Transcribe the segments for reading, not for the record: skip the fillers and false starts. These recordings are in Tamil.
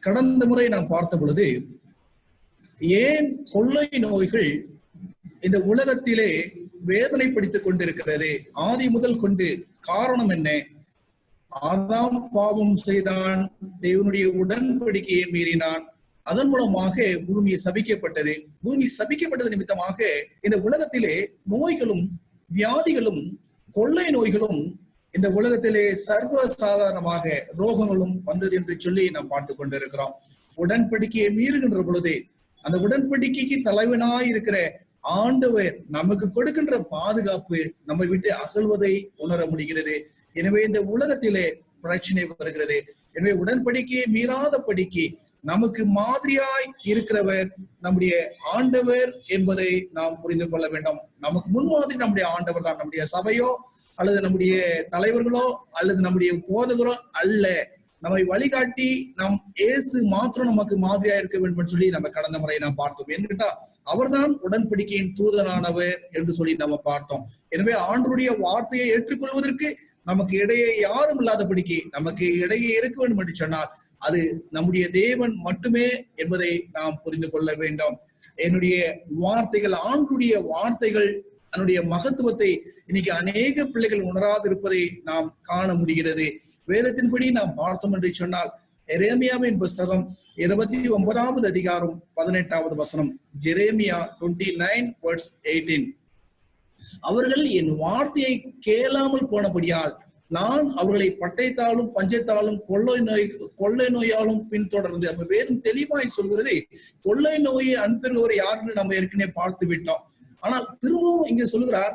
கடந்த முறை நாம் பார்த்த பொழுது ஏன் கொள்ளை நோய்கள் இந்த உலகத்திலே வேதனைப்படுத்திக் கொண்டிருக்கிறது, ஆதி முதல் கொண்டு காரணம் என்ன? ஆதாம் பாவம் செய்தான், தேவனுடைய உடன்படிக்கையை மீறினான், அதன் மூலமாக பூமி சபிக்கப்பட்டது. பூமி சபிக்கப்பட்டது நிமித்தமாக இந்த உலகத்திலே நோய்களும் வியாதிகளும் கொள்ளை நோய்களும் இந்த உலகத்திலே சர்வ சாதாரணமாக ரோகங்களும் வந்தது என்று சொல்லி நாம் பார்த்து கொண்டிருக்கிறோம். உடன்படிக்கையை மீறுகின்ற பொழுது அந்த உடன்படிக்கைக்கு தலைவனாய் இருக்கிற ஆண்டவர் நமக்கு கொடுக்கின்ற பாதுகாப்பு நம்மை விட்டு அகழ்வதை உணர முடிகிறது. எனவே இந்த உலகத்திலே பிரச்சனை வருகிறது. எனவே உடன்படிக்கையை மீறாதபடிக்கு நமக்கு மாதிரியாய் இருக்கிறவர் நம்முடைய ஆண்டவர் என்பதை நாம் புரிந்து கொள்ள வேண்டும். நமக்கு முன்மாதிரி நம்முடைய ஆண்டவர் தான். நம்முடைய சபையோ அல்லது நம்முடைய தலைவர்களோ அல்லது நம்முடைய போதகரோ அல்ல. நம்மை வழிகாட்டி நம் இயேசு மாத்திரம் நமக்கு மாதிரியா இருக்க வேண்டும் சொல்லி நம்ம கடந்த முறை நாம் பார்த்தோம். என்கிட்ட அவர்தான் உடன்படிக்கையின் தூதனானவர் என்று சொல்லி நம்ம பார்த்தோம். எனவே ஆண்டவருடைய வார்த்தையை ஏற்றுக்கொள்வதற்கு நமக்கு இடையே யாரும் இல்லாதபடிக்கு நமக்கு இடையே இருக்க வேண்டும் என்று சொன்னால் அது நம்முடைய தேவன் மட்டுமே என்பதை நாம் புரிந்து கொள்ள வேண்டும். என்னுடைய வார்த்தைகள், ஆண்டுடைய வார்த்தைகள், அதனுடைய மகத்துவத்தை இன்னைக்கு அநேக பிள்ளைகள் உணராது இருப்பதை நாம் காண முடிகிறது. வேதத்தின்படி நாம் பார்த்தோம் என்று சொன்னால் எரேமியாவின் புஸ்தகம் 29வது அதிகாரம் 18வது வசனம், ஜெரேமியா 29:18. அவர்கள் என் வார்த்தையை கேளாமல் போனபடியால் நான் அவர்களை பட்டயத்தாலும் பஞ்சத்தாலும் கொள்ளை நோயாலும் பின்தொடர்ந்து. அப்ப வேதம் தெளிவாய் சொல்கிறது, கொள்ளை நோயை அனுப்புகிறவர் யாருன்னு நம்ம ஏற்கனவே பார்த்து விட்டோம். ஆனால் திரும்பவும் இங்க சொல்லுகிறார்,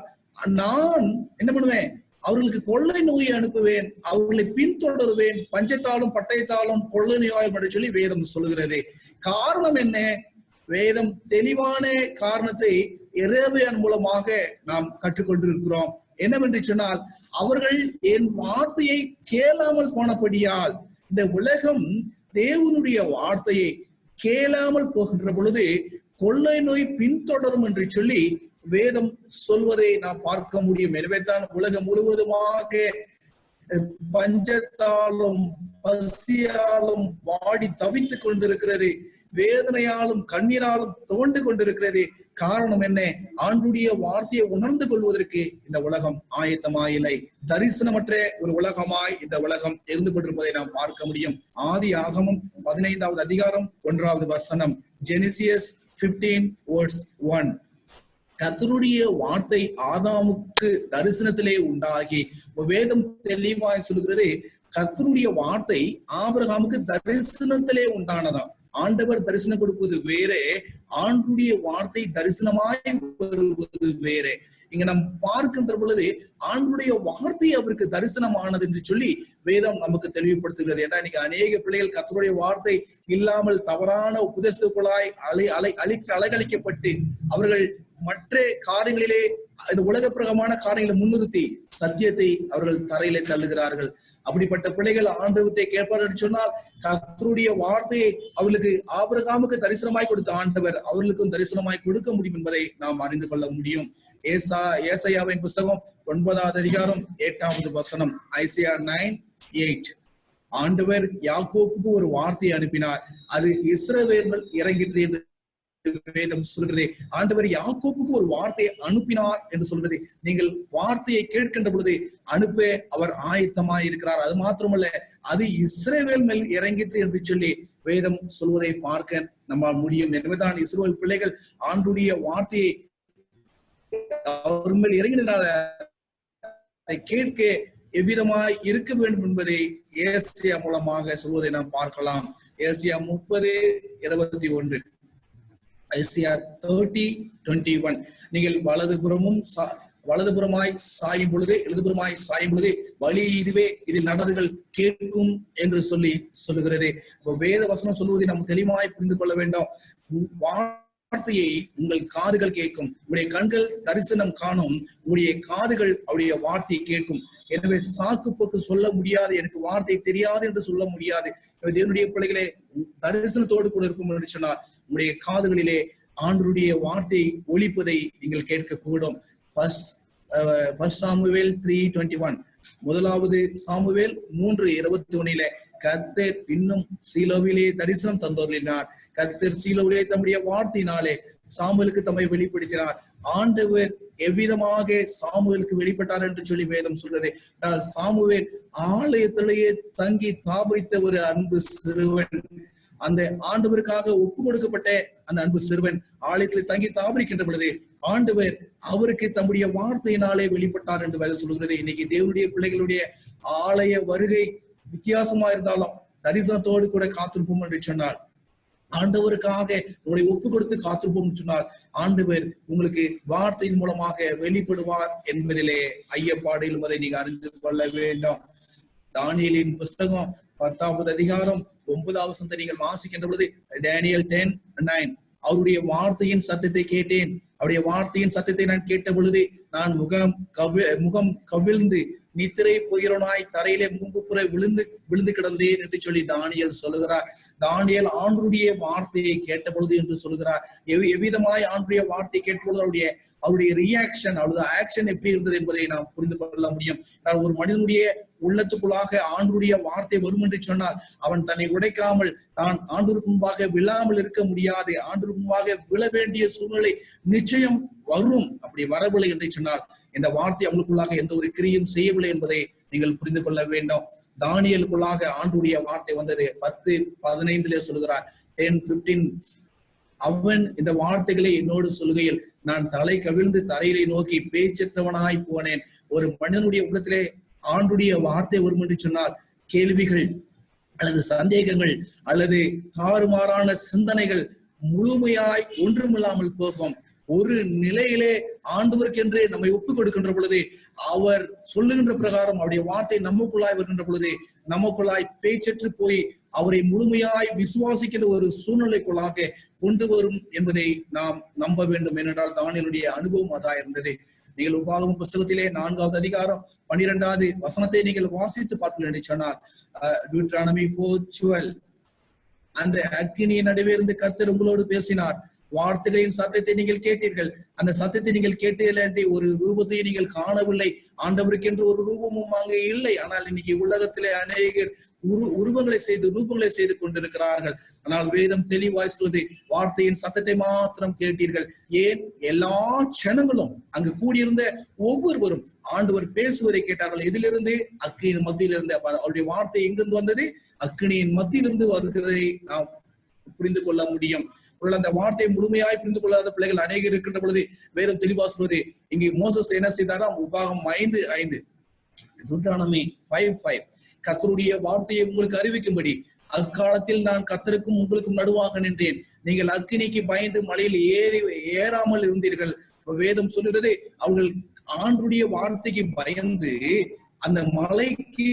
நான் என்ன பண்ணுவேன், அவர்களுக்கு கொள்ளை நோயை அனுப்புவேன், அவர்களை பின்தொடருவேன், பஞ்சத்தாலும் பட்டயத்தாலும் கொள்ளை நோயாலும் என்று சொல்லி வேதம் சொல்லுகிறது. காரணம் என்ன? வேதம் தெளிவான காரணத்தை எரேமியாவின் மூலமாக நாம் கற்றுக்கொண்டிருக்கிறோம். என்னவென்று சொன்னால், அவர்கள் என் வார்த்தையை கேளாமல் போனபடியால், இந்த உலகம் தேவனுடைய வார்த்தையை கேளாமல் போகின்ற பொழுது கொள்ளை நோய் பின்தொடரும் என்று சொல்லி வேதம் சொல்வதை நாம் பார்க்க முடியும். எனவே தான் உலகம் முழுவதுமாக பஞ்சத்தாலும் பசியாலும் வாடி தவித்துக் கொண்டிருக்கிறது, வேதனையாலும் கண்ணீராலும் தோண்டு கொண்டிருக்கிறது. காரணம் என்ன? ஆண்டுடைய வார்த்தையை உணர்ந்து கொள்வதற்கு இந்த உலகம் ஆயத்தமாயில்லை. தரிசனமற்ற ஒரு உலகமாய் இந்த உலகம் இருந்து கொண்டிருப்பதை நாம் பார்க்க முடியும். ஆதி ஆகமம் 15வது அதிகாரம் 1வது வசனம், ஜெனிசியஸ் 15:1. கர்த்தருடைய வார்த்தை ஆதாமுக்கு தரிசனத்திலே உண்டாகி, வேதம் தெளிவாய் சொல்கிறது, கர்த்தருடைய வார்த்தை ஆபிரகாமுக்கு தரிசனத்திலே உண்டானதாம். ஆண்டவர் தரிசனம் கொடுப்பது வேறே, ஆண்டுடைய வார்த்தை தரிசனமாய் வருவது வேறே. இங்க நாம் பார்க்கின்ற பொழுது ஆண்டுடைய வார்த்தை அவருக்கு தரிசனமானது என்று சொல்லி வேதம் நமக்கு தெளிவுபடுத்துகிறது. ஏன்னா இன்னைக்கு அநேக பிள்ளைகள் கர்த்தருடைய வார்த்தை இல்லாமல் தவறான உபதேசத்துக்குள்ளாய் அலைகழிக்கப்பட்டு அவர்கள் மற்ற காரியங்களிலே, இந்த உலக பிரகமான காரியங்களை முன்னிறுத்தி சத்தியத்தை அவர்கள் தரையிலே தள்ளுகிறார்கள். அப்படிப்பட்ட பிள்ளைகள் ஆண்டவரை கேட்பார்கள் என்று சொன்னால், கர்த்தருடைய வார்த்தையை அவர்களுக்கு ஆபிரகாமுக்கு தரிசனமாய் கொடுத்த ஆண்டவர் அவர்களுக்கும் தரிசனமாய் கொடுக்க முடியும் என்பதை நாம் அறிந்து கொள்ள முடியும். ஏசாயாவின் புஸ்தகம் 9வது அதிகாரம் 8வது வசனம், ஐசியா 9:8. ஆண்டவர் யாக்கோபுக்கு ஒரு வார்த்தையை அனுப்பினார், அது இஸ்ரவேல் இறங்கிற்று என்று வேதம் சொல்கிறது. ஆண்டவர் யாக்கோபுக்கு ஒரு வார்த்தையை அனுப்பினார் என்று சொல்கிறது. நீங்கள் வார்த்தையை கேட்கின்ற பொழுது அனுப்ப அவர் ஆயத்தமாய் இருக்கிறார். அது மாத்திரமல்ல, அது இஸ்ரவேல் மேல் இறங்கிற்று என்று சொல்லி வேதம் சொல்வதை பார்க்க நம்மால் முடியும். எனவேதான் இஸ்ரவேல் பிள்ளைகள் ஆண்டுடைய வார்த்தையை அவர் மேல் இறங்கினால அதை கேட்க எவ்விதமாய் இருக்க வேண்டும் என்பதை ஏசியா மூலமாக சொல்வதை நாம் பார்க்கலாம். Asia 30:21, Isaiah 30:21. நீங்கள் வலதுபுறமாய் சாயும் பொழுது இடதுபுறமாய் சாயும் பொழுது வழி இதுவே, இதில் நடவுகள் கேட்கும் என்று சொல்லுகிறது. வேத வசனம் சொல்வதை நாம் தெளிவாய் புரிந்து கொள்ள வேண்டும். வார்த்தையை உங்கள் காதுகள் கேட்கும், உங்களுடைய கண்கள் தரிசனம் காணும், உங்களுடைய காதுகள் அவருடைய வார்த்தையை கேட்கும். எனவே சாக்கு போக்கு சொல்ல முடியாது, எனக்கு வார்த்தை தெரியாது என்று சொல்ல முடியாது. தேவனுடைய பிள்ளைகளே, தரிசனத்தோடு கூட இருக்கும் என்று சொன்னால் உங்களுடைய காதுகளிலே ஆண்டவருடைய வார்த்தை ஒலிப்பதை நீங்கள் கேட்க கூடும். 1 சாமுவேல் 3:21. முதலாவது சாமுவேல் 3:21 கர்த்தர் இன்னும் சீலோவிலே தரிசனம் தந்தோர்லினார். கர்த்தர் சீலோவிலே தம்முடைய வார்த்தையினாலே சாமுவேலுக்கு தம்மை வெளிப்படுத்தினார். ஆண்டவர் எவ்விதமாக சாமுவேலுக்கு வெளிப்பட்டார் என்று சொல்லி வேதம் சொல்றது. சாமுவேல் ஆலயத்திலேயே தங்கி தாபரித்த ஒரு அன்பு சிறுவன், அந்த ஆண்டவருக்காக ஒப்பு கொடுக்கப்பட்ட அந்த அன்பு சிறுவன் ஆலயத்தில் தங்கி தாபரிக்கின்ற பொழுது ஆண்டவர் அவருக்கு தம்முடைய வார்த்தையினாலே வெளிப்பட்டார் என்று வேதம் சொல்கிறது. இன்னைக்கு தேவனுடைய பிள்ளைகளுடைய ஆலய வருகை வித்தியாசமா இருந்தாலும் தரிசனத்தோடு கூட காத்திருப்போம் என்று சொன்னார். ஆண்டவருக்காக உங்களை ஒப்பு கொடுத்து காத்திருப்போம் சொன்னால் ஆண்டவர் உங்களுக்கு வார்த்தையின் மூலமாக வெளிப்படுவார் என்பதிலே ஐயப்பாடு என்பதை நீங்க அறிந்து கொள்ள வேண்டும். தானியேலின் புஸ்தகம் 10வது அதிகாரம் 9வது வசனத்தை நீங்கள் வாசிக்கின்ற பொழுது டேனியல் 10:9 அவருடைய வார்த்தையின் சத்தத்தை கேட்டேன், அவருடைய வார்த்தையின் சத்தத்தை நான் கேட்ட பொழுது நான் முகம் கவிழ்ந்து நித்திரை போகிறோனாய் தரையிலே முங்குப்புற விழுந்து கிடந்தேன் என்று சொல்லி தானியேல் சொல்லுகிறார். தானியேல் ஆண்டவருடைய வார்த்தையை கேட்ட பொழுது என்று சொல்லுகிறார். எவ்விதமாய் ஆண்டவருடைய வார்த்தையை கேட்ட பொழுது அவருடைய ரியாக்ஷன், அவருடைய ஆக்ஷன் எப்படி இருந்தது என்பதை நாம் புரிந்து கொள்ள முடியும். ஒரு மனிதனுடைய உள்ளத்துக்குள்ளாக ஆண்டவருடைய வார்த்தை வரும் என்று சொன்னால் அவன் தன்னை உடைக்காமல் தான் ஆண்டவருக்கு முன்பாக விழாமல் இருக்க முடியாது. ஆண்டவருக்கு முன்பாக விழ வேண்டிய சூழ்நிலை நிச்சயம் வரும். அப்படி வரவில்லை என்று சொன்னால் இந்த வார்த்தை அவங்களுக்குள்ளாக எந்த ஒரு கிரியும் செய்யவில்லை என்பதை நீங்கள் புரிந்து கொள்ள வேண்டும். தானியேலுக்குள்ளாக ஆண்டவருடைய வார்த்தை வந்தது. 10:15 சொல்கிறார். 10:15 அவன் இந்த வார்த்தைகளை என்னோடு சொல்லுகையில் நான் தலை கவிழ்ந்து தரையிலே நோக்கி பேச்சற்றவனாய் போனேன். ஒரு மனிதனுடைய உள்ளத்திலே ஆண்டுடைய வார்த்தை வரும் என்று சொன்னால் கேள்விகள் அல்லது சந்தேகங்கள் அல்லது தாறுமாறான சிந்தனைகள் முழுமையாய் ஒன்றுமில்லாமல் போகும். ஒரு நிலையிலே ஆண்டவருக்கு என்று நம்மை ஒப்புக் கொடுக்கின்ற பொழுது அவர் சொல்லுகின்ற பிரகாரம் அவருடைய வார்த்தை நமக்குள்ளாய் வருகின்ற பொழுது நமக்குள்ளாய் பேச்சற்று போய் அவரை முழுமையாய் விசுவாசிக்கின்ற ஒரு சூழ்நிலைக்குள்ளாக கொண்டு வரும் என்பதை நாம் நம்ப வேண்டும். ஏனென்றால் தானியேலுடைய அனுபவம் அதா இருந்தது. நீங்கள் உபாகமம் புஸ்தகத்திலே 4வது அதிகாரம் 12வது வசனத்தை நீங்கள் வாசித்து பார்த்தீர்கள் என்று சொன்னால் Deuteronomy 4:12 அந்த அக்கினியின் நடுவே இருந்து கர்த்தர் உங்களோடு பேசினார், வார்த்தைகளின் சத்தத்தை நீங்கள் கேட்டீர்கள், அந்த சத்தத்தை நீங்கள் கேட்டீர்கள், ஒரு ரூபத்தை நீங்கள் காணவில்லை, ஆண்டவருக்கு என்று ஒரு ரூபமும் அங்கே இல்லை. ஆனால் இன்னைக்கு உலகத்திலே அநேகர் ரூபங்களை செய்து கொண்டிருக்கிறார்கள். ஆனால் வேதம் தெளிவாய் சொல்வது வார்த்தையின் சத்தத்தை மாத்திரம் கேட்டீர்கள். ஏன் எல்லா க்ஷணங்களும் அங்கு கூடியிருந்த ஒவ்வொருவரும் ஆண்டவர் பேசுவதை கேட்டார்கள். எதிலிருந்து? அக்கினியின் மத்தியிலிருந்து. அவருடைய வார்த்தை எங்கிருந்து வந்தது? அக்கினியின் மத்தியிலிருந்து வருகிறதை நாம் புரிந்து கொள்ள முடியும். அந்த வார்த்தையை முழுமையாய் புரிந்து கொள்ளாத பிள்ளைகள் அநேகர் இருக்கின்ற பொழுது வேதம் தெளிவா சொல்வது இங்கே மோசஸ் என்ன செய்தாராம்? உபாகம் 5:5 Deuteronomy 5:5 கர்த்தருடைய வார்த்தையை உங்களுக்கு அறிவிக்கும்படி அக்காலத்தில் நான் கர்த்தருக்கும் உங்களுக்கும் நடுவாக நின்றேன், நீங்கள் அக்கினிக்கு பயந்து மலையில் ஏறாமல் இருந்தீர்கள். வேதம் சொல்கிறது அவர்கள் ஆண்டவருடைய வார்த்தைக்கு பயந்து அந்த மலைக்கு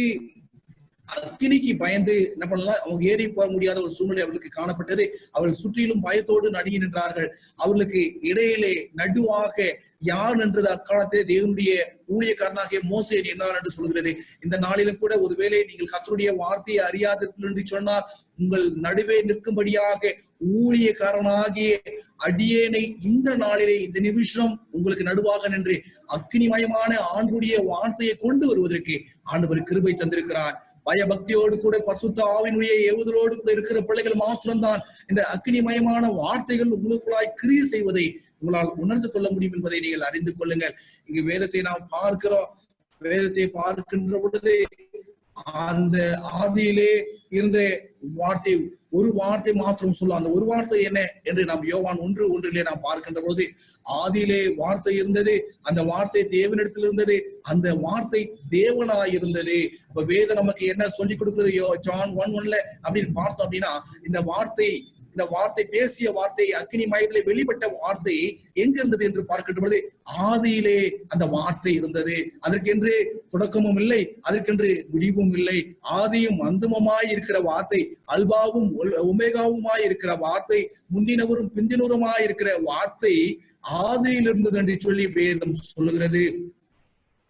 அக்கினிக்கு பயந்து என்ன பண்ணலாம், அவங்க ஏறி போக முடியாத ஒரு சூழ்நிலை அவர்களுக்கு காணப்பட்டது. அவர்கள் சுற்றிலும் பயத்தோடு நடுங்கி நின்றார்கள். அவர்களுக்கு இடையிலே நடுவாக யார் என்றது அக்காலத்திலே தேவனுடைய ஊழியக்காரனாகிய மோசே என்னார் என்று சொல்கிறது. இந்த நாளிலும் கூட ஒருவேளை நீங்கள் கர்த்தருடைய வார்த்தையை அறியாதீர்கள் என்று சொன்னால் உங்கள் நடுவே நிற்கும்படியாக ஊழியக்காரனாகிய அடியேனை இந்த நாளிலே இந்த நிமிஷம் உங்களுக்கு நடுவாக நின்று அக்கினிமயமான ஆண்டவருடைய வார்த்தையை கொண்டு வருவதற்கு ஆண்டவர் கிருபை தந்திருக்கிறார். பயபக்தியோடு கூட பரிசுத்த ஆவியினுடைய ஏவுதலோடு கூட இருக்கிற பிள்ளைகள் மாத்திரம்தான் இந்த அக்கினிமயமான வார்த்தைகள் உங்களுக்குள்ளாய் கிரியை செய்வதை உங்களால் உணர்ந்து கொள்ள முடியும் என்பதை நீங்கள் அறிந்து கொள்ளுங்கள். இங்கு வேதத்தை நாம் பார்க்கிறோம். வேதத்தை பார்க்கின்ற பொழுது அந்த ஆதியிலே இருந்த வார்த்தை ஒரு வார்த்தை மாத்திரம் சொல்லும். அந்த ஒரு வார்த்தை என்ன என்று நாம் யோவான் 1:1 நாம் பார்க்கின்ற பொழுது ஆதியிலே வார்த்தை இருந்தது, அந்த வார்த்தை தேவனிடத்தில் இருந்தது, அந்த வார்த்தை தேவனாய் இருந்தது. இப்ப வேதம் நமக்கு என்ன சொல்லிக் கொடுக்கிறது? ஜான் 1:1 அப்படின்னு பார்த்தோம் அப்படின்னா இந்த வார்த்தை பேசிய வார்த்தை அக்கினி மயத்திலே வெளிப்பட்ட வார்த்தை எங்க இருந்தது என்று பார்க்கின்ற பொழுது ஆதியிலே அந்த வார்த்தை இருந்தது. அதற்கென்று தொடக்கமும் இல்லை, அதற்கென்று முடிவும் இல்லை. ஆதியும் அந்தமுமாய் இருக்கிற வார்த்தை, அல்பாவும் ஒமேகாவுமாய் இருக்கிற வார்த்தை, முந்தினவரும் பிந்தினவருமாய் இருக்கிற வார்த்தை ஆதியில் இருந்தது என்று சொல்லி வேதம் சொல்லுகிறது.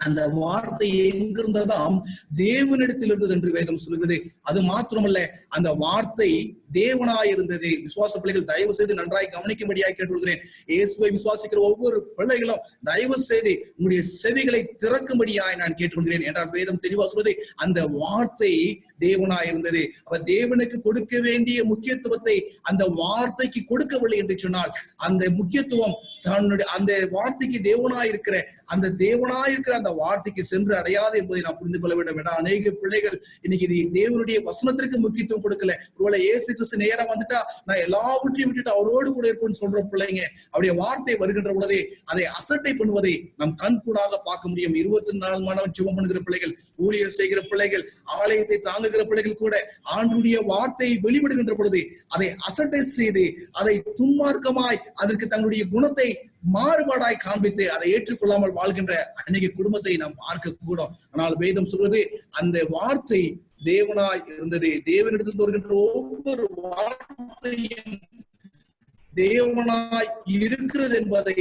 அந்த வார்த்தை எங்கிருந்ததாம்? தேவனிடத்தில் இருந்தது என்று வேதம் சொல்கிறது. அது மாத்திரமல்ல, அந்த வார்த்தை தேவனாய் இருந்தது. விசுவாச பிள்ளைகள் தயவு செய்து நன்றாய் கவனிக்கும்படியாய் கேட்டுக்கொள்கிறேன். இயேசுவை விசுவாசிக்கிற ஒவ்வொரு பிள்ளைகளும் தயவு செய்து உங்களுடைய செவிகளை திறக்கும்படியாய் நான் கேட்டுக்கொள்கிறேன். என்றால் வேதம் தெளிவா சொல்வது அந்த வார்த்தை தேவனாய் இருந்தது. அவர் தேவனுக்கு கொடுக்க வேண்டிய முக்கியத்துவத்தை அந்த வார்த்தைக்கு கொடுக்கவில்லை என்று சொன்னால் அந்த முக்கியத்துவம் தன்னுடைய அந்த வார்த்தைக்கு தேவனாய் இருக்கிற அந்த வார்த்தைக்கு சென்று அடையாது என்பதை நான் புரிந்து கொள்ள வேண்டும். என்ற அநேக பிள்ளைகள் இன்னைக்கு தேவனுடைய வசனத்திற்கு முக்கியத்துவம் கொடுக்கல. ஒருவேளை இயேசு கிறிஸ்து நேரம் வந்துட்டா நான் எல்லாவற்றையும் விட்டுட்டு அவரோடு கூட இருப்பேன்னு சொல்ற பிள்ளைங்க அவருடைய வார்த்தை வருகின்ற பொழுதே அதை அசட்டை பண்ணுவதை நம் கண் கூடாக பார்க்க முடியும். 24 மணி நேரம் ஜெபம் பண்ணுகிற பிள்ளைகள், ஊழியர் செய்கிற பிள்ளைகள், ஆலயத்தை தாங்குகிற பிள்ளைகள் கூட ஆண்டவருடைய வார்த்தையை வெளிவிடுகின்ற பொழுது அதை அசட்டை செய்து அதை துன்மார்க்கமாய் அதற்கு தங்களுடைய குணத்தை மாறுபாடாய் காண்பித்து அதை ஏற்றுக்கொள்ளாமல் வாழ்கின்ற அநேக குடும்பத்தை நாம் பார்க்க கூடும். ஆனால் வேதம் சொல்வது அந்த வார்த்தை தேவனாய் இருந்தது. தேவனிடத்தில் வருகின்ற ஒவ்வொரு வார்த்தையும் தேவனாய் இருக்கிறது என்பதை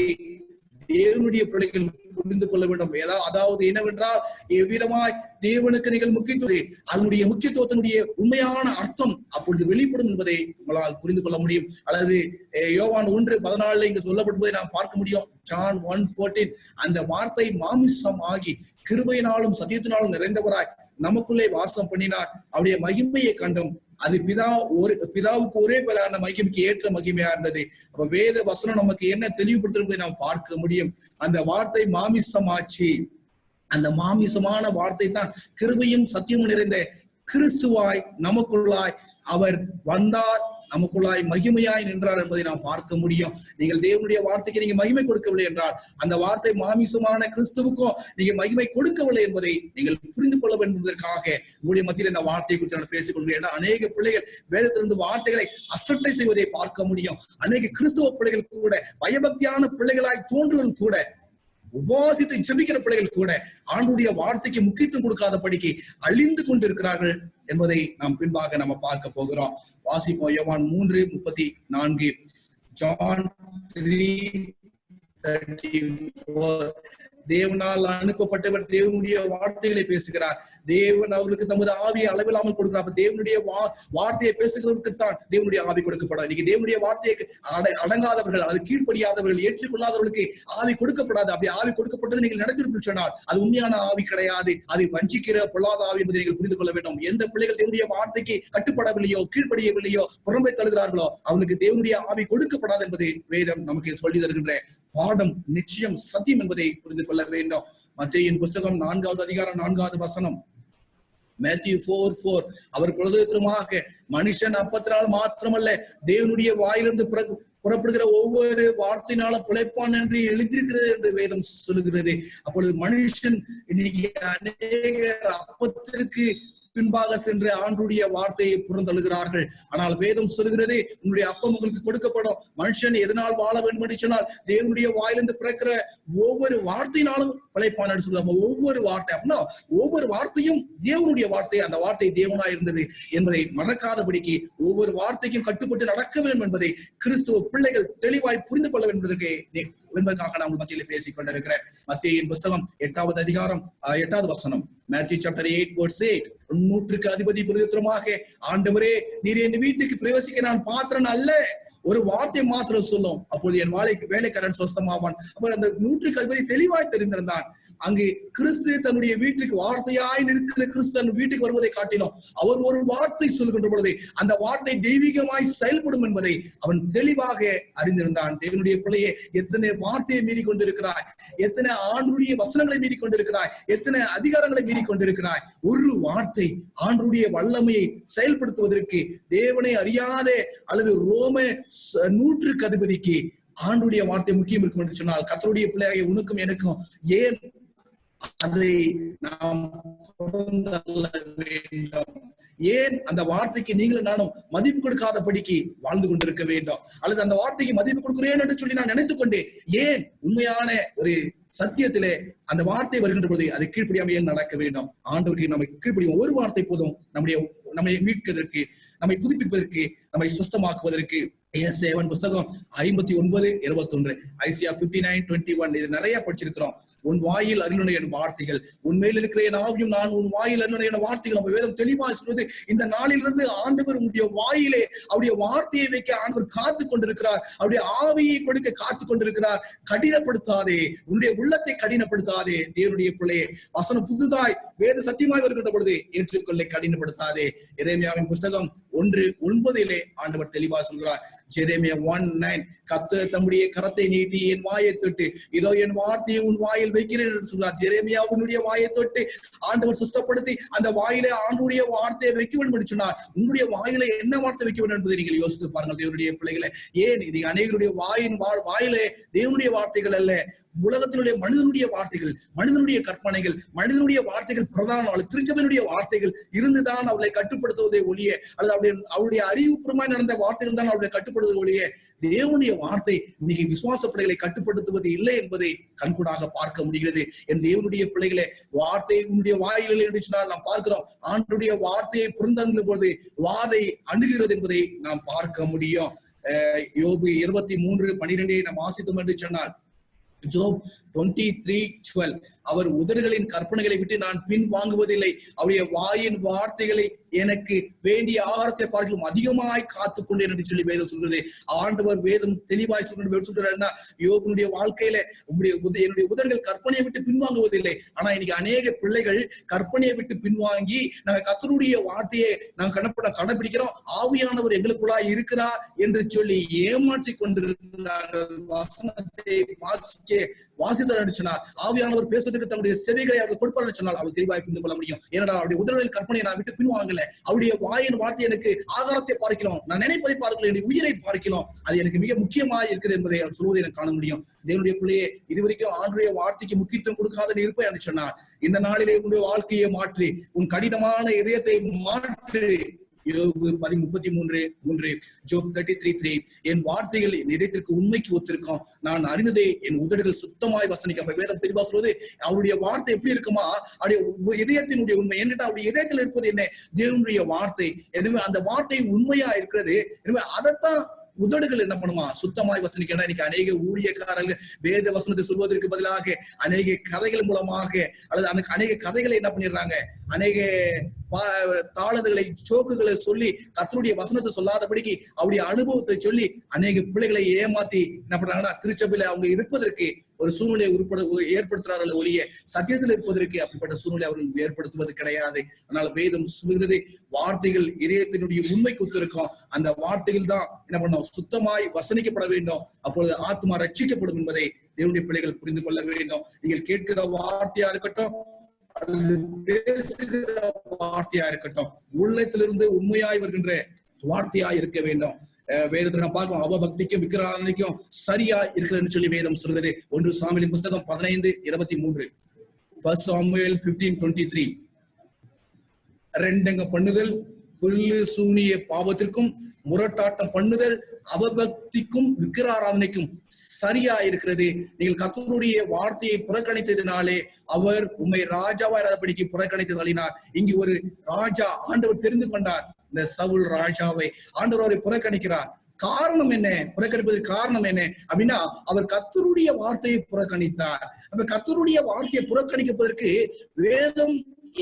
தேவனுடைய பிள்ளைகள் புரிந்து கொள்ள வேண்டும். அதாவது என்னவென்றால் எவ்விதமாய் தேவனுக்கு நீங்கள் முக்கியத்துவம் அதனுடைய முக்கியத்துவத்தினுடைய உண்மையான அர்த்தம் அப்பொழுது வெளிப்படும் என்பதை உங்களால் புரிந்து கொள்ள முடியும். அல்லது யோவான் 1:14 இங்கு சொல்லப்படுவதை நாம் பார்க்க முடியும். John 1:14 அந்த வார்த்தை மாமிசம் ஆகி கிருபையினாலும் சத்தியத்தினாலும் நிறைந்தவராய் நமக்குள்ளே வாசம் பண்ணினார். அவருடைய மகிமையை கண்டும் அது பிதாவுக்கு ஒரே பேரான மகிமைக்கு ஏற்ற மகிமையா இருந்தது. அப்ப வேத வசனம் நமக்கு என்ன தெளிவுபடுத்துவதை நாம் பார்க்க முடியும். அந்த வார்த்தை மாமிசமாச்சு. அந்த மாமிசமான வார்த்தை தான் கிருபையும் சத்தியமும் நிறைந்த கிறிஸ்துவாய் நமக்குள்ளாய் அவர் வந்தார், நமக்குள்ளாய் மகிமையாய் நின்றார் என்பதை நாம் பார்க்க முடியும். நீங்கள் தேவனுடைய வார்த்தைக்கு நீங்க மகிமை கொடுக்கவில்லை என்றால் அந்த வார்த்தை மாமிசமான கிறிஸ்துவுக்கும் நீங்க மகிமை கொடுக்கவில்லை என்பதை நீங்கள் புரிந்து கொள்ள வேண்டும் என்பதற்காக உங்களுடைய மத்தியில் இந்த வார்த்தையை குறித்து நான் பேசிக் கொள்கிறேன். அநேக பிள்ளைகள் வேதத்திலிருந்து வார்த்தைகளை அசட்டை செய்வதை பார்க்க முடியும். அநேக கிறிஸ்துவ பிள்ளைகள் கூட பயபக்தியான பிள்ளைகளாய் தோன்றுவதும் கூட உபவாசித்து ஜெபிக்கிற பிள்ளைகள் கூட ஆண்டுடைய வார்த்தைக்கு முக்கியத்துவம் கொடுக்காதபடிக்கு அழிந்து கொண்டிருக்கிறார்கள் என்பதை நாம் பின்பாக நம்ம பார்க்க போகிறோம். வாசிப்போம். யோவான் 3:34. John 3:34. தேவனால் அனுப்பப்பட்டவர் தேவனுடைய வார்த்தைகளை பேசுகிறார். தேவன் அவர்களுக்கு தமது ஆவியை அளவில்லாமல் கொடுக்கிறார். தேவனுடைய வார்த்தையை பேசுகிறவருக்கு தான் தேவனுடைய ஆவி கொடுக்கப்படாது. இன்னைக்கு தேவனுடைய வார்த்தையை அடங்காதவர்கள், அது கீழ்ப்படியாதவர்கள், ஏற்றுக்கொள்ளாதவர்களுக்கு ஆவி கொடுக்கப்படாது. அப்படி ஆவி கொடுக்கப்பட்டது நீங்கள் நினைத்திருப்பீர்கள் சொன்னால் அது உண்மையான ஆவி கிடையாது. அதை வஞ்சிக்கிற பொல்லாத ஆவி என்பதை நீங்கள் புரிந்து கொள்ள வேண்டும். எந்த பிள்ளைகள் தேவனுடைய வார்த்தைக்கு கட்டுப்படவில்லையோ, கீழ்ப்படியவில்லையோ, புறம்பை தழுகிறார்களோ அவனுக்கு தேவனுடைய ஆவி கொடுக்கப்படாது என்பதை வேதம் நமக்கு சொல்லி தருகின்ற பாடம் நிச்சயம் சத்தியம் என்பதை புரிந்து கொள்ள வேண்டும். மத்தேயின் புஸ்தகம் 4வது அதிகாரம் 4வது வசனம். Matthew 4:4. அவர் பொழுதுமாக மனுஷன் அப்பத்தினால் மாத்திரமல்ல தேவனுடைய வாயிலிருந்து புறப்படுகிற ஒவ்வொரு வார்த்தையினாலும் பிழைப்பான் என்று எழுதியிருக்கிறது என்று வேதம் சொல்லுகிறது. அப்பொழுது மனுஷன் இன்னைக்கு அநேக அப்பத்திற்கு பின்பாக சென்று ஆண்டுடைய வார்த்தையை புறந்தழுகிறார்கள். ஆனால் வேதம் சொல்கிறது உன்னுடைய அப்பம் உங்களுக்கு கொடுக்கப்படும். மனுஷன் எதனால் வாழ வேண்டும் என்று சொன்னால் தேவனுடைய வாயிலிருந்து பிறக்கிற ஒவ்வொரு வார்த்தையினாலும் பிழைப்பான் என்று சொல்லுவாங்க. ஒவ்வொரு வார்த்தை அப்படின்னா ஒவ்வொரு வார்த்தையும் தேவனுடைய வார்த்தை. அந்த வார்த்தை தேவனாய் இருந்தது என்பதை மறக்காதபடிக்கு ஒவ்வொரு வார்த்தைக்கும் கட்டுப்பட்டு நடக்க வேண்டும் என்பதை கிறிஸ்துவ பிள்ளைகள் தெளிவாய் புரிந்து கொள்ள வேண்டும் என்பதற்காக நான் மத்தியில பேசிக் கொண்டிருக்கிறேன். மத்தேயின் புஸ்தகம் 8வது அதிகாரம் 8வது வசனம். Matthew chapter 8:8. 100க்கு அதிபதி பிரதித்திரமாக ஆண்டவரே நீர் என் வீட்டுக்கு பிரவேசிக்க நான் பாத்திரன் அல்ல, ஒரு வார்த்தை மாத்திரம் சொல்லும் அப்போது என் வேலைக்காரன் சொஸ்தமாவான். அப்ப அந்த 100க்கு அதிபதி தெளிவாய் தெரிந்திருந்தான். அங்கு கிறிஸ்து தன்னுடைய வீட்டுக்கு வார்த்தையாய் நிற்கிற கிறிஸ்து தன் வீட்டுக்கு வருவதை காட்டினோம். அவர் ஒரு வார்த்தை சொல்கின்ற பொழுது அந்த வார்த்தை தெய்வீகமாய் செயல்படும் என்பதை அவன் தெளிவாக அறிந்திருந்தான். தேவனுடைய பிள்ளையே, எத்தனை வார்த்தையை மீறி கொண்டிருக்கிறாய், எத்தனை ஆண்டுடைய வசனங்களை மீறி கொண்டிருக்கிறாய், எத்தனை அதிகாரங்களை மீறி கொண்டிருக்கிறாய். ஒரு வார்த்தை ஆண்டுடைய வல்லமையை செயல்படுத்துவதற்கு தேவனை அறியாத அல்லது ரோம 100க்கு அதிபதிக்கு ஆண்டுடைய வார்த்தை முக்கியம் இருக்கும் என்று சொன்னால் கர்த்தருடைய பிள்ளையாகிய உனக்கும் எனக்கும் ஏன் அதை நாம் வேண்டும்? ஏன் அந்த வார்த்தைக்கு நீங்களும் நானும் மதிப்பு கொடுக்காதபடிக்கு வாழ்ந்து கொண்டிருக்க வேண்டும்? அல்லது அந்த வார்த்தைக்கு மதிப்பு கொடுக்கிறேன் என்று சொல்லி நான் நினைத்துக் கொண்டே ஏன் உண்மையான ஒரு சத்தியத்திலே அந்த வார்த்தை வருகின்ற பொழுது அதை கீழ்ப்படியாமல் ஏன் நடக்க வேண்டும்? ஆண்டவருக்கு நம்ம கீழ்ப்படியும் ஒரு வார்த்தை போதும் நம்மை மீட்பதற்கு, நம்மை புதுப்பிப்பதற்கு, நம்மை சுத்தமாக்குவதற்கு. புஸ்தகம் 59:21, ஐசியா 59:21 இது நிறைய படிச்சிருக்கிறோம். உன் வாயில் அருளுடைய என் வார்த்தைகள், உன்மேல் இருக்கிற என் ஆவியும் நான் உன் வாயில் அருளுடைய என் வார்த்தைகள். நம்ம வேதம் தெளிவாக சொல்றது, இந்த நாளிலிருந்து ஆண்டவர் உன்னுடைய வாயிலே அவருடைய வார்த்தையை வைக்க ஆண்டவர் காத்து கொண்டிருக்கிறார். அவருடைய ஆவியை கொடுக்க காத்து கொண்டிருக்கிறார். கடினப்படுத்தாதே, உன்னுடைய உள்ளத்தை கடினப்படுத்தாதே. தேவனுடைய பிள்ளையே, வசனம் புதுதாய் வேத சத்தியமாய் வருகின்ற பொழுது ஏற்றுக்கொள்ள கடினப்படுத்தாதே. எரேமியாவின் புஸ்தகம் 1:9 ஆண்டவர் தெளிவாக சொல்கிறார். எரேமியா 1:9, கர்த்தர் தம்முடைய கரத்தை நீட்டி என் வாயை தொட்டு இதோ என் வார்த்தையை உன் வாயில் வைக்கிறேன் என்று சொல்றார். எரேமியா உன்னுடைய வாயை தொட்டு ஆண்டவர் சுத்தப்படுத்தி அந்த வாயிலே ஆண்டுடைய வார்த்தையை வைக்க வேண்டும் என்று சொன்னார். உங்களுடைய வாயில என்ன வார்த்தை வைக்க வேண்டும் என்பதை நீங்கள் யோசித்து பாருங்கள் தேவனுடைய பிள்ளைகளை. ஏன் இன்னைக்கு அநேகருடைய வாயிலே தேவனுடைய வார்த்தைகள் அல்ல, உலகத்தினுடைய மனிதனுடைய வார்த்தைகள், மனிதனுடைய கற்பனைகள், மனிதனுடைய வார்த்தைகள் பிரதான திருச்சபையினுடைய வார்த்தைகள் இருந்துதான் அவர்களை கட்டுப்படுத்துவதை ஒழிய, அல்லது அவருடைய அறிவுபூர்வமாய் நடந்த வார்த்தைகள் தான் அவர்களை கட்டுப்படுத்துவதை ஒழிய தேவனுடைய வார்த்தை இன்னைக்கு விசுவாச பிள்ளைகளை கட்டுப்படுத்துவது இல்லை என்பதை கண்கூடாக பார்க்க முடிகிறது. என் தேவனுடைய பிள்ளைகளை, வார்த்தை உன்னுடைய வாயிலே என்று சொன்னால் நாம் பார்க்கிறோம். ஆண்டுடைய வார்த்தையை புரிந்தறிந்த போது வாதை அணுகிறது என்பதை நாம் பார்க்க முடியும். யோபு 23:12 நாம் வாசித்தோம் என்று சொன்னால், ஜோப் 23:12, அவர் உதடுகளின் கற்பனைகளை விட்டு நான் பின் வாங்குவதில்லை, அவருடைய வாயின் வார்த்தைகளை எனக்கு வேண்டிய ஆகாரத்தை பார்க்கலாம் அதிகமாய் காத்துக் கொண்டேன் என்று சொல்லி வேதம் சொல்கிறது. ஆண்டவர் வேதம் தெளிவாய் சொல்றாருன்னா, யோபனுடைய வாழ்க்கையில என்னுடைய உதடுகள் கற்பனையை விட்டு பின்வாங்குவதில்லை. ஆனா இன்னைக்கு அநேக பிள்ளைகள் கற்பனையை விட்டு பின்வாங்கி நாங்க கர்த்தருடைய வார்த்தையை நாங்க கடைபிடிக்கிறோம், ஆவியானவர் எங்களுக்குள்ளாய் இருக்கிறார் என்று சொல்லி ஏமாற்றி கொண்டிருக்கிறார்கள். வசனத்தை வாசித்தார் சொன்னார், ஆவியானவர் பேசுவதற்கு தன்னுடைய செவிகளை அவர்கள் கொடுப்பார் சொன்னால் அவள் தெளிவாய் புரிந்து கொள்ள முடியும். ஏன்னா அவருடைய உதடுகளின் கற்பனையை நான் விட்டு பின்வாங்கல, அவருடைய வாயின் வார்த்தை எனக்கு ஆகாரத்தை பார்க்கலாம், நான் நினைப்பதை பார்க்கலாம், என்னுடைய உயிரை பார்க்கலாம், அது எனக்கு மிக முக்கியமாக இருக்கிறது என்பதை அவர் சொல்வதை எனக்கு காண முடியும். தேவனுடைய பிள்ளையே, இதுவரைக்கும் ஆண்டுடைய வார்த்தைக்கு முக்கியத்துவம் கொடுக்காத இருப்பேன் என்று சொன்னார். இந்த நாளிலே உன்னுடைய வாழ்க்கையை மாற்றி, உன் கடினமான இதயத்தை மாற்றி. யோபு 33:3, ஜோப் 33:3, என் வார்த்தைகள் என் இதயத்திற்கு உண்மைக்கு ஒத்திருக்கும், நான் அறிந்ததே என் உதடுகள் சுத்தமாய் வசனிக்கும். வேதம் தெளிவா சொல்வது, அவருடைய வார்த்தை எப்படி இருக்குமா, அவருடைய இதயத்தினுடைய உண்மை. என்கிட்ட அவருடைய இதயத்தில் இருப்பது என்ன? தேவனுடைய வார்த்தை. எனவே அந்த வார்த்தை உண்மையா இருக்கிறது. எனவே அதைத்தான் உதடுகள் என்ன பண்ணுமா, சுத்தமாய் வசனிக்கணும். இன்னைக்கு அநேக ஊழியக்காரர்கள் வேத வசனத்தை சொல்வதற்கு பதிலாக அநேக கதைகள் மூலமாக அல்லது அநேக கதைகளை என்ன பண்ணிடுறாங்க, அநேக தாளதுகளை சோக்குகளை சொல்லி கர்த்தருடைய வசனத்தை சொல்லாதபடிக்கு அவருடைய அனுபவத்தை சொல்லி அநேக பிள்ளைகளை ஏமாத்தி என்ன பண்றாங்கன்னா, திருச்சபையில அவங்க இருப்பதற்கு ஒரு சூழ்நிலையை ஏற்படுத்துறார்கள் ஒழிய சத்தியத்தில் இருப்பதற்கு அப்படிப்பட்ட சூழ்நிலை அவர்கள் ஏற்படுத்துவது கிடையாது. அதனால வேதம் சொல்கிறது, வார்த்தைகள் இதயத்தினுடைய உண்மைக்கு ஒத்திருக்கும். அந்த வார்த்தைகள் தான் என்ன பண்ணும், சுத்தமாய் வசனிக்கப்பட வேண்டும். அப்பொழுது ஆத்மா ரட்சிக்கப்படும் என்பதை தேவனுடைய பிள்ளைகள் புரிந்து கொள்ள வேண்டும். நீங்கள் கேட்கிற வார்த்தையா இருக்கட்டும், பேசுகிற வார்த்தையா இருக்கட்டும், உள்ளத்திலிருந்து உண்மையாய் வருகின்ற வார்த்தையாய் இருக்க வேண்டும். வேதத்தை நாம் பார்க்கலாம், அவபக்திக்கும் விக்கிராரணைக்கும் சரியா இருக்கிறதுன்னு சொல்லி வேதம் சொல்கிறது. 1 சாமுவேலின் புஸ்தகம் 15:23, 1 சாமுவேல் 15:23, ரெண்டங்க பண்ணுதல் புல்லு சூனிய பாவத்திற்கும் முரட்டாட்டம் பண்ணுதல் அவபக்திக்கும் விக்கிராராதனைக்கும் சரியா இருக்கிறது. நீங்கள் கர்த்தருடைய வார்த்தையை புறக்கணித்ததினாலே அவர் உம்மை ராஜாவாய் புறக்கணித்ததினார். இங்கு ஒரு ராஜா ஆண்டவர் தெரிந்து கொண்டார், இந்த சவுல் ராஜாவை ஆண்டவர் அவரை புறக்கணிக்கிறார். காரணம் என்ன? புறக்கணிப்பதற்கு காரணம் என்ன அப்படின்னா, அவர் கர்த்தருடைய வார்த்தையை புறக்கணித்தார். அப்ப கர்த்தருடைய வார்த்தையை புறக்கணிப்பதற்கு வேதம்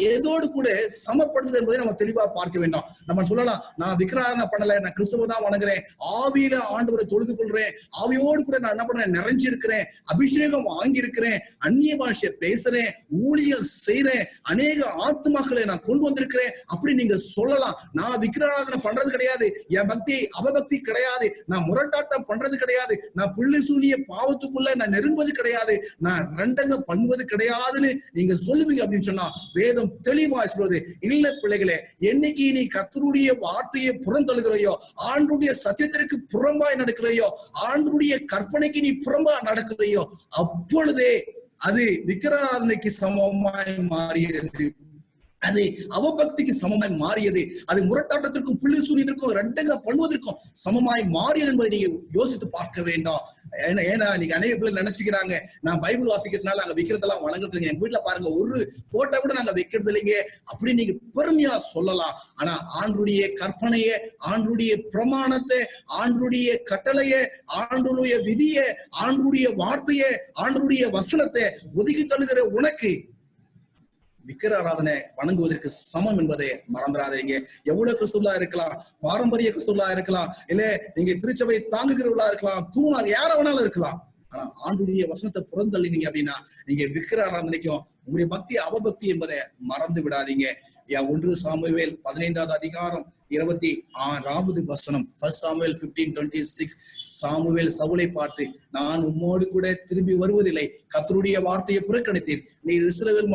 ஏதோடு கூட சமப்படுத்துது என்பதை நம்ம தெளிவா பார்க்க வேண்டும். நம்ம சொல்லலாம், நான் விக்கிராராதனை பண்ணல, நான் கிறிஸ்துவ தான் வணங்குறேன், ஆவியில ஆண்டவரை தொழுது கொள்றேன், ஆவியோடு கூட நான் என்ன பண்றேன், நிறைஞ்சிருக்கிறேன், அபிஷேகம் வாங்கியிருக்கிறேன், அந்நிய பாஷை பேசுறேன், ஊழியம் செய்யறேன், அநேக ஆத்மாக்களை நான் கொண்டு வந்திருக்கிறேன் அப்படி நீங்க சொல்லலாம். நான் விக்கிராராதனை பண்றது கிடையாது, என் பக்தி அவபக்தி கிடையாது, நான் முரட்டாட்டம் பண்றது கிடையாது, நான் புள்ளி சூனிய பாவத்துக்குள்ள நான் நெருங்குவது கிடையாது, நான் ரெண்டங்க பண்ணுவது கிடையாதுன்னு நீங்க சொல்லுவீங்க அப்படின்னு சொன்னா வேதம் தெளிவா சொல்வது, இல்ல பிள்ளைகளே, என்னைக்கு நீ கர்த்தருடைய வார்த்தையை புறந்தழுகிறையோ, ஆண்டுடைய சத்தியத்திற்கு புறம்பாய் நடக்கிறையோ, ஆண்டுடைய கற்பனைக்கு நீ புறம்பா நடக்கிறையோ, அப்பொழுதே அது விக்கிராராதனைக்கு சமமாய் மாறியது. அது அவபக்திக்கு சமமாய் மாறியது. அது முரட்டாட்டத்திற்கும் புள்ளி சூரியத்திற்கும் ரெண்டங்க பண்ணுவதற்கும் சமமாய் மாறியது என்பதை நீங்க யோசித்து பார்க்க வேண்டாம். ஏன்னா நீங்க அநேக பேர் நினைச்சுக்கிறாங்க, நான் பைபிள் வாசிக்கிறதுனால நாங்க வைக்கிறதெல்லாம் வணங்குறதுங்க, எங்க வீட்டுல பாருங்க ஒரு போட்டோ கூட நாங்க வைக்கிறது இல்லைங்க அப்படின்னு நீங்க பெருமையா சொல்லலாம். ஆனா ஆண்டுடைய கற்பனைய, ஆண்டுடைய பிரமாணத்தை, ஆண்டுடைய கட்டளைய, ஆண்டுடைய விதிய, ஆண்டுடைய வார்த்தைய, ஆண்டுடைய வசனத்தை ஒதுக்கி தள்ளுகிற உனக்கு விக்கிர ஆராதனை வணங்குவதற்கு சமம் என்பதை மறந்துடாதீங்க. எவ்வளவு கிறிஸ்துவா இருக்கலாம், பாரம்பரிய கிறிஸ்துவா இருக்கலாம், இல்ல நீங்க திருச்சபை தாங்குகிறவர்களா இருக்கலாம், தூணாக யார வேணாலும் இருக்கலாம். ஆனா ஆண்டுடைய வசனத்தை புறந்தள்ளினீங்க அப்படின்னா நீங்க விக்கிர ஆராதனைக்கும் உங்களுடைய பக்தி அவபக்தி என்பதை மறந்து விடாதீங்க. 1 சாமுவேல் 15வது அதிகாரம் 26வது வசனம். 1 சாமுவேல் 15:26. சாமுவேல் சவுலை பார்த்து, நான் உம்மோடு கூட திரும்பி வருவதில்லை, கர்த்தருடைய வார்த்தையை புறக்கணித்தீர், நீ இஸ்ரவேல்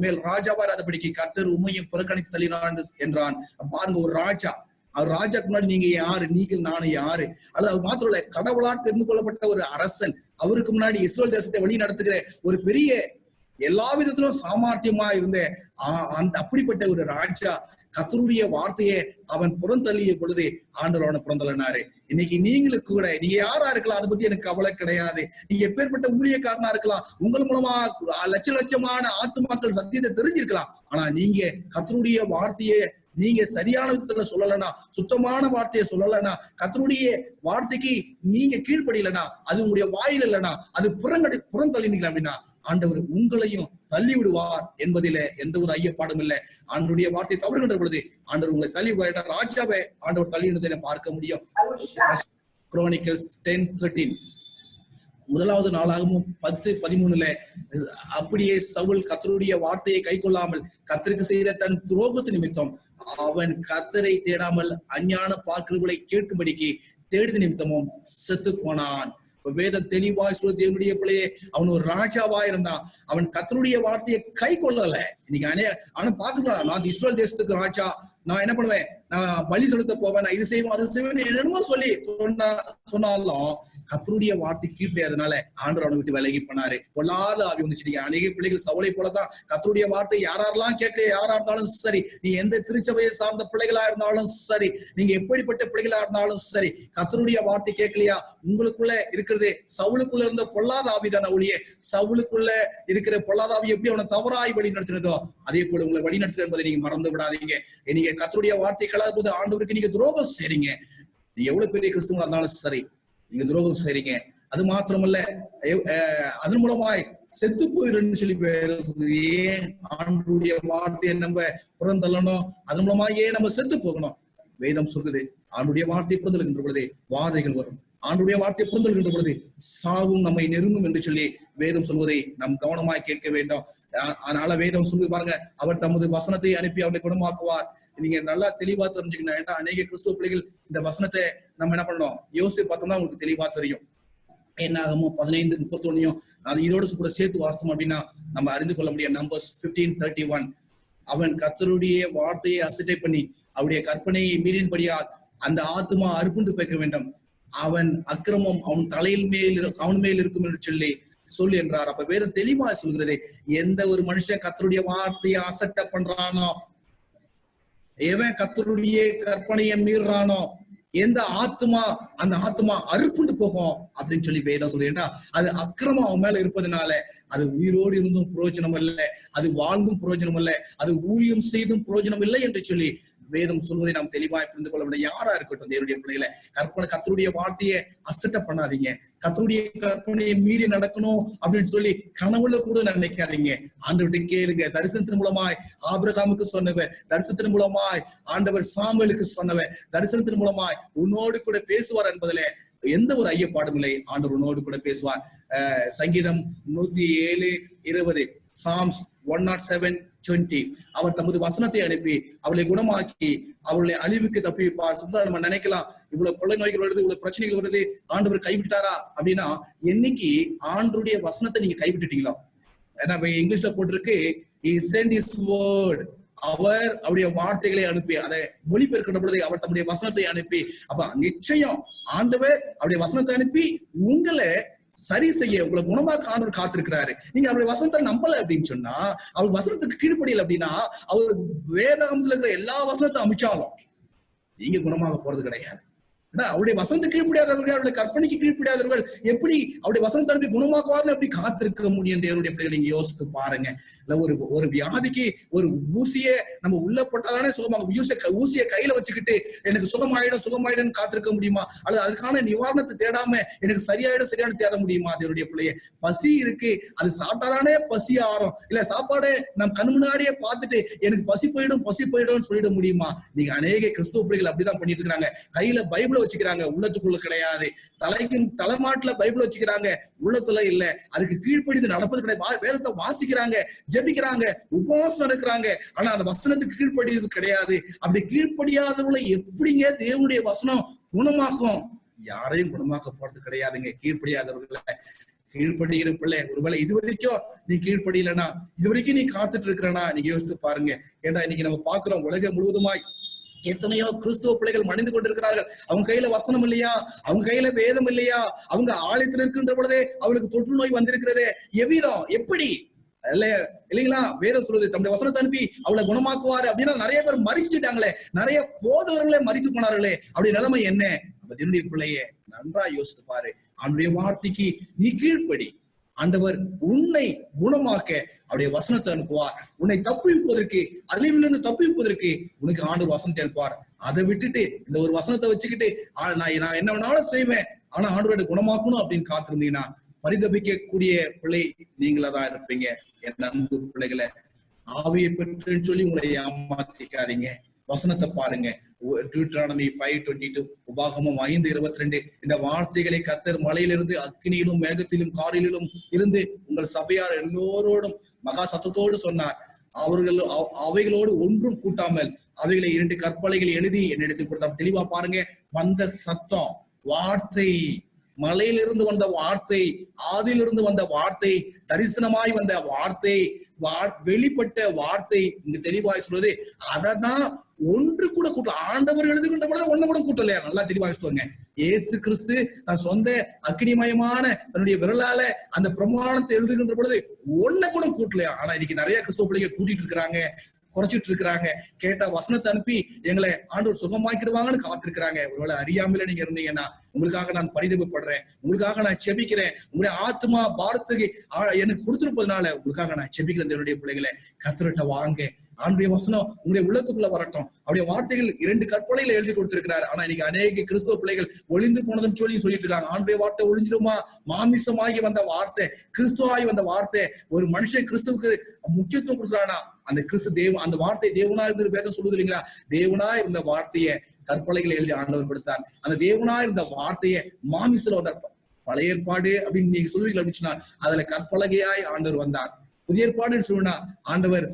மேல் ராஜாவாராதபடிக்கு கர்த்தர் உம்மையும் புறக்கணித்து தள்ளினான் என்றான். பாருங்க, ஒரு ராஜா, அவர் ராஜாக்கு முன்னாடி நீங்க யாரு, நீங்கள் நானும் யாரு? அல்லது அது மாத்திரம் இல்ல, கடவுளால் தெரிந்து கொள்ளப்பட்ட ஒரு அரசன், அவருக்கு முன்னாடி இஸ்ரேல் தேசத்தை வழி நடத்துகிற ஒரு பெரிய எல்லா விதத்திலும் சாமர்த்தியமா இருந்த அந்த அப்படிப்பட்ட ஒரு ராஜா கர்த்தருடைய வார்த்தையை அவன் புறந்தள்ளிய பொழுது ஆண்டவர் அவனை புறந்தள்ளினாரு. இன்னைக்கு நீங்களுக்கு கூட, நீங்க யாரா இருக்கலாம், அதை பத்தி எனக்கு கவலை கிடையாது. நீங்க எப்பேற்பட்ட ஊழியக்காரனா இருக்கலாம், உங்கள் மூலமா லட்சமான ஆத்துமாக்கள் சத்தியத்தை தெரிஞ்சிருக்கலாம். ஆனா நீங்க கர்த்தருடைய வார்த்தையை நீங்க சரியான விதத்துல சொல்லலைன்னா, சுத்தமான வார்த்தையை சொல்லலைன்னா, கர்த்தருடைய வார்த்தைக்கு நீங்க கீழ்ப்படியலனா, அது உங்களுடைய வாயில் இல்லைன்னா, அது புறந்தள்ளினீங்களா அப்படின்னா ஆண்டவர் உங்களையும் தள்ளி விடுவார் என்பதில எந்த ஒரு ஐயப்பாடும் இல்லை. ஆண்டவருடைய வார்த்தை தவறுகின்ற பொழுது ஆண்டவர் உங்களை தள்ளி விடுவார். ராஜாவை ஆண்டவர் தள்ளிவிடுவதை பார்க்க முடியும். Chronicles 10:13. 1வது நாளாகவும் 10:13 அப்படியே சவுல் கர்த்தருடைய வார்த்தையை கை கொள்ளாமல் கர்த்தருக்கு செய்த தன் துரோகத்து நிமித்தம் அவன் கர்த்தரை தேடாமல் அஞ்ஞான பார்க்கிறவர்களை கேட்கும்படிக்கு தேடுது நிமித்தமும் செத்து போனான். வேதம் தெளிவாய் சொல்ல, தேவனுடைய பிள்ளையே, அவன் ஒரு ராஜாவா இருந்தான், அவன் கர்த்தருடைய வார்த்தையை கை கொள்ளல. இன்னைக்கு ஆனா பாத்துக்கலாம், நான் இஸ்ரேல் தேசத்துக்கு ராஜா, நான் என்ன பண்ணுவேன், நான் பலி செலுத்த போவேன், நான் இது செய்வேன் அது செய்வேன் என்னமோ சொல்லி சொன்னாலும் கர்த்தருடைய வார்த்தை கீழ்ப்படியாதனால ஆண்டவர் அவனை விட்டு விலகி போனாரு. பொல்லாத ஆவி வந்துச்சு. அநேக பிள்ளைகள் சவுளை போலதான் கர்த்தருடைய வார்த்தை யாரெல்லாம் கேட்கல, யாரா இருந்தாலும் சரி, நீ எந்த திருச்சபையை சார்ந்த பிள்ளைகளா இருந்தாலும் சரி, நீங்க எப்படிப்பட்ட பிள்ளைகளா இருந்தாலும் சரி, கர்த்தருடைய வார்த்தை கேட்கலையா, உங்களுக்குள்ள இருக்கிறது சவுளுக்குள்ள இருந்த பொல்லாத ஆவிதான ஒழிய, சவுளுக்குள்ள இருக்கிற பொல்லாத ஆவி எப்படி அவனை தவறாய் வழி நடத்தினதோ அதே போல உங்களை வழி நடத்துறது என்பதை நீங்க மறந்து விடாதீங்க. நீங்க கர்த்தருடைய வார்த்தை கலாத போது ஆண்டவருக்கு நீங்க துரோகம் செய்றீங்க. நீங்க எவ்வளவு பெரிய கிறிஸ்துவங்களா இருந்தாலும் சரி, நீங்க துரோகம் செய்றீங்க. அது மாத்திரமல்ல, அதன் மூலமாய் செத்து போயிடுன்னு சொல்லி ஏன் ஆண்டவருடைய வார்த்தையை நம்ம புறந்தள்ளணும்? அதன் மூலமா ஏன் நம்ம செத்து போகணும்? வேதம் சொல்லுது, ஆண்டுடைய வார்த்தையை புறந்தள்ளுகின்ற பொழுது வாதைகள் வரும், ஆண்டுடைய வார்த்தையை புறந்தள்ளுகின்ற பொழுது சாவும் நம்மை நெருங்கும் என்று சொல்லி வேதம் சொல்வதை நாம் கவனமாய் கேட்க வேண்டும். அதனால வேதம் சொல்லி பாருங்க, அவர் தமது வசனத்தை அனுப்பி அவரை குணமாக்குவார். நீங்க நல்லா தெளிவா தெரிஞ்சுக்கணும். ஏன்னா அநேக கிறிஸ்துவ பிள்ளைகள் இந்த வசனத்தை நம்ம என்ன பண்ணணும் யோசித்து பார்த்தோம்னா உங்களுக்கு தெளிவா தெரியும். என்னாகமோ 15:31 அது இதோடு கூட சேர்த்து வாசித்தோம் அப்படின்னா நம்ம அறிந்து கொள்ள முடியும். நம்பர்ஸ் 15:31. அவன் கர்த்தருடைய வார்த்தையை அசட்டை பண்ணி அவருடைய கற்பனையை மீறின்படியால் அந்த ஆத்துமா அறுப்புண்டு போய்க்க வேண்டும், அவன் அக்கிரமம் அவன் தலையில் அவன் மேல் இருக்கும் என்று சொல்லி என்றார். அப்ப வேதம் தெளிவா சொல்கிறது, எந்த ஒரு மனுஷன் கர்த்தருடைய வார்த்தையை அசட்டை பண்றானோ, எவன் கர்த்தருடைய கற்பனையை மீறானோ, எந்த ஆத்மா அந்த ஆத்மா அறுப்புண்டு போகும் அப்படின்னு சொல்லி வேதம் சொல்லுதுன்னா, அது அக்கிரமம் அவன் மேல இருப்பதனால அது உயிரோடு இருந்தும் பிரயோஜனம் இல்லை, அது வாழ்ந்தும் பிரயோஜனம் இல்லை, அது ஊழியம் செய்தும் பிரயோஜனம் இல்லை என்று சொல்லி வேதம் சொல்வதை நாம் தெளிவாய் புரிந்து கொள்ள முடியும். யாரா இருக்கட்டும் தேவனுடைய பிள்ளைகளை, கர்த்தருடைய வார்த்தையை அசட்டை பண்ணாதீங்க. கர்த்தருடைய கற்பனையை மீறி நடக்கணும் அப்படின்னு சொல்லி கனவுல கூட நினைக்காதீங்க. ஆண்டவர்கிட்ட கேளுங்க. தரிசனத்தின் மூலமாய் ஆபிரகாமுக்கு சொன்னவர், தரிசனத்தின் மூலமாய் ஆண்டவர் சாமுவேலுக்கு சொன்னவர், தரிசனத்தின் மூலமாய் உன்னோடு கூட பேசுவார் என்பதில எந்த ஒரு ஐயப்பாடும் இல்லை. ஆண்டவர் உன்னோடு கூட பேசுவார். சங்கீதம் 107:20, சாம்ஸ் 107:20. அவர் தமது வசனத்தை அனுப்பி அவளை குணமாக்கி அவளை அழிவுக்கு தப்பிப்பார். நம்ம நினைக்கலாம், இவ்வளவு கொள்ளை நோய்கள் வருது, இவ்வளவு பிரச்சனைகள் வருது, ஆண்டவர் கைவிட்டாரா அப்படின்னா, என்னைக்கு ஆண்டவருடைய வசனத்தை நீங்க கைவிட்டுட்டீங்களோ, ஏன்னா இங்கிலீஷ்ல போட்டிருக்கு he sent his word, அவர் அவருடைய வார்த்தைகளை அனுப்பி அதை மொழிபெயர்க்கின்ற பொழுது அவர் தம்முடைய வசனத்தை அனுப்பி, அப்ப நிச்சயம் ஆண்டவர் அவருடைய வசனத்தை அனுப்பி உங்களை சரி செய்ய, உங்களை குணமாக்க ஆண்டவர் காத்திருக்கிறாரு. நீங்க அவருடைய வசனத்தை நம்பல அப்படின்னு சொன்னா, அவர் வசனத்துக்கு கீழ்ப்படியல அப்படின்னா, அவர் வேதாகமத்துல இருக்கிற எல்லா வசனத்தை அமைச்சாலும் நீங்க குணமாக போறது கிடையாது. அவருடைய வசனத்துக்கு கீழ்ப்படியாதவர்கள், அவருடைய கற்பனைக்கு கீழ்ப்படியாதவர்கள் எப்படி அவருடைய வசனத்தை அனுப்பி குணமாக்குவார்னு எப்படி காத்திருக்க முடியும்? தேவனுடைய பிள்ளைகளை நீங்க யோசித்து பாருங்க. இல்ல ஒரு வியாதிக்கு ஒரு ஊசிய நம்ம உள்ள போட்டாதானே சுகமாக, ஊசிய கையில வச்சுக்கிட்டு எனக்கு சுகமாயிடும் காத்திருக்க முடியுமா? அல்லது அதுக்கான நிவாரணத்தை தேடாம எனக்கு சரியாயிடும் தேட முடியுமா? தேவனுடைய பிள்ளைய பசி இருக்கு, அது சாப்பிட்டாதானே பசி ஆறும். இல்ல சாப்பாடு நம் கண் முன்னாடியே பார்த்துட்டு எனக்கு பசி போயிடும் சொல்லிட முடியுமா? நீங்க அநேக கிறிஸ்துவ பிள்ளைகள் அப்படிதான் பண்ணிட்டு இருக்காங்க. கையில பைபிள வச்சுக்கிறாங்க, உள்ளத்துக்குள்ள கிடையாது. தலைமாட்டுல பைபிள் வச்சுக்கிறாங்க, உள்ளத்துல இல்ல. அதுக்கு கீழ்ப்படிந்து நடப்பது கிடையாது. வேதத்தை வாசிக்கிறாங்க, ஜெபிக்கிறாங்க, உபவாசம் இருக்கிறாங்க, ஆனா அந்த வசனத்துக்கு கீழ்ப்படியது கிடையாது. அப்படி கீழ்ப்படியாதவங்களை எப்படிங்க தேவனுடைய வசனம் குணமாக்கும்? யாரையும் குணமாக்க போறது கிடையாதுங்க கீழ்ப்படியாதவர்களை. கீழ்ப்படிகிற பிள்ளை, ஒருவேளை இது வரைக்கும் நீ கீழ்ப்படியலனா, இது வரைக்கும் நீ காத்துட்டு இருக்கிறனா, நீங்க யோசித்து பாருங்க. ஏன்னா இன்னைக்கு நம்ம பாக்குறோம், உலகம் முழுவதுமாய் எத்தனையோ கிறிஸ்துவ பிள்ளைகள் மணிந்து கொண்டிருக்கிறார்கள். அவங்க கையில வசனம் இல்லையா, அவங்க கையில வேதம் இல்லையா, அவங்க ஆலயத்தில் இருக்கின்ற பொழுதே அவளுக்கு தொற்று நோய் வந்திருக்கிறதே. எவ்விதம், எப்படி இல்லைங்களா? வேதம் சொல்லுது தம்முடைய வசனத்தை அனுப்பி அவளை குணமாக்குவாரு அப்படின்னா நிறைய பேர் மறிச்சுட்டாங்களே, நிறைய போதவர்களே மறித்து போனார்களே. அப்படி நிலைமை என்ன? என்னுடைய பிள்ளைய நன்றா யோசித்து பாரு. அவனுடைய வார்த்தைக்கு நீ கீழ்ப்படி. ஆண்டவர் உன்னை குணமாக்க அவருடைய வசனத்தை அனுப்புவார். உன்னை தப்புவிப்பதற்கு, அழிவிலிருந்து தப்புவிப்பதற்கு உனக்கு ஆண்டவர் வசனத்தை அனுப்புவார். அதை விட்டுட்டு இந்த ஒரு வசனத்தை வச்சுக்கிட்டு நான் என்ன வேணாலும் செய்வேன், ஆனா ஆண்டவரை குணமாக்கணும் அப்படின்னு காத்திருந்தீங்கன்னா பரிதபிக்கக்கூடிய பிள்ளை நீங்களா தான் இருப்பீங்க. என் அன்பு பிள்ளைகளை, ஆவியை பெற்றுன்னு சொல்லி உங்களை ஏமாத்திக்காதீங்க. வசனத்தை பாருங்க. Deuteronomy 5:22, உபாகமம் 5:22. இந்த வார்த்தைகளை கர்த்தர் மலையிலிருந்து அக்கினியிலும் மேகத்திலும் காரிலும் இருந்து உங்கள் சபையார் எல்லோரோடும் மகா சத்தத்தோடு சொன்னார். அவைகளோடு ஒன்றும் கூட்டாமல் அவைகளை 2 கற்பலைகளை எழுதி என்னிடத்தில் கொடுத்தார். தெளிவா பாருங்க. வந்த சத்தம், வார்த்தை, மலையிலிருந்து வந்த வார்த்தை, ஆதியிலிருந்து வந்த வார்த்தை, தரிசனமாய் வந்த வார்த்தை, வெளிப்பட்ட வார்த்தை இங்க தெளிவாய் சொல்றது. அததான் ஒன்று கூட கூட்டல. ஆண்டவர் எழுதுகின்ற பொழுது ஒண்ணு கூட கூட்டலையா? நல்லா தெளிவாக சொல்லுங்க. இயேசு கிறிஸ்து தன் சொந்த அக்னிமயமான தன்னுடைய விரலால அந்த பிரமாணத்தை எழுதுகின்ற பொழுது ஒண்ணு கூட கூட்டலையா? ஆனா இன்னைக்கு நிறைய கிறிஸ்துவ பிள்ளைங்க கூட்டிட்டு இருக்கிறாங்க, குறைச்சிட்டு இருக்கிறாங்க. கேட்டா வசனத்தை அனுப்பி எங்களை ஆண்டவர் சுகமாக்கிடுவாங்கன்னு காத்திருக்கிறாங்க. ஒருவேளை அறியாமல நீங்க இருந்தீங்கன்னா உங்களுக்காக நான் பரிதபிப்படுறேன், உங்களுக்காக நான் செபிக்கிறேன். உங்களுடைய ஆத்மா பாரத்துக்கு எனக்கு கொடுத்திருப்பதனால உங்களுக்காக நான் செபிக்கிறேன். என்னுடைய பிள்ளைகளை கர்த்தர்கிட்ட வாங்க. ஆண்டுடைய வசனம் உங்களுடைய உள்ளத்துக்குள்ள வரட்டும். அவருடைய வார்த்தைகள் 2 கற்பனைகளை எழுதி கொடுத்திருக்கிறார். ஆனா இன்னைக்கு அநேக கிறிஸ்துவ பிள்ளைகள் ஒளிந்து போனதுன்னு சொல்லிட்டு இருக்காங்க. ஆண்டுடைய வார்த்தை ஒளிஞ்சிடுமா? மாமிசமாகி வந்த வார்த்தை, கிறிஸ்துவாகி வந்த வார்த்தை. ஒரு மனுஷன் கிறிஸ்துவுக்கு முக்கியத்துவம் கொடுக்குறானா, அந்த கிறிஸ்து அந்த வார்த்தை தேவனா இருந்து வேதம் சொல்லுது இல்லைங்களா? தேவனா இருந்த வார்த்தையை கற்பனைகளை எழுதி ஆண்டவர் கொடுத்தார். அந்த தேவனா இருந்த வார்த்தையை மாமிசத்துல வந்தார். பழைய ஏற்பாடு அப்படின்னு நீங்க சொல்லுவீங்க அப்படின்னா அதுல கற்பலகையாய் ஆண்டவர் வந்தார். புதிய ஏற்பாடு சொன்னா ஆண்டவர்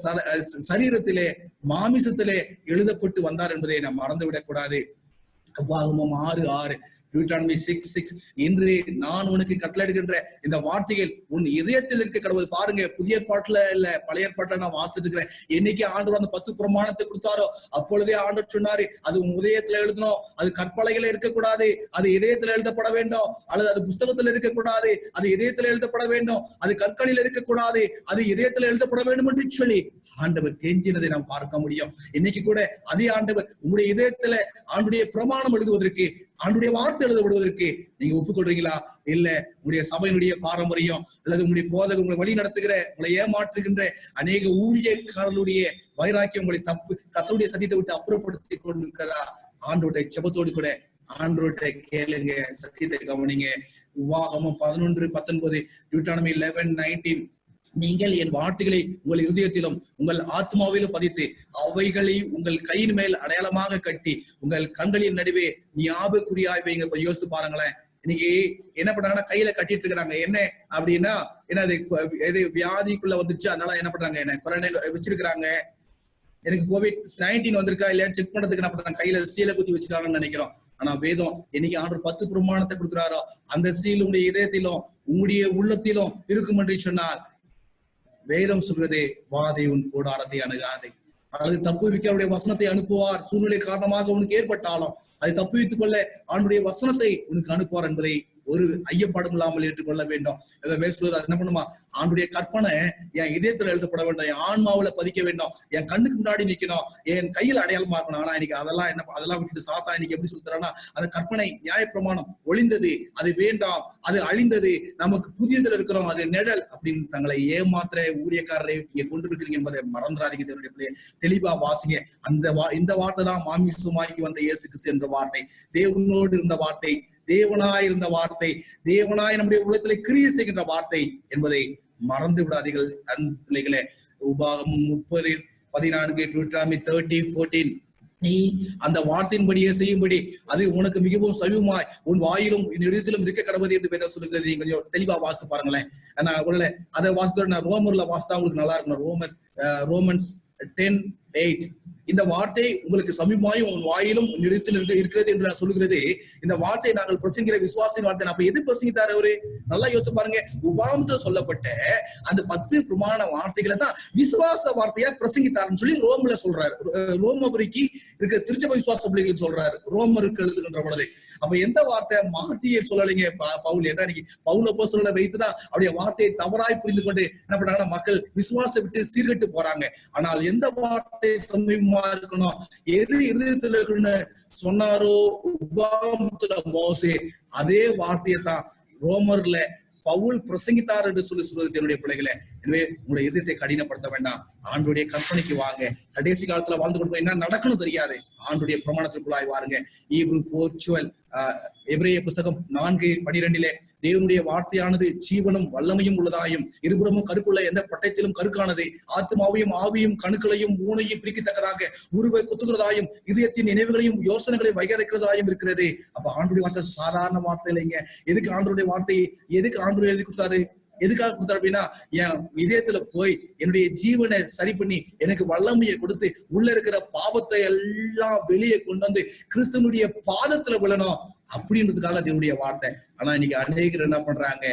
சரீரத்திலே மாமிசத்திலே எழுதப்பட்டு வந்தார் என்பதை நாம் மறந்துவிடக் கூடாது. உபாகமம் 6:6, Deuteronomy 6:6, இன்று நான் உனக்கு கட்டளையிடுகின்ற இந்த வார்த்தைகள் உன் இதயத்தில் இருக்க கடவுள். பாருங்க, புதிய ஏற்பாட்டுல இல்ல பழைய ஏற்பாட்டுல நான் வாசித்துட்டு இருக்கிறேன். என்னைக்கு ஆண்டவர் அந்த 10 பிரமாணத்தை கொடுத்தாரோ அப்பொழுதே ஆண்டவர் சொன்னாரு, அது உன் இதயத்துல எழுதணும், அது கற்பலைகளை இருக்கக்கூடாது, அது இதயத்துல எழுதப்பட வேண்டும். அல்லது அது புஸ்தகத்துல இருக்கக்கூடாது, அது இதயத்துல எழுதப்பட வேண்டும். அது கற்களில் இருக்கக்கூடாது, அது இதயத்துல எழுதப்பட வேண்டும் என்று சொல்லி ஆண்டவர் கெஞ்சினதை நாம் பார்க்க முடியும். இன்னைக்கு கூட அதே ஆண்டவர் உங்களுடைய இதயத்துல ஆண்டுடைய பிரமாணம் எழுதுவதற்கு, ஆண்டுடைய வார்த்தை எழுதப்படுவதற்கு நீங்க ஒப்புக்கொள்றீங்களா? இல்ல உங்களுடைய சபையினுடைய பாரம்பரியம் அல்லது உங்களுடைய போதகம் உங்களை வழி நடத்துகிற, உங்களை ஏமாற்றுகின்ற அநேக ஊழியக்காரர்களுடைய வைராக்கியம் உங்களை கர்த்தருடைய சத்தியத்தை விட்டு அப்புறப்படுத்தி கொண்டிருக்கிறதா? ஆண்டோட ஜெபத்தோடு கூட ஆண்டோட கேளுங்க, சத்தியத்தை கவனிங்க. உபாகமம் 11:19, Deuteronomy 11:19, நீங்கள் என் வார்த்தைகளை உங்கள் இருதயத்திலும் உங்கள் ஆத்மாவிலும் பதித்து அவைகளை உங்கள் கையின் மேல் அடையாளமாக கட்டி உங்கள் கண்களின் நடுவே ஞாபகக்குறியாய் வைங்க. கொஞ்சம் யோசித்து பாருங்களேன். இன்னைக்கு என்ன பண்றாங்கன்னா கையில கட்டிட்டு இருக்கிறாங்க. என்ன அப்படின்னா, ஏன்னா அது வியாதிக்குள்ள வந்துச்சு, அதனால என்ன பண்றாங்க, என்ன கொரோனா வச்சிருக்கிறாங்க. எனக்கு COVID-19 வந்திருக்கா இல்லையான்னு செக் பண்றதுக்கு என்ன பண்றாங்க, கையில சீலை குத்தி வச்சிருக்காங்கன்னு நினைக்கிறோம். ஆனா வேதம் என்னைக்கு ஆண்டவர் 10 பிரமாணத்தை கொடுக்குறாரோ அந்த சீல் உங்களுடைய இதயத்திலும் உங்களுடைய உள்ளத்திலும் இருக்கும் என்று சொன்னால் வேதம் சொல்றதே, வாதை உன் கூடாரத்தை அணுகாதே. அல்லது தப்புவிக்க அவருடைய வசனத்தை அனுப்புவார். சூழ்நிலை காரணமாக உனக்கு ஏற்பட்டாலும் அதை தப்புவித்துக் கொள்ள ஆண்டுடைய வசனத்தை உனக்கு அனுப்புவார் என்பதை ஒரு ஐயப்பாடும் இல்லாமல் ஏற்றுக்கொள்ள வேண்டும். பேசுவது அது என்ன பண்ணுமா, ஆண்டுடைய கற்பனை என் இதயத்துல எழுதப்பட வேண்டும், என் ஆன்மாவில பதிக்க வேண்டும், என் கண்ணுக்கு முன்னாடி நிக்கணும், என் கையில் அடையாளமா இருக்கணும். ஆனா இன்னைக்கு அதெல்லாம் விட்டுட்டு சாத்தா இன்னைக்கு எப்படி சொல்றான்னா, அந்த கற்பனை நியாயப்பிரமாணம் ஒளிந்தது, அது வேண்டாம், அது அழிந்தது, நமக்கு புதியதுல இருக்கிறோம், அது நிழல் அப்படின்னு தங்களை ஏமாத்திர ஊழியக்காரரை இங்க கொண்டிருக்கிறீங்க என்பதை மறந்துடாதீங்க. தெளிவா வாசிங்க. இந்த வார்த்தை தான் மாமிசமாகி வந்த இயேசு கிறிஸ்து என்ற வார்த்தை, தேவனோடு இருந்த வார்த்தை, தேவனாய் இருந்த வார்த்தை, தேவனாய் நம்முடைய உள்ளத்திலே கிரியை செய்கின்ற வார்த்தை என்பதை மறந்து விடாதீர்கள் பிள்ளைகளே. உபாகமம் 30:14 நீ அந்த வார்த்தையின்படியே செய்யும்படி அது உனக்கு மிகவும் சமீபமாய் உன் வாயிலும் உன் இடத்திலும் இருக்க கடவுது என்று வேதம் சொல்லுகிறது. நீங்க தெளிவா வாசித்து பாருங்களேன். அதை வாசித்து நான் ரோமர்ல வாசித்தா உங்களுக்கு நல்லா இருக்கணும். ரோமன்ஸ் 10:8 இந்த வார்த்தை உங்களுக்கு சமீபமாயும் உன் வாயிலும் உன் இடத்தில் இருக்கிறது என்று நான் சொல்லுகிறது. இந்த வார்த்தை நாங்கள் பிரசங்கிற விசுவாசத்தின் வார்த்தை. அப்ப எது பிரசங்கித்தாரு அவரு? நல்லா யோசித்து பாருங்க. உபாகமத்துல சொல்லப்பட்ட அந்த 10 பிரமாண வார்த்தைகளை தான் விசுவாச வார்த்தையா பிரசங்கித்தாருன்னு சொல்லி ரோம்ல சொல்றாரு. ரோமபுரிக்கு இருக்கிற திருச்சபை விசுவாச பிள்ளைகள் சொல்றாரு ரோமருக்கு எழுதுகின்ற பொழுது. அப்ப எந்த வார்த்தை மாத்தியை சொல்லலைங்க பவுல். ஏன்னா இன்னைக்கு பவுல் அப்போஸ்தலரை வைத்துதான் அவருடைய வார்த்தையை தவறாய் புரிந்து கொண்டு என்ன பண்ணாங்கன்னா மக்கள் விசுவாசத்தை விட்டு சீர்கட்டு போறாங்க. ஆனால் எந்த வார்த்தை சமீபமா இருக்கணும், எது இருதயத்துல இருக்குன்னு சொன்னாரோ உபாகமத்துல மோசே, அதே வார்த்தையை தான் ரோமர்ல பவுல் பிரசங்கித்தார் என்று சொல்லுவது என்னுடைய பிள்ளைகளை. எனவே உங்களுடைய இதயத்தை கடினப்படுத்த வேண்டாம். ஆண்டுடைய கற்பனைக்கு வாங்க. கடைசி காலத்துல வாழ்ந்து கொண்டு என்ன நடக்கணும் தெரியாது, ஆண்டுடைய பிரமாணத்திற்குள்ளாய் வாருங்க. Hebrew 4:12 எபிரேய புஸ்தகம் 4:12 தேவனுடைய வார்த்தையானது ஜீவனும் வல்லமையும் உள்ளதாயும் இருபுறமும் கருக்குள்ள எந்த பட்டயத்திலும் கருக்கானது, ஆத்மாவையும் ஆவியும் கணுக்களையும் ஊனையும் பிரிக்கத்தக்கதாக உருவை குத்துகிறதாயும் இதயத்தின் நினைவுகளையும் யோசனைகளையும் வைக்கிறதாயும் இருக்கிறது. அப்ப ஆண்டுடைய வார்த்தை சாதாரண வார்த்தை இல்லைங்க. எதுக்கு ஆண்டுடைய வார்த்தையை எழுதி கொடுத்தாரு? எதுக்காக கொடுத்தாரு அப்படின்னா, என் இதயத்துல போய் என்னுடைய ஜீவனை சரி பண்ணி எனக்கு வல்லமையை கொடுத்து உள்ள இருக்கிற பாவத்தை எல்லாம் வெளியே கொண்டு வந்து கிறிஸ்துவனுடைய பாதத்துல விழணும் அப்படின்றதுக்காக தேவனுடைய வார்த்தை. ஆனா இன்னைக்கு அநேகர் என்ன பண்றாங்க,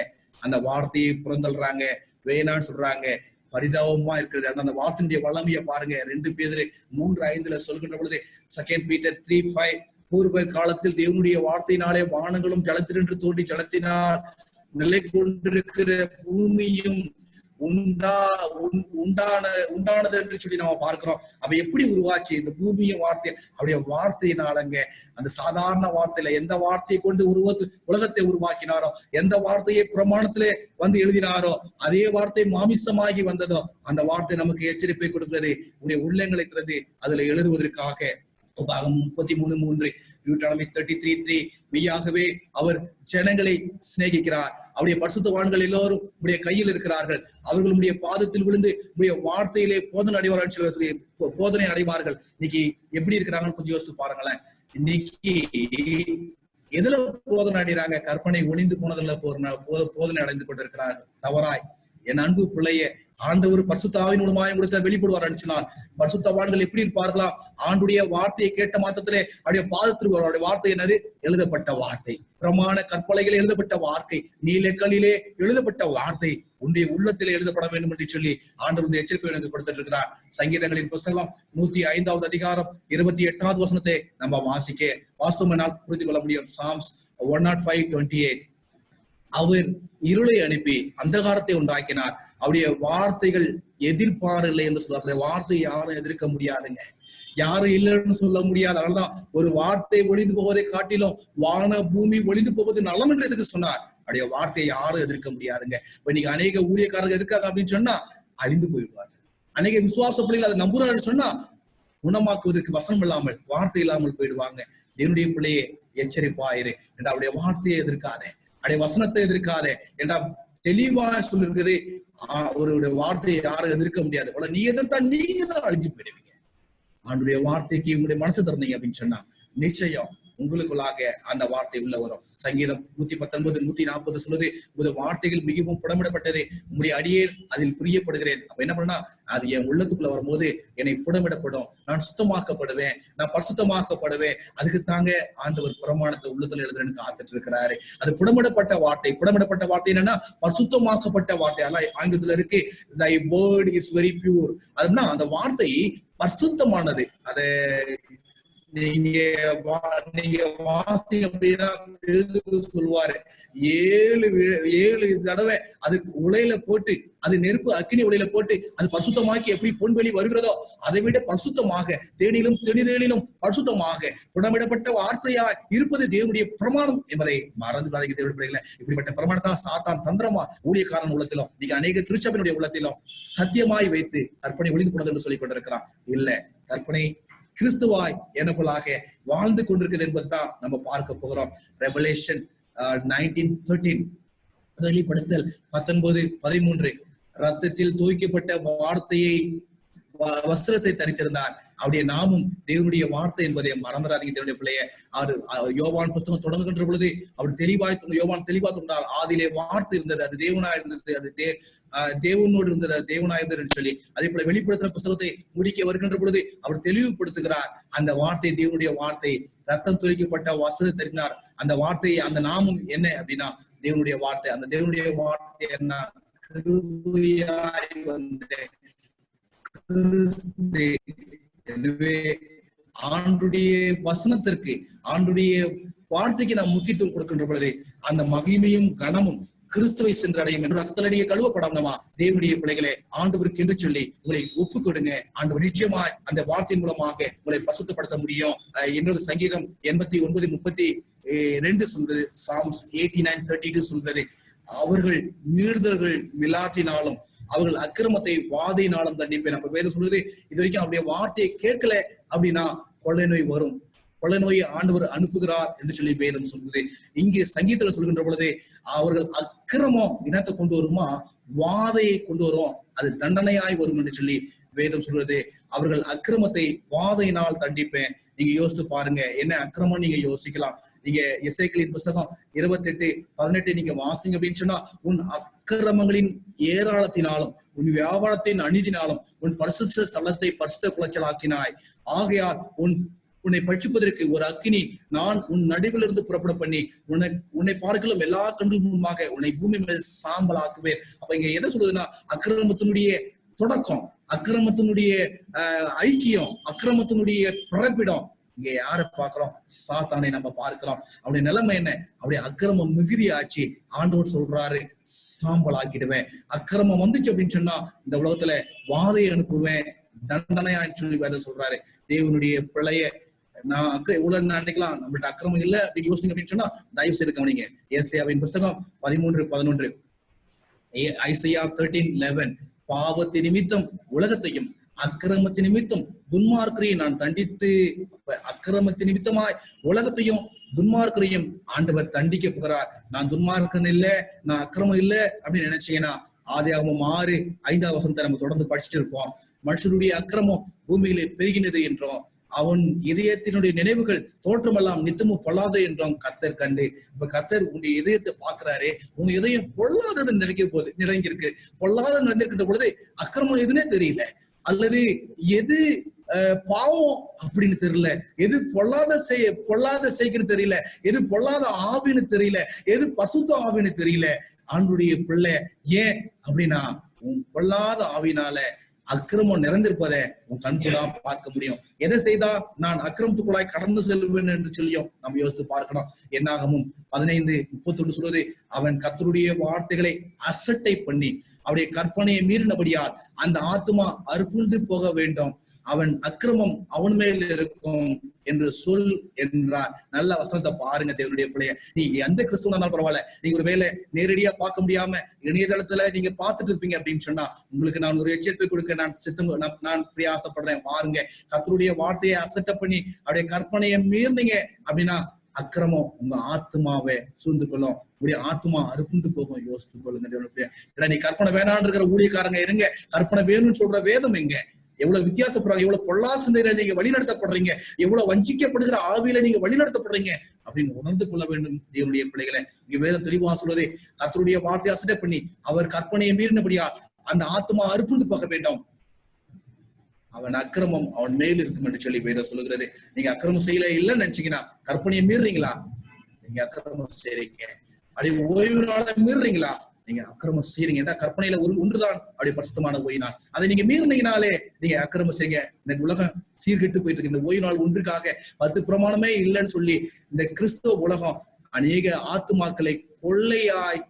அந்த வார்த்தையை புறந்தல்றாங்க, வேணான்னு சொல்றாங்க. பரிதாபமா இருக்கிறது. அந்த வார்த்தையினுடைய வல்லமையை பாருங்க. 2 பேதுரு 3:5 சொல்கின்ற பொழுது 2 Peter 3:5 பூர்வ காலத்தில் தேவனுடைய வார்த்தையினாலே வானங்களும் ஜலத்தினின்று தோன்றி ஜலத்தினால் நிலை கொண்டிருக்கிற பூமியும் உண்டானது என்று சொல்லி நம்ம பார்க்கிறோம். அவ எப்படி உருவாச்சு இந்த பூமியும் வார்த்தை? அவருடைய வார்த்தையினாலங்க. அந்த சாதாரண வார்த்தையில எந்த வார்த்தையை கொண்டு உலகத்தை உருவாக்கினாரோ, எந்த வார்த்தையை பிரமாணத்திலே வந்து எழுதினாரோ, அதே வார்த்தை மாமிசமாகி வந்ததோ அந்த வார்த்தை நமக்கு எச்சரிப்பை கொடுக்கிறது. உடைய உள்ளங்களை திறந்து அதுல எழுதுவதற்காக. உபாகமம் 33:3 Deuteronomy 33:3 மெய்யாகவே அவர் ஜனங்களை சிநேகிக்கிறார். அவருடைய பரிசுத்தவான்கள் எல்லோரும் உடைய கையில் இருக்கிறார்கள். அவர்கள் உடைய பாதத்தில் விழுந்து உடைய வார்த்தையிலே போதனை அடைவார்கள். இன்னைக்கு எப்படி இருக்கிறாங்கன்னு கொஞ்சம் யோசித்து பாருங்களேன். இன்னைக்கு எதுல போதனை அடைகிறாங்க? கற்பனை ஒளிந்து போனதுல போதனை அடைந்து கொண்டிருக்கிறார் தவறாய். என் அன்பு பிள்ளைய, ஆண்டவர் பரிசுத்த ஆவியின் மூலமாக உங்களுக்கு வெளிப்படுவார் அனுப்பினார். பரிசுத்தவான்கள் எப்படி இருப்பார்களா? ஆண்டுடைய வார்த்தையை கேட்ட மாத்திரத்திலே அவருடைய பாதத்தில் அவருடைய வார்த்தை என்னது? எழுதப்பட்ட வார்த்தை, பிரமாண கற்பலைகள் எழுதப்பட்ட வார்த்தை, நீலக்கல்லிலே எழுதப்பட்ட வார்த்தை உன்னுடைய உள்ளத்திலே எழுதப்பட வேண்டும் என்று சொல்லி ஆண்டவர் எச்சரிப்பை எனக்கு கொடுத்துட்டு இருக்கிறார். சங்கீதங்களின் புஸ்தகம் 105வது அதிகாரம் 28வது வசனத்தை நம்ம வாஸ்தவனால் புரிந்து கொள்ள முடியும். Psalms 105:28 அவர் இருளை அனுப்பி அந்தகாரத்தை உண்டாக்கினார். அவருடைய வார்த்தைகள் எதிர்பாரில்லை என்று சொல்றாரு. வார்த்தை யாரும் எதிர்க்க முடியாதுங்க, யாரும் இல்லைன்னு சொல்ல முடியாது. அதனாலதான் ஒரு வார்த்தை ஒளிந்து போவதை காட்டிலும் வான பூமி ஒளிந்து போவது நலம் என்று எதுக்கு சொன்னார்? அவருடைய வார்த்தையை யாரும் எதிர்க்க முடியாதுங்க. இப்ப இன்னைக்கு அநேக ஊழியக்காரர்கள் எதிர்க்காது அப்படின்னு சொன்னா அழிந்து போயிடுவாங்க. அநேக விசுவாச பிள்ளைகள் அதை நம்புறாருன்னு சொன்னா குணமாக்குவதற்கு வசனம் இல்லாமல் வார்த்தை இல்லாமல் போயிடுவாங்க. என்னுடைய பிள்ளையே எச்சரிப்பாயிரு என்ற அவருடைய வார்த்தையை எதிர்க்காதே, அவருடைய வசனத்தை எதிர்க்காதே என்றா தெளிவா சொல்லிருக்குது. ஒரு வார்த்தையை யாரும் எதிர்க்க முடியாது. நீ எதிர்த்தா நீங்க தான் அழிஞ்சு போயிடுவீங்க. ஆண்டுடைய வார்த்தைக்கு உங்களுடைய மனசு திறந்தீங்க அப்படின்னு சொன்னா நிச்சயம் உங்களுக்குள்ளாக அந்த வார்த்தை உள்ள வரும். சங்கீதம் 119, 140 சொல்லுது, உங்களுடைய வார்த்தைகள் மிகவும் புடமிடப்பட்டது, உங்களுடைய அடியே அதில் பிரியப்படுகிறேன். அப்ப என்ன பண்ணா, அது என் உள்ளத்துக்குள்ள வரும்போது என்னை புடமிடப்படும், நான் சுத்தமாக்கப்படுவேன், நான் பரிசுத்தமாக்கப்படுவேன். அதுக்கு தாங்க ஆண்டவர் பிரமாணத்தை உள்ளத்துல எழுதுறேன்னு காத்துட்டு இருக்கிறாரு. அது புடமிடப்பட்ட வார்த்தை. புடமிடப்பட்ட வார்த்தை என்னன்னா பரிசுத்தமாக்கப்பட்ட வார்த்தை. அதெல்லாம் ஆங்கிலத்துல இருக்கு, thy word is very pure. அதுனா அந்த வார்த்தை பரிசுத்தமானது. அதை நீங்க நீங்க வாசிங்க அப்படின்னா சொல்லுவாரு, 7 தடவை அதுக்கு உலையில போட்டு, அது நெருப்பு அக்கினி உலையில போட்டு அது பரிசுத்தமாக்கி எப்படி பொன்வெளி வருகிறதோ அதை விட பரிசுத்தமாக தேனிலும் தெளிதேனிலும் பரிசுத்தமாக குணமிடப்பட்ட வார்த்தையா இருப்பது தேவனுடைய பிரமாணம் என்பதை மறந்து விடாதீங்க. தேவனுடைய பிள்ளைகளை, இப்படிப்பட்ட பிரமாணத்தான் சாத்தான் தந்திரமா ஊழியக்காரன் உள்ளத்திலும் நீங்க அநேக திருச்சபையினுடைய உள்ளத்திலும் சத்தியமாய் வைத்து கற்பனை ஒளிந்து போனது என்று சொல்லிக் கொண்டிருக்கிறான். இல்ல, கற்பனை கிறிஸ்துவாய் எனக்குள்ளாக வாழ்ந்து கொண்டிருக்கிறது என்பதுதான் நம்ம பார்க்க போகிறோம். ரெவலேஷன் 19:13, வெளிப்படுத்தல் 19:13, ரத்தத்தில் தூய்க்கப்பட்ட வார்த்தையை வஸ்திரத்தை தரித்திருந்தார். அவருடைய நாமும் தேவனுடைய வார்த்தை என்பதை மறந்துடாதீங்க தேவனுடைய பிள்ளைய. அவர் யோவான் புஸ்தகம் தொடங்குகின்ற பொழுது அவர் யோவான் தெளிவாய் சொன்னார், ஆதியிலே வார்த்தை இருந்தது, அது தேவனா இருந்தது, அது தேவனோடு இருந்தது, அது தேவனா இருந்தது சொல்லி. அதே போல வெளிப்படுத்துற புஸ்தகத்தை முடிக்க வருகின்ற பொழுது அவர் தெளிவுபடுத்துகிறார், அந்த வார்த்தை தேவனுடைய வார்த்தை, ரத்தம் துளிக்கப்பட்ட வஸ்திரத்தை தரித்தார். அந்த வார்த்தை, அந்த நாமம் என்ன அப்படின்னா தேவனுடைய வார்த்தை. அந்த தேவனுடைய வார்த்தை என்ன? கிருபையாய் வந்த எனவே ஆண்டுடைய வசனத்திற்கு, ஆண்டுடைய வார்த்தைக்கு நாம் முக்கியத்துவம் கொடுக்கின்ற பொழுது அந்த மகிமையும் கனமும் கிறிஸ்துவை சென்றடையும் என்று ரத்தத்தடியே கழுவப்படாமமா தேவனுடைய பிள்ளைகளை ஆண்டவருக்கு என்று சொல்லி உங்களை ஒப்பு கொடுங்க. ஆண்டவர் நிச்சயமாய் அந்த வார்த்தையின் மூலமாக உங்களை பரிசுத்தப்படுத்த முடியும். என்னோட சங்கீதம் 89:32 சொல்றது, சாம்ஸ் 89:32 சொல்றது, அவர்கள் மீறுதல்கள் விளாற்றினாலும் அவர்கள் அக்கிரமத்தை வாதையினாலும் தண்டிப்பேன். அப்ப வேதம் சொல்றது, இது வரைக்கும் அவருடைய வார்த்தையை கேட்கல அப்படின்னா கொள்ளை நோய் வரும், கொள்ளை நோயை ஆண்டவர் அனுப்புகிறார் என்று சொல்லி வேதம் சொல்றது. இங்கே சங்கீதத்துல சொல்கின்ற பொழுது அவர்கள் அக்கிரமம் இனத்தை கொண்டு வருமா, வாதையை கொண்டு வரும், அது தண்டனையாய் வரும் என்று சொல்லி வேதம் சொல்றது. அவர்கள் அக்கிரமத்தை வாதையினால் தண்டிப்பேன். நீங்க யோசித்து பாருங்க, என்ன அக்கிரமம் நீங்க யோசிக்கலாம். நீங்க எசேக்கியேலின் புஸ்தகம் 28:18 நீங்க வாசிங்க அப்படின்னு சொன்னா, உன் அக்கிரமங்களின் ஏராளத்தினாலும் உன் வியாபாரத்தின் அநீதினாலும் உன் பரிசுத்த ஸ்தலத்தை பரிசுத்த குலைச்சலாக்கினாய். ஆகையால் உன்னை பட்சிப்பதற்கு ஒரு அக்கினி நான் உன் நடுவிலிருந்து புறப்பட பண்ணி உன்னை பார்க்கலாம் எல்லா கண்கள் முன்பாக உன்னை பூமி மேல் சாம்பலாக்குவேன். அப்ப இங்க எதை சொல்லுதுன்னா, அக்கிரமத்தினுடைய தொடக்கம், அக்கிரமத்தினுடைய ஐக்கியம், அக்கிரமத்தினுடைய பிறப்பிடம். இங்க யாரை பார்க்கிறோம்? சாத்தானை நம்ம பார்க்கிறோம். அவருடைய நிலைமை என்ன? அவருடைய அக்கிரமம் மிகுதியாச்சு. ஆண்டவர் சொல்றாரு, சாம்பல் ஆக்கிடுவேன். அக்கிரமம் வந்துச்சு அப்படின்னு சொன்னா இந்த உலகத்துல வாதையை அனுப்புவேன், தண்டனையான்னு சொல்லி வேத சொல்றாரு. தேவனுடைய பிள்ளைய நான் இவ்வளவு நினைக்கலாம், நம்மள்ட்ட அக்கிரமம் இல்லை அப்படின்னு யோசிங்க அப்படின்னு சொன்னா தயவு செய்து கவனிங்க. ஏசாயாவின் புஸ்தகம் 13:11, ஐசையா 13:11, பாவத்தின் நிமித்தம் உலகத்தையும் அக்கிரமத்தின் நிமித்தம் துன்மார்க்கரையும் நான் தண்டித்து, அக்கிரமத்தின் நிமித்தமாய் உலகத்தையும் துன்மார்க்கரையும் ஆண்டவர் தண்டிக்க போகிறார். நான் துன்மார்க்கன் இல்ல, நான் அக்கிரமம் இல்லை அப்படின்னு நினைச்சீங்கன்னா ஆதியாகமம் 6:5 நம்ம தொடர்ந்து படிச்சுட்டு இருப்போம். மனுஷனுடைய அக்கிரமம் பூமியிலே பெருகினது என்றும் அவன் இதயத்தினுடைய நினைவுகள் தோற்றமெல்லாம் நித்தமும் பொல்லாத என்றும் கர்த்தர் கண்டு. இப்ப கர்த்தர் உங்களுடைய இதயத்தை பாக்குறாரு, உங்க இதயம் பொல்லாதது நிறைஞ்சிருக்கு. பொல்லாத நிறைந்திருக்கின்ற பொழுது அக்கிரமம் எதுன்னே தெரியல, அல்லது எது பாவம் அப்படின்னு தெரியல, எது பொல்லாத செய்கிறது தெரியல, எது பொல்லாத ஆவின்னு தெரியல, எது பசுத்த ஆவின்னு தெரியல. ஆண்டுடைய பிள்ளை ஏன் அப்படின்னா உன் பொல்லாத ஆவினால அக்கிரமம் நிறைந்திருப்பதை உன் கண்கூடாக பார்க்க முடியும். எதை செய்தா நான் அக்கிரமத்துக்குள்ளாய் கடந்து செல்வேன் என்று சொல்லியும் நம்ம யோசித்து பார்க்கணும். என்னாகமும் 15:31 சொல்வது, அவன் கர்த்தருடைய வார்த்தைகளை அசட்டை பண்ணி அவருடைய கற்பனையை மீறினபடியால் அந்த ஆத்மா அறுப்புண்டு போக வேண்டும், அவன் அக்கிரமம் அவன் மேல் இருக்கும் என்று சொல் என்றார். நல்ல வசனத்தை பாருங்க தேவனுடைய பிள்ளைய. நீ எந்த கிறிஸ்துவனா இருந்தாலும் பரவாயில்ல, நீங்க ஒரு வேலை நேரடியா பார்க்க முடியாம இணையதளத்துல நீங்க பார்த்துட்டு இருப்பீங்க அப்படின்னு சொன்னா உங்களுக்கு நான் ஒரு எச்சரிக்கை கொடுக்க நான் பிரயாசப்படுறேன். பாருங்க, கர்த்தருடைய வார்த்தையை அசட்டை பண்ணி அவருடைய கற்பனையை மீறினீங்க அப்படின்னா அக்கிரமம் உங்க ஆத்மாவை சூழ்ந்து கொள்ளும், உடைய ஆத்மா அறுப்புண்டு போகும். யோசித்து கொள்ளுங்க. நீ கற்பனை வேணான்னு இருக்கிற ஊழியக்காரங்க இருங்க, கற்பனை வேணும்னு சொல்ற வேதம் எங்க? எவ்வளவு வித்தியாசப்படுறாங்க, எவ்வளவு பொல்லாசனையில நீங்க வழிநடத்தப்படுறீங்க, எவ்வளவு வஞ்சிக்கப்படுகிற ஆவியில நீங்க வழிநடத்தப்படுறீங்க அப்படின்னு உணர்ந்து கொள்ள வேண்டும் தேவனுடைய பிள்ளைகளை. இங்க வேதம் தெளிவா சொல்வது, கர்த்தருடைய வார்த்தையை அசட்டை பண்ணி அவர் கற்பனையை மீறினபடியா அந்த ஆத்மா அறுப்புண்டு போக வேண்டும், அவன் அக்கிரமம் அவன் மேல் இருக்கும் என்று சொல்லி வேதம் சொல்லுகிறது. நீங்க அக்கிரமம் செய்யல இல்லைன்னு நினைச்சீங்கன்னா கற்பனையை மீறுறீங்களா? நீங்க அக்கிரமம் செய்றீங்க. அப்படி ஓய்வு நாளை மீறுறீங்களா? நீங்க அக்கிரமம் செய்றீங்க. ஏன்னா கற்பனையில ஒன்றுதான் அப்படி பரிசுத்தமான ஓய்வு நாள். அதை நீங்க மீறினீங்கனாலே நீங்க அக்கிரமம் செய்யுங்க. இந்த உலகம் சீர்கெட்டு போயிட்டு இருக்கு. இந்த ஓய்வு நாள் ஒன்றுக்காக 10 பிரமாணமே இல்லைன்னு சொல்லி இந்த கிறிஸ்தவ உலகம் அநேக ஆத்துமாக்களை கொள்ளையாய்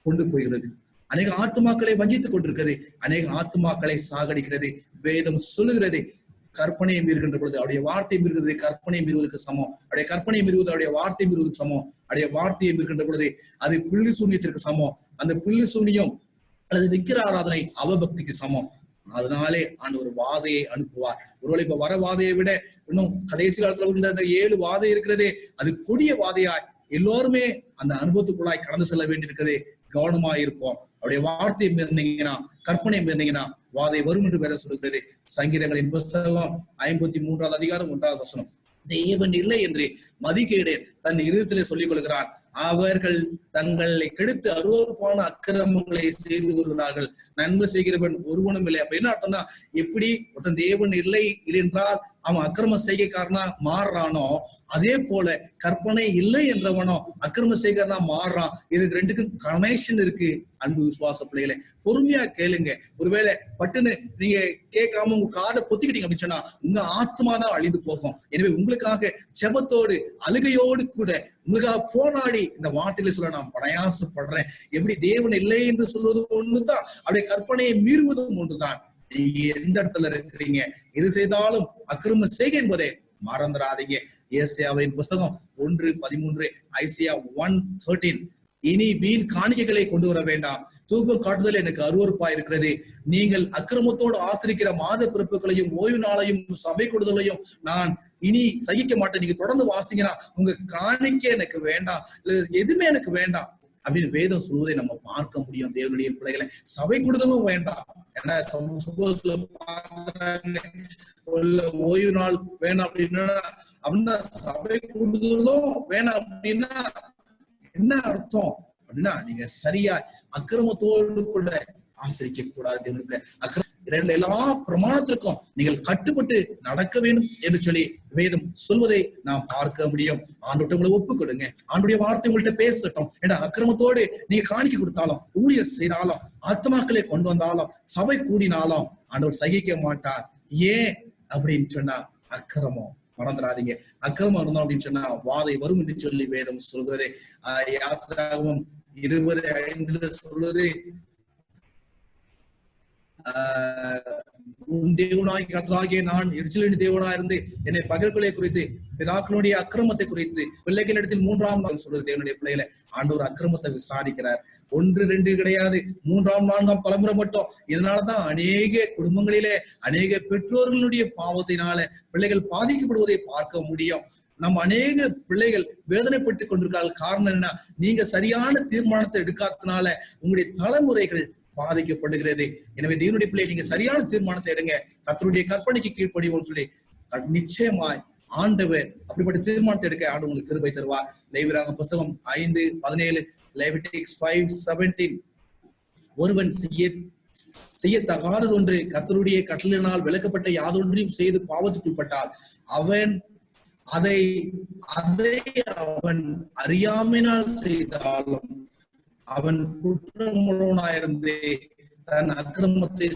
கொண்டு போகிறது. அநேக ஆத்துமாக்களை வஞ்சித்துக் கொண்டிருக்கிறது. அநேக ஆத்துமாக்களை சாகடிக்கிறது. வேதம் சொல்லுகிறது, கற்பனையை மீறுகின்ற பொழுது அவருடைய வார்த்தையை மீறுகிறது கற்பனையை மீறுவதற்கு சமம். அவருடைய கற்பனையை மீறுவது அவருடைய வார்த்தையை மீறுவதற்கு சமம். அவருடைய வார்த்தையை மீறுகின்ற பொழுது அது பில்லி சூனியத்திற்கு சமம். அந்த பில்லி சூனியம் அல்லது விக்கிர ஆராதனை அவபக்திக்கு சமம். அதனாலே ஒரு வாதையை அனுப்புவார். ஒருவேளை இப்ப வர வாதையை விட இன்னும் கடைசி காலத்துல இருந்த அந்த 7 வாதை இருக்கிறதே, அது கொடிய வாதையாய் எல்லோருமே அந்த அனுபவத்துக்குள்ளாய் கடந்து செல்ல வேண்டியிருக்கிறது. கவனமாய் இருப்போம். அவருடைய வார்த்தையை மீறினீங்கன்னா, கற்பனை மீறினீங்கன்னா வாதை வரும் என்று வேதம் சொல்லுகிறது. சங்கீதங்களின் புஸ்தகம் 53ஆம் அதிகாரம் 1ஆம் வசனம், தேவன் இல்லை என்று மதிகேடேன் தன் இருதயத்திலே சொல்லிக் கொள்கிறான். அவர்கள் தங்களை கெடுத்து அருவருப்பான அக்கிரமங்களை செய்து வருகிறார்கள். நன்மை செய்கிறவன் ஒருவனும் இல்லை. அப்ப என்ன அர்த்தம்னா, எப்படி ஒருத்தன் தேவன் இல்லை என்றால் அவன் அக்கிரம செய்கைக்காரனா மாறுறானோ, அதே போல கற்பனை இல்லை என்றவனோ அக்கிரம செய்கிறனா மாறுறான். இதுக்கு ரெண்டுக்கும் கனெக்ஷன் இருக்கு. அன்பு விசுவாச பிள்ளைகளை பொறுமையா கேளுங்க. ஒருவேளை பட்டுன்னு நீங்க கேட்காம உங்க காதை பொத்திக்கிட்டீங்க அப்படின்னு சொன்னா உங்க ஆத்மாதான் அழிந்து போகும். எனவே உங்களுக்காக ஜெபத்தோடு அழுகையோடு கூட உங்களுக்காக போராடி இந்த வார்த்தையில சொல்ல நான் பிரயாசப்படுறேன். எப்படி தேவன் இல்லை என்று சொல்வது ஒண்ணுதான், அவருடைய கற்பனையை மீறுவதும் ஒன்றுதான். நீங்க எந்த இடத்துல இருக்கிறீங்க, எது செய்தாலும் அக்கிரம செய்க என்பதே மறந்துடாதீங்க. ஏசாயாவின் புஸ்தகம் 1:13, ஐசியா 1:13, இனி வீண் காணிக்கைகளை கொண்டு வர வேண்டாம், தூபம் காட்டுதல் எனக்கு அருவருப்பா இருக்கிறது. நீங்கள் அக்கிரமத்தோடு ஆசிரிக்கிற மாத பிறப்புகளையும் ஓய்வு நாளையும் சபை கொடுதலையும் நான் இனி சகிக்க மாட்டேன். நீங்க தொடர்ந்து வாசிங்கன்னா உங்க காணிக்கை எனக்கு வேண்டாம், எதுவுமே எனக்கு வேண்டாம் அப்படின்னு வேதம் சொல்வதை நம்ம பார்க்க முடியும். தேவனுடைய பிள்ளைகளை சபை கூடுதலும் வேண்டாம். ஏன்னா சப்போஸ் ஓய்வு நாள் வேணாம் அப்படின்னா சபை கூடுதலும் வேணாம் அப்படின்னா என்ன அர்த்தம் அப்படின்னா, நீங்க சரியா அக்கிரமத்தோடு கூட ஆசிரிக்க கூடாது. எல்லா பிரமாணத்திற்கும் நீங்கள் கட்டுப்பட்டு நடக்க வேண்டும் என்று சொல்லி வேதம் சொல்வதை நாம் பார்க்க முடியும். ஆண்டவர்கிட்ட உங்களை ஒப்புக் கொடுங்க. ஆண்டுடைய வார்த்தை உங்கள்கிட்ட பேசட்டும். ஏன்னா அக்கிரமத்தோடு நீங்க காணிக்கை கொடுத்தாலும், ஊழியர் செய்தாலும், ஆத்மாக்களை கொண்டு வந்தாலும், சபை கூடினாலும் ஆண்டவர் சகிக்க மாட்டார். ஏன் அப்படின்னு சொன்னா அக்கிரமம். மறந்துடாதீங்க, அக்கிரமம் இருந்தோம் அப்படின்னு சொன்னா வாதை வரும் என்று சொல்லி வேதம் சொல்கிறது. யாத்திராகமம் 20:5 சொல்லுது, தேவனாய் கர்த்தராகிய நான் எரிச்சலின் தேவனா இருந்து என்னை பகல்களை குறித்து பிதாக்களுடைய அக்கிரமத்தை குறித்து பிள்ளைகளிடத்தில் 3ஆம் நாள் சொல்றது. தேவனுடைய பிள்ளைகளை ஆண்டவர் அக்கிரமத்தை விசாரிக்கிறார். 1, 2 கிடையாது, 3ஆம் 4ஆம் தலைமுறை மட்டும். இதனாலதான் அநேக குடும்பங்களிலே அநேக பெற்றோர்களுடைய பாவத்தினால பிள்ளைகள் பாதிக்கப்படுவதை பார்க்க முடியும். நம்ம அநேக பிள்ளைகள் வேதனைப்பட்டுக் கொண்டிருக்கிறார்கள். காரணம் என்ன? நீங்க சரியான தீர்மானத்தை எடுக்காதனால உங்களுடைய தலைமுறைகள் பாதிக்கப்படுகிறது. எனவே தேவனுடைய பிள்ளை நீங்க சரியான தீர்மானத்தை எடுங்க. கர்த்தருடைய கற்பனைக்கு கீழ்ப்படிவோம் சொல்லி நிச்சயமாய் ஆண்டவர் அப்படிப்பட்ட தீர்மானத்தை எடுக்க ஆண்டு உங்களுக்கு கிருபை தருவார். லேவியராகமம் புஸ்தகம் 5:17, லெவிட்டிக்ஸ் 5:17, ஒருவன் செய்யத்தகாதது ஒன்று கர்த்தருடைய கட்டளையினால் விளக்கப்பட்ட யாதொன்றையும் செய்து பாவத்துக்குட்பட்டால் அவன் அதை அவன் அறியாமையினால் செய்தாலும் அவன் குற்றமுள்ளவனாயிருந்து தன் அக்கிரமத்தை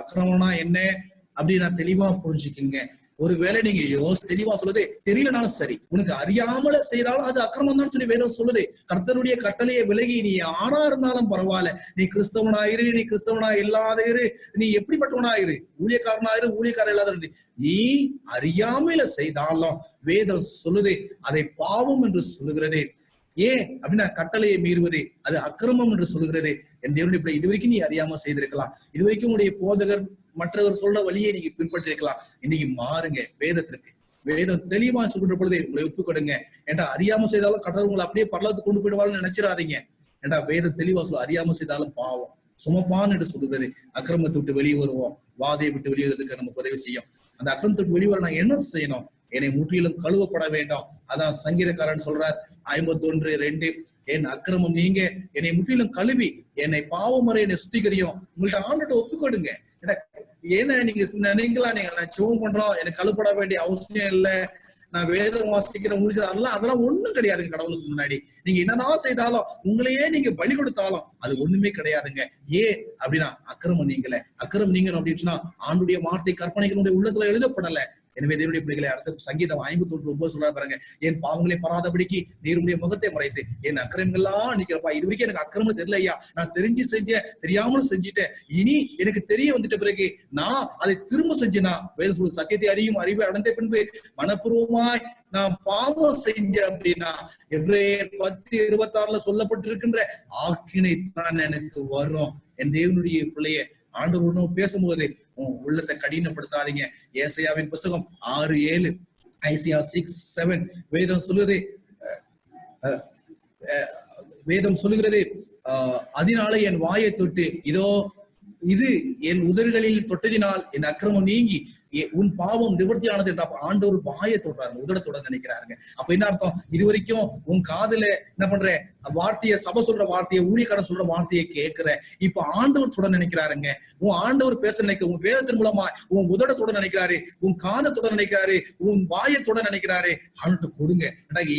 அக்கிரமம்னா என்ன அப்படின்னு நான் தெளிவா புரிஞ்சுக்குங்க. ஒருவேளை நீங்க தெளிவா சொல்லுது தெரியலனாலும் சரி, உனக்கு அறியாமல செய்தாலும் அது அக்கிரமம் தான் சொல்லி வேதம் சொல்லுது. கர்த்தருடைய கட்டளையை விலகி நீ யாரா இருந்தாலும் பரவாயில்ல, நீ கிறிஸ்தவனாயிரு, நீ கிறிஸ்தவனா இல்லாத இரு, நீ எப்படிப்பட்டவனாயிரு, ஊழியக்காரனாயிரு, ஊழியக்காரன் இல்லாத நீ அறியாமல செய்தாலும் வேதம் சொல்லுது அதை பாவம் என்று சொல்லுகிறது. ஏன் அப்படின்னா கட்டளையை மீறுவது அது அக்கிரமம் என்று சொல்லுகிறது. என் தேவனுடைய பிள்ளை, இதுவரைக்கும் நீ அறியாம செய்திருக்கலாம், இதுவரைக்கும் உங்களுடைய போதகர் மற்றவர் சொல்ற வழியை நீங்க பின்பற்றிருக்கலாம். இன்னைக்கு மாறுங்க வேதத்திற்கு. வேதம் தெளிவா சொல்ற பொழுது உங்களை ஒப்புக் கொடுங்க. ஏன்டா அறியாம செய்தாலும் கடவுள் உங்களை அப்படியே பரலத்துக்கு கொண்டு போயிடுவாருன்னு நினைச்சிடாதீங்க. ஏன்டா வேதம் தெளிவா சொல்ல, அறியாம செய்தாலும் பாவம் சுமப்பான் என்று சொல்லுகிறது. அக்கிரமத்தை விட்டு வெளியே வருவோம், வாதையை விட்டு வெளியேறதுக்கு நமக்கு உதவி செய்யும். அந்த அக்கிரமத்துக்கு வெளியே வர நான் என்ன செய்யணும்? என்னை முற்றிலும் கழுவப்பட வேண்டாம். அதான் சங்கீதக்காரன் சொல்றார் 51:2, என் அக்கிரமம் நீங்க என்னை முற்றிலும் கழுவி என்னை பாவமுறை என்னை சுத்திகரியும். உங்கள்ட்ட ஆண்டோட ஒப்புக்கொடுங்க. ஏன்னா நீங்களா நீங்க நான் ஜெபம் பண்றோம், எனக்கு கழுப்பட வேண்டிய அவசியம் இல்லை, நான் வேதம் வாசிக்கிறேன் அதெல்லாம் ஒண்ணும் கிடையாதுங்க. கடவுளுக்கு முன்னாடி நீங்க என்னதான் செய்தாலும், உங்களையே நீங்க பலி கொடுத்தாலும் அது ஒண்ணுமே கிடையாதுங்க. ஏன் அப்படின்னா அக்கிரமம் நீங்களே. அக்கிரமம் நீங்க அப்படின்னு சொன்னா ஆண்டுடைய வார்த்தை கற்பனைகளுடைய உள்ளத்துல எழுதப்படல. எனவே தேவனுடைய பிள்ளைகளை அடுத்த சங்கீதம் 51:9 சொல்றாரு பாருங்க, என் பாவங்களை பராதபடிக்கு நீருடைய முகத்தை மறைத்து என் அக்கிரமங்கள்லாம் நிக்கிறப்பா. இது வரைக்கும் எனக்கு அக்கிரமம் தெரியல ஐயா, நான் தெரிஞ்சு செஞ்சேன், தெரியாமலும் செஞ்சுட்டேன். இனி எனக்கு தெரிய வந்துட்ட பிறகு நான் அதை திரும்ப செஞ்சேனா, வேதம் சொல்லுது சத்தியத்தை அறியும் அறிவை அடைந்த பின்பு மனப்பூர்வமாய் நான் பாவம் செஞ்சேன் அப்படின்னா எபிரேயர் 10:26 சொல்லப்பட்டிருக்கின்ற ஆக்கினை தான் எனக்கு வரும். என் தேவனுடைய பிள்ளைய ஆண்டவர் பேசும்போது உள்ளத்தை கடினப்படுத்தாதீங்க. ஏசாயாவின் புஸ்தகம் 6:7, ஐசியா 6:7 வேதம் சொல்லுகிறது, அதனால என் வாயை தொட்டு இதோ இது என் உதடுகளில் தொட்டதினால் என் அக்கிரமம் நீங்கி உன் பாவம் நிவர்த்தியானது என்ற ஆண்டவர் வாயை தொடுறாரு, உதடத்தோட நினைக்கிறாருங்க. அப்ப என்ன அர்த்தம்? இது வரைக்கும் உன் காதுல என்ன பண்ற வார்த்தையை, சபை சொல்ற வார்த்தையை, ஊழியக்காரன் சொல்ற வார்த்தையை கேட்கிற. இப்ப ஆண்டவர் தொட நினைக்கிறாருங்க. உன் ஆண்டவர் பேச நினைக்கிற, உன் வேதத்தின் மூலமா உன் உதடத்தோட நினைக்கிறாரு, உன் காதத்தோட நினைக்கிறாரு, உன் வாயத்தோட நினைக்கிறாரு. அவன்கிட்ட கொடுங்க.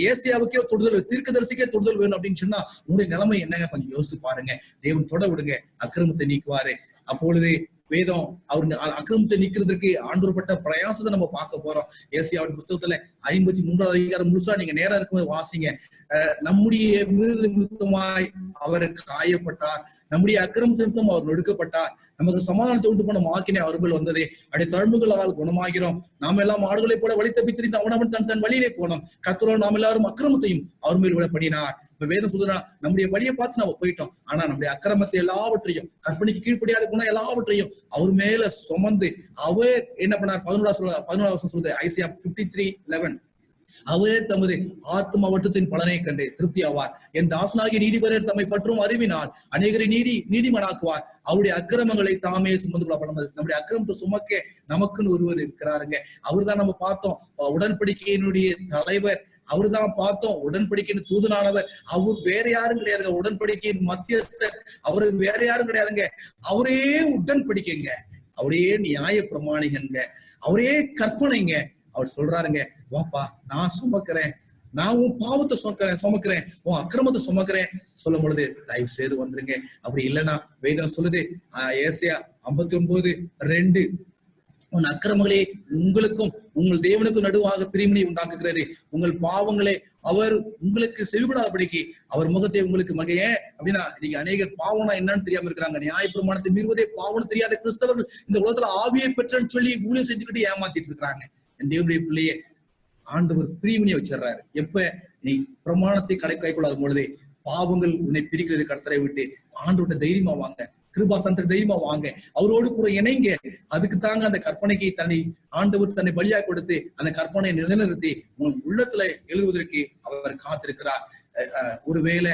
ஏசியாவுக்கே தொடுதல், தீர்க்கதரிசிக்கே தொடுதல் வேணும் அப்படின்னு சொன்னா உங்களுடைய நிலைமை என்னங்க கொஞ்சம் யோசித்து பாருங்க. தேவன் தொட விடுங்க, அக்கிரமத்தை நீக்குவாரு. அப்பொழுது வேதம் அவரு அக்கிரமத்தை நீக்கிறதுக்கு ஆண்டவர் பட்ட பிரயாசத்தை நம்ம பார்க்க போறோம். ஏசாயாவின் புஸ்தகத்துல 53வது அதிகாரம் முழுசா நீங்க நேரம் இருக்கும்போது வாசிங்க. நம்முடைய நிமித்தமாய் அவர் காயப்பட்டார், நம்முடைய அக்கிரமத்து நிமித்தம் அவர் நொடுக்கப்பட்டார், நமக்கு சமாதானத்தை உண்டு பண்ண ஆக்கினை அவர் மேல் வந்ததே, அப்படி தழும்புகளால் குணமாகிறோம். நாம் எல்லாம் ஆடுகளை போல வழி தப்பி திரிந்து அவனவன் தன் வழியிலே போனோம். கர்த்தர் நாம் எல்லாரும் அக்கிரமத்தையும் அவர் மேல் விட பண்ணினார். இப்ப வேதம் சொல்றா, நம்முடைய வழியை பார்த்து நம்ம போயிட்டோம். ஆனா நம்முடைய அக்கிரமத்தை எல்லாவற்றையும், கற்பனைக்கு கீழ்ப்படியாத குணம் எல்லாவற்றையும் அவர் மேல சுமந்து அவர் என்ன பண்ணார்? 11வது சொல்றது ஐசியா 53:11, அவர் தமது ஆத்ம வருத்தத்தின் பலனை கண்டு திருப்தி ஆவார். என் தாசனாகிய நீதிபரர் தம்மை பற்றும் அறிவினால் அநேகரை நீதிமனாக்குவார். அவருடைய அக்கிரமங்களை தாமே சுமந்து கொள்ளப்படும். நம்முடைய அக்கிரமத்தை சுமக்க நமக்குன்னு ஒருவர் இருக்கிறாருங்க. அவர்தான் நம்ம பார்த்தோம் உடன்படிக்கையினுடைய தலைவர். அவருதான் பார்த்தோம் உடன்படிக்கையின் தூதனானவர். அவர் வேற யாரும் கிடையாதுங்க. உடன்படிக்கையின் மத்தியஸ்தர் அவரு வேற யாரும் கிடையாதுங்க. அவரே உடன்படிக்கைங்க, அவரே நியாய பிரமாணிகங்க, அவரே கற்பனைங்க. அவர் சொல்றாருங்க, வாப்பா நான் சுமக்கிறேன், நான் உன் பாவத்தை சுமக்கிறேன், உன் அக்கிரமத்தை சுமக்கிறேன் சொல்லும் பொழுது தயவு செய்து வந்துருங்க. அப்படி இல்லைன்னா வேதம் சொல்லுது ஏசாயா 59:2, உன் அக்கிரமங்களே உங்களுக்கும் உங்கள் தேவனுக்கும் நடுவாக பிரிவினை உண்டாக்குகிறது, உங்கள் பாவங்களே அவர் உங்களுக்கு செவிகூடாதபடிக்கு அவர் முகத்தை உங்களுக்கு மகையே. அப்படின்னா நீங்க அநேகர் பாவம்னா என்னன்னு தெரியாம இருக்கிறாங்க. நியாயப்பிரமாணத்தை மீறுவதே பாவம் தெரியாத கிறிஸ்தவர்கள் இந்த உலகத்துல ஆவியை பெற்றன்னு சொல்லி ஊழியம் செஞ்சுக்கிட்டு ஏமாத்திட்டு இருக்கிறாங்க. என் தேவனுடைய பிள்ளையே ஆண்டவர் பிரிவினை வச்சிடறாரு. எப்ப நீ பிரமாணத்தை கைக்கொள்ளாத பொழுதே பாவங்கள் உன்னை பிரிக்கிறது. கர்த்தரை விட்டு ஆண்டவர்கிட்ட தைரியமா வாங்க, கிருபாசனத்தை தைரியமா வாங்க, அவரோடு கூட இணைங்க. அதுக்கு தாங்க அந்த கற்பனைக்கு ஆண்டவர் தன்னை பலியா கொடுத்து அந்த கற்பனையை நிலைநிறுத்தி உன் உள்ளத்துல எழுதுவதற்கு அவர் காத்திருக்கிறார். ஒருவேளை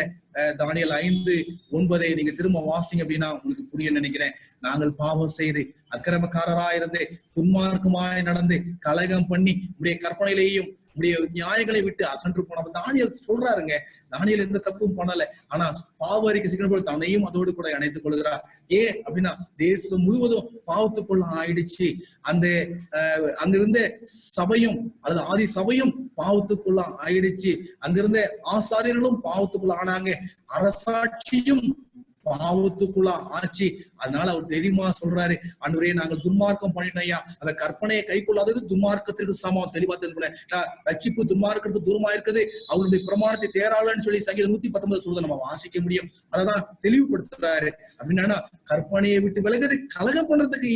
தானியேல் 5:9 நீங்க திரும்ப வாசிங்க அப்படின்னா உங்களுக்கு புரிய நினைக்கிறேன். நாங்கள் பாவம் செய்து அக்கிரமக்காரராயிருந்து துன்மார்க்கமாய் நடந்து கலகம் பண்ணி உடைய கற்பனையிலேயும் உடைய நியாயங்களை விட்டு அகன்று போன தானியேல் சொல்றாருங்க. தானியேல் எந்த தப்பும் பண்ணல, ஆனா பாவ அறிக்கை செய்கிற போது தன்னையும் அதோடு கூட இணைத்துக் கொள்கிறார். ஏன் அப்படின்னா தேசம் முழுவதும் பாவத்துக்குள்ள ஆயிடுச்சு. அந்த அங்கிருந்த சபையும் அல்லது ஆதி சபையும் பாவத்துக்குள்ள ஆயிடுச்சு. அங்கிருந்த ஆசாரியர்களும் பாவத்துக்குள்ள ஆனாங்க. அரசாட்சியும் பாவத்துக்குள்ள ஆச்சு. அதனால அவர் தெரியுமா சொல்றாரு, ஆண்டவரே நாங்கள் துன்மார்க்கம் பண்ணிட்டோம்யா, அந்த கற்பனையை கை கொள்ளாதது துன்மார்க்கத்திற்கு சமம். தெளிவா தெரிஞ்சுக்கல, ரட்சிப்பு துன்மார்க்கத்துக்கு தூரமா இருக்குது, அவருடைய பிரமாணத்தை தேராளன்னு சொல்லி சங்கீதம் 119 சொல்றதை நம்ம வாசிக்க முடியும். அததான் தெளிவுபடுத்துறாரு. அப்படின்னா கற்பனையை விட்டு விலகுது கலகம் பண்றதுக்கு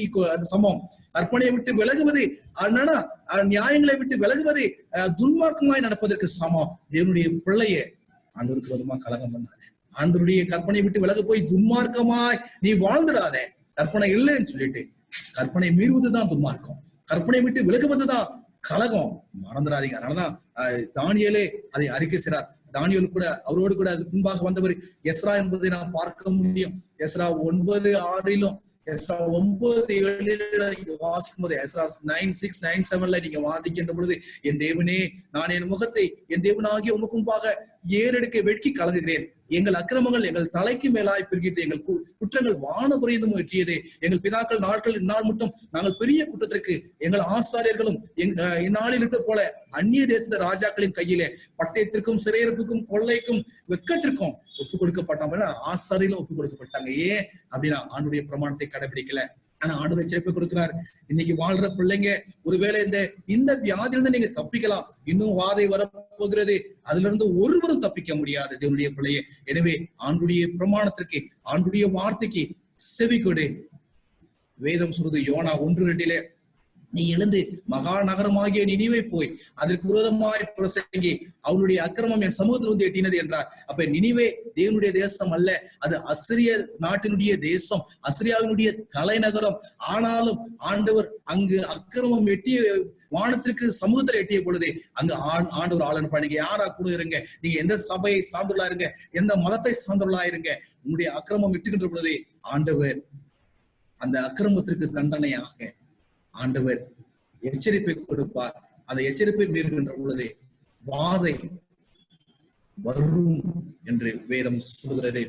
சமம். கற்பனையை விட்டு விலகுவது என்னன்னா நியாயங்களை விட்டு விலகுவது துன்மார்க்கமாய் நடப்பதற்கு சமம். தேவனுடைய பிள்ளைய ஆண்டவருக்கு விதமா கலகம் பண்ணாரு. ஆண்டவருடைய கற்பனை விட்டு விலக போய் துன்மார்க்கமாய் நீ வாழ்ந்துடாத. கற்பனை இல்லைன்னு சொல்லிட்டு கற்பனை மீறுவதுதான் துன்மார்க்கம், கற்பனை விட்டு விலகுவதுதான் கலகம். மறந்துடாதீங்க. அதனாலதான் தானியேலே அதை அறிக்கை செய்றார். தானியேல் கூட அவரோடு கூட முன்பாக வந்தவர் எஸ்ரா என்பதை நாம் பார்க்க முடியும். எஸ்ரா 9:6 எஸ்ரா 9:7 நீங்க வாசிக்கும் போது, எஸ்ரா 9:6, 9:7 நீங்க வாசிக்கின்ற பொழுது, என் தேவனே நான் என் முகத்தை என் தேவனாகிய உமக்கு முன்பாக ஏறெடுக்க வெட்கி கலங்குகிறேன், எங்கள் அக்கிரமங்கள் எங்கள் தலைக்கு மேலாய் பெருகிட்டு எங்கள் குற்றங்கள் வானபுரியதும் எட்டியது. எங்கள் பிதாக்கள் நாட்கள் இந்நாள் மட்டும் நாங்கள் பெரிய குற்றத்திற்கு எங்கள் ஆசாரியர்களும் இந்நாளில் இருக்க போல அந்நிய தேச ராஜாக்களின் கையிலே பட்டயத்திற்கும் சிறையிருப்புக்கும் கொள்ளைக்கும் வெக்கத்திற்கும் ஒப்பு கொடுக்கப்பட்டாங்க. ஆசாரியிலும் ஒப்பு கொடுக்கப்பட்டாங்க. ஏன் அப்படின்னா ஆண்டுடைய பிரமாணத்தை கடைபிடிக்கல. ஆனா ஆண்டவர் எச்சரிப்பை கொடுக்கிறார். இன்னைக்கு வாழ்ற பிள்ளைங்க ஒருவேளை இந்த வியாதியிலிருந்து நீங்க தப்பிக்கலாம், இன்னும் வாதை வரப்போகிறது, அதுல இருந்து ஒருவரும் தப்பிக்க முடியாது தேவனுடைய பிள்ளையே. எனவே ஆண்டுடைய பிரமாணத்திற்கு ஆண்டுடைய வார்த்தைக்கு செவி கொடு. வேதம் சொல்றது யோனா 1:2 நீ எழுந்து மகா நகரமாகிய நினிவே போய் அதற்கு விரோதமாய் பிரசங்கி அவனுடைய அக்கிரமம் என் சமூகத்தில் வந்து எட்டினது என்றார். அப்ப நினிவே தேவனுடைய தேசம் அல்ல, அது அசிரிய நாட்டினுடைய தேசம், அசிரியாவினுடைய தலைநகரம். ஆனாலும் ஆண்டவர் அங்கு அக்கிரமம் எட்டிய வானத்திற்கு சமூகத்தில் எட்டிய பொழுது அங்கு ஆண்டவர் ஆள் அனுப்ப. நீங்க யாரா கூட இருங்க, நீங்க எந்த சபையை சார்ந்துள்ளா இருங்க, எந்த மதத்தை சார்ந்துள்ளா இருங்க, உங்களுடைய அக்கிரமம் எட்டுகின்ற பொழுது ஆண்டவர் அந்த அக்கிரமத்திற்கு தண்டனையாக ஆண்டவர் எச்சரிப்பை கொடுப்பார். அந்த எச்சரிப்பை மீறுகின்ற பொழுது வாதை வரும் என்று வேதம் சொல்கிறது.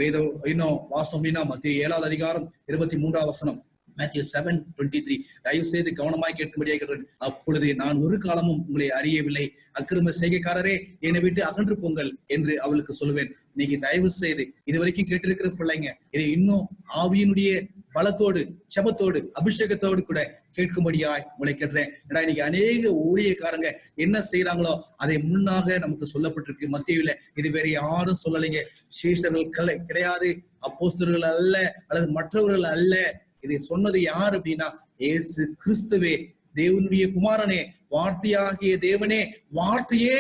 வேதம் இன்னும் வாஸ்தவம் மத்திய 7வது அதிகாரம் 23வது வசனம், Matthew 7:23. தயவு செய்து கவனமாய் கேட்கும்படியாக கேட்கிறேன். அப்பொழுது நான் ஒரு காலமும் உங்களை அறியவில்லை, அக்கிரம செய்கைக்காரரே என்னை விட்டு அகன்று போங்கள் என்று அவளுக்கு சொல்லுவேன். இன்னைக்கு தயவு செய்து இது வரைக்கும் கேட்டிருக்கிற பிள்ளைங்க இதை இன்னும் ஆவியினுடைய பலத்தோடு செபத்தோடு அபிஷேகத்தோடு கூட கேட்கும்படியாய் உங்களை கேட்கிறேன். ஏன்னா இன்னைக்கு அநேக ஊழியக்காரங்க என்ன செய்யறாங்களோ அதை முன்னாக நமக்கு சொல்லப்பட்டிருக்கு மத்தேயுல. இது வேற யாரும் சொல்லலைங்க. சீஷர்கள் கிடையாது, அப்போஸ்தலர்கள் அல்ல, அல்லது மற்றவர்கள் அல்ல. இதை சொன்னது யார் அப்படின்னா இயேசு கிறிஸ்துவே, தேவனுடைய குமாரனே, வார்த்தையாகிய தேவனே, வார்த்தையே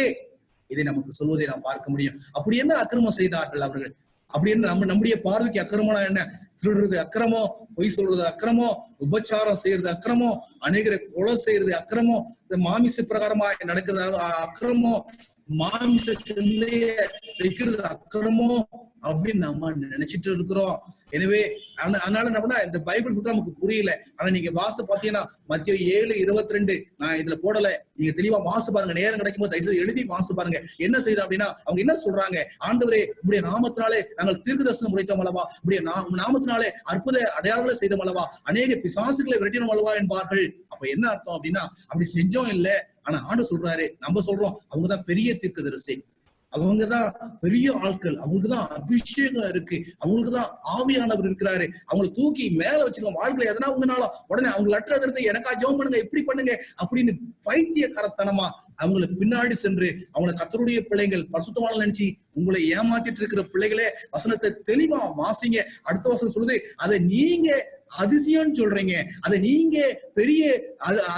இதை நமக்கு சொல்வதை நாம் பார்க்க முடியும். அப்படி என்ன அக்கிரமம் செய்தார்கள் அவர்கள்? அப்படி என்ன நம்முடைய பார்வைக்கு அக்கிரமம் என்ன? திருடுறது அக்கிரமம், பொய் சொல்றது அக்கிரமம், உபச்சாரம் செய்யறது அக்கிரமம், அநேகரை கொலை செய்யறது அக்கிரமம், மாமிச பிரகாரமாக நடக்கிறது அக்கிரமம், மாமிச சிந்தைய வைக்கிறது அக்கிரமம் அப்படின்னு நம்ம நினைச்சிட்டு இருக்கிறோம். எனவே அதனால என்ன இந்த பைபிள் சுத்தம் நமக்கு புரியல. ஆனா நீங்க வாசித்து பாத்தீங்கன்னா மத்திய 7:22 நான் இதுல போடல, நீங்க தெளிவா வாசித்து பாருங்க. நேரம் கிடைக்கும் போது தயவுசெய்து எழுதி வாசித்து பாருங்க. என்ன செய்யுது அப்படின்னா அவங்க என்ன சொல்றாங்க? ஆண்டவரே உடைய நாமத்தினாலே நாங்கள் தீர்க்க தரிசனம் உரைத்தோம் அல்லவா, உடைய நாமத்தினாலே அற்புத அடையாளங்களை செய்தோம் அல்லவா, அநேக பிசாசுகளை விரட்டினோம் அல்லவா என்பார்கள். அப்ப என்ன அர்த்தம் அப்படின்னா அப்படி செஞ்சோம் இல்ல. ஆனா ஆண்டவர் சொல்றாரு, நம்ம சொல்றோம் அவங்கதான் பெரிய தீர்க்கதரிசி, அவங்கதான் பெரிய ஆட்கள், அவங்களுக்குதான் அபிஷேகம் இருக்கு, அவங்களுக்குதான் ஆவியானவர் இருக்கிறாரு, அவங்களை தூக்கி மேல வச்சுக்கோங்க, வாழ்க்கையில எதனா உங்கனால உடனே அவங்க லெட்டர் இருந்து எனக்கா ஜெபம் பண்ணுங்க, இப்படி பண்ணுங்க அப்படின்னு பைத்தியக்காரத்தனமா அவங்களை பின்னாடி சென்று அவங்களை கர்த்தருடைய பிள்ளைகள் பரிசுத்தவான்கள் நினைச்சு உங்களை ஏமாத்திட்டு இருக்கிற பிள்ளைகளே வசனத்தை தெளிவா வாசிங்க. அடுத்த வசனம் சொல்லுது, அதை நீங்க அதிசயம்னு சொல்றீங்க, அதை நீங்க பெரிய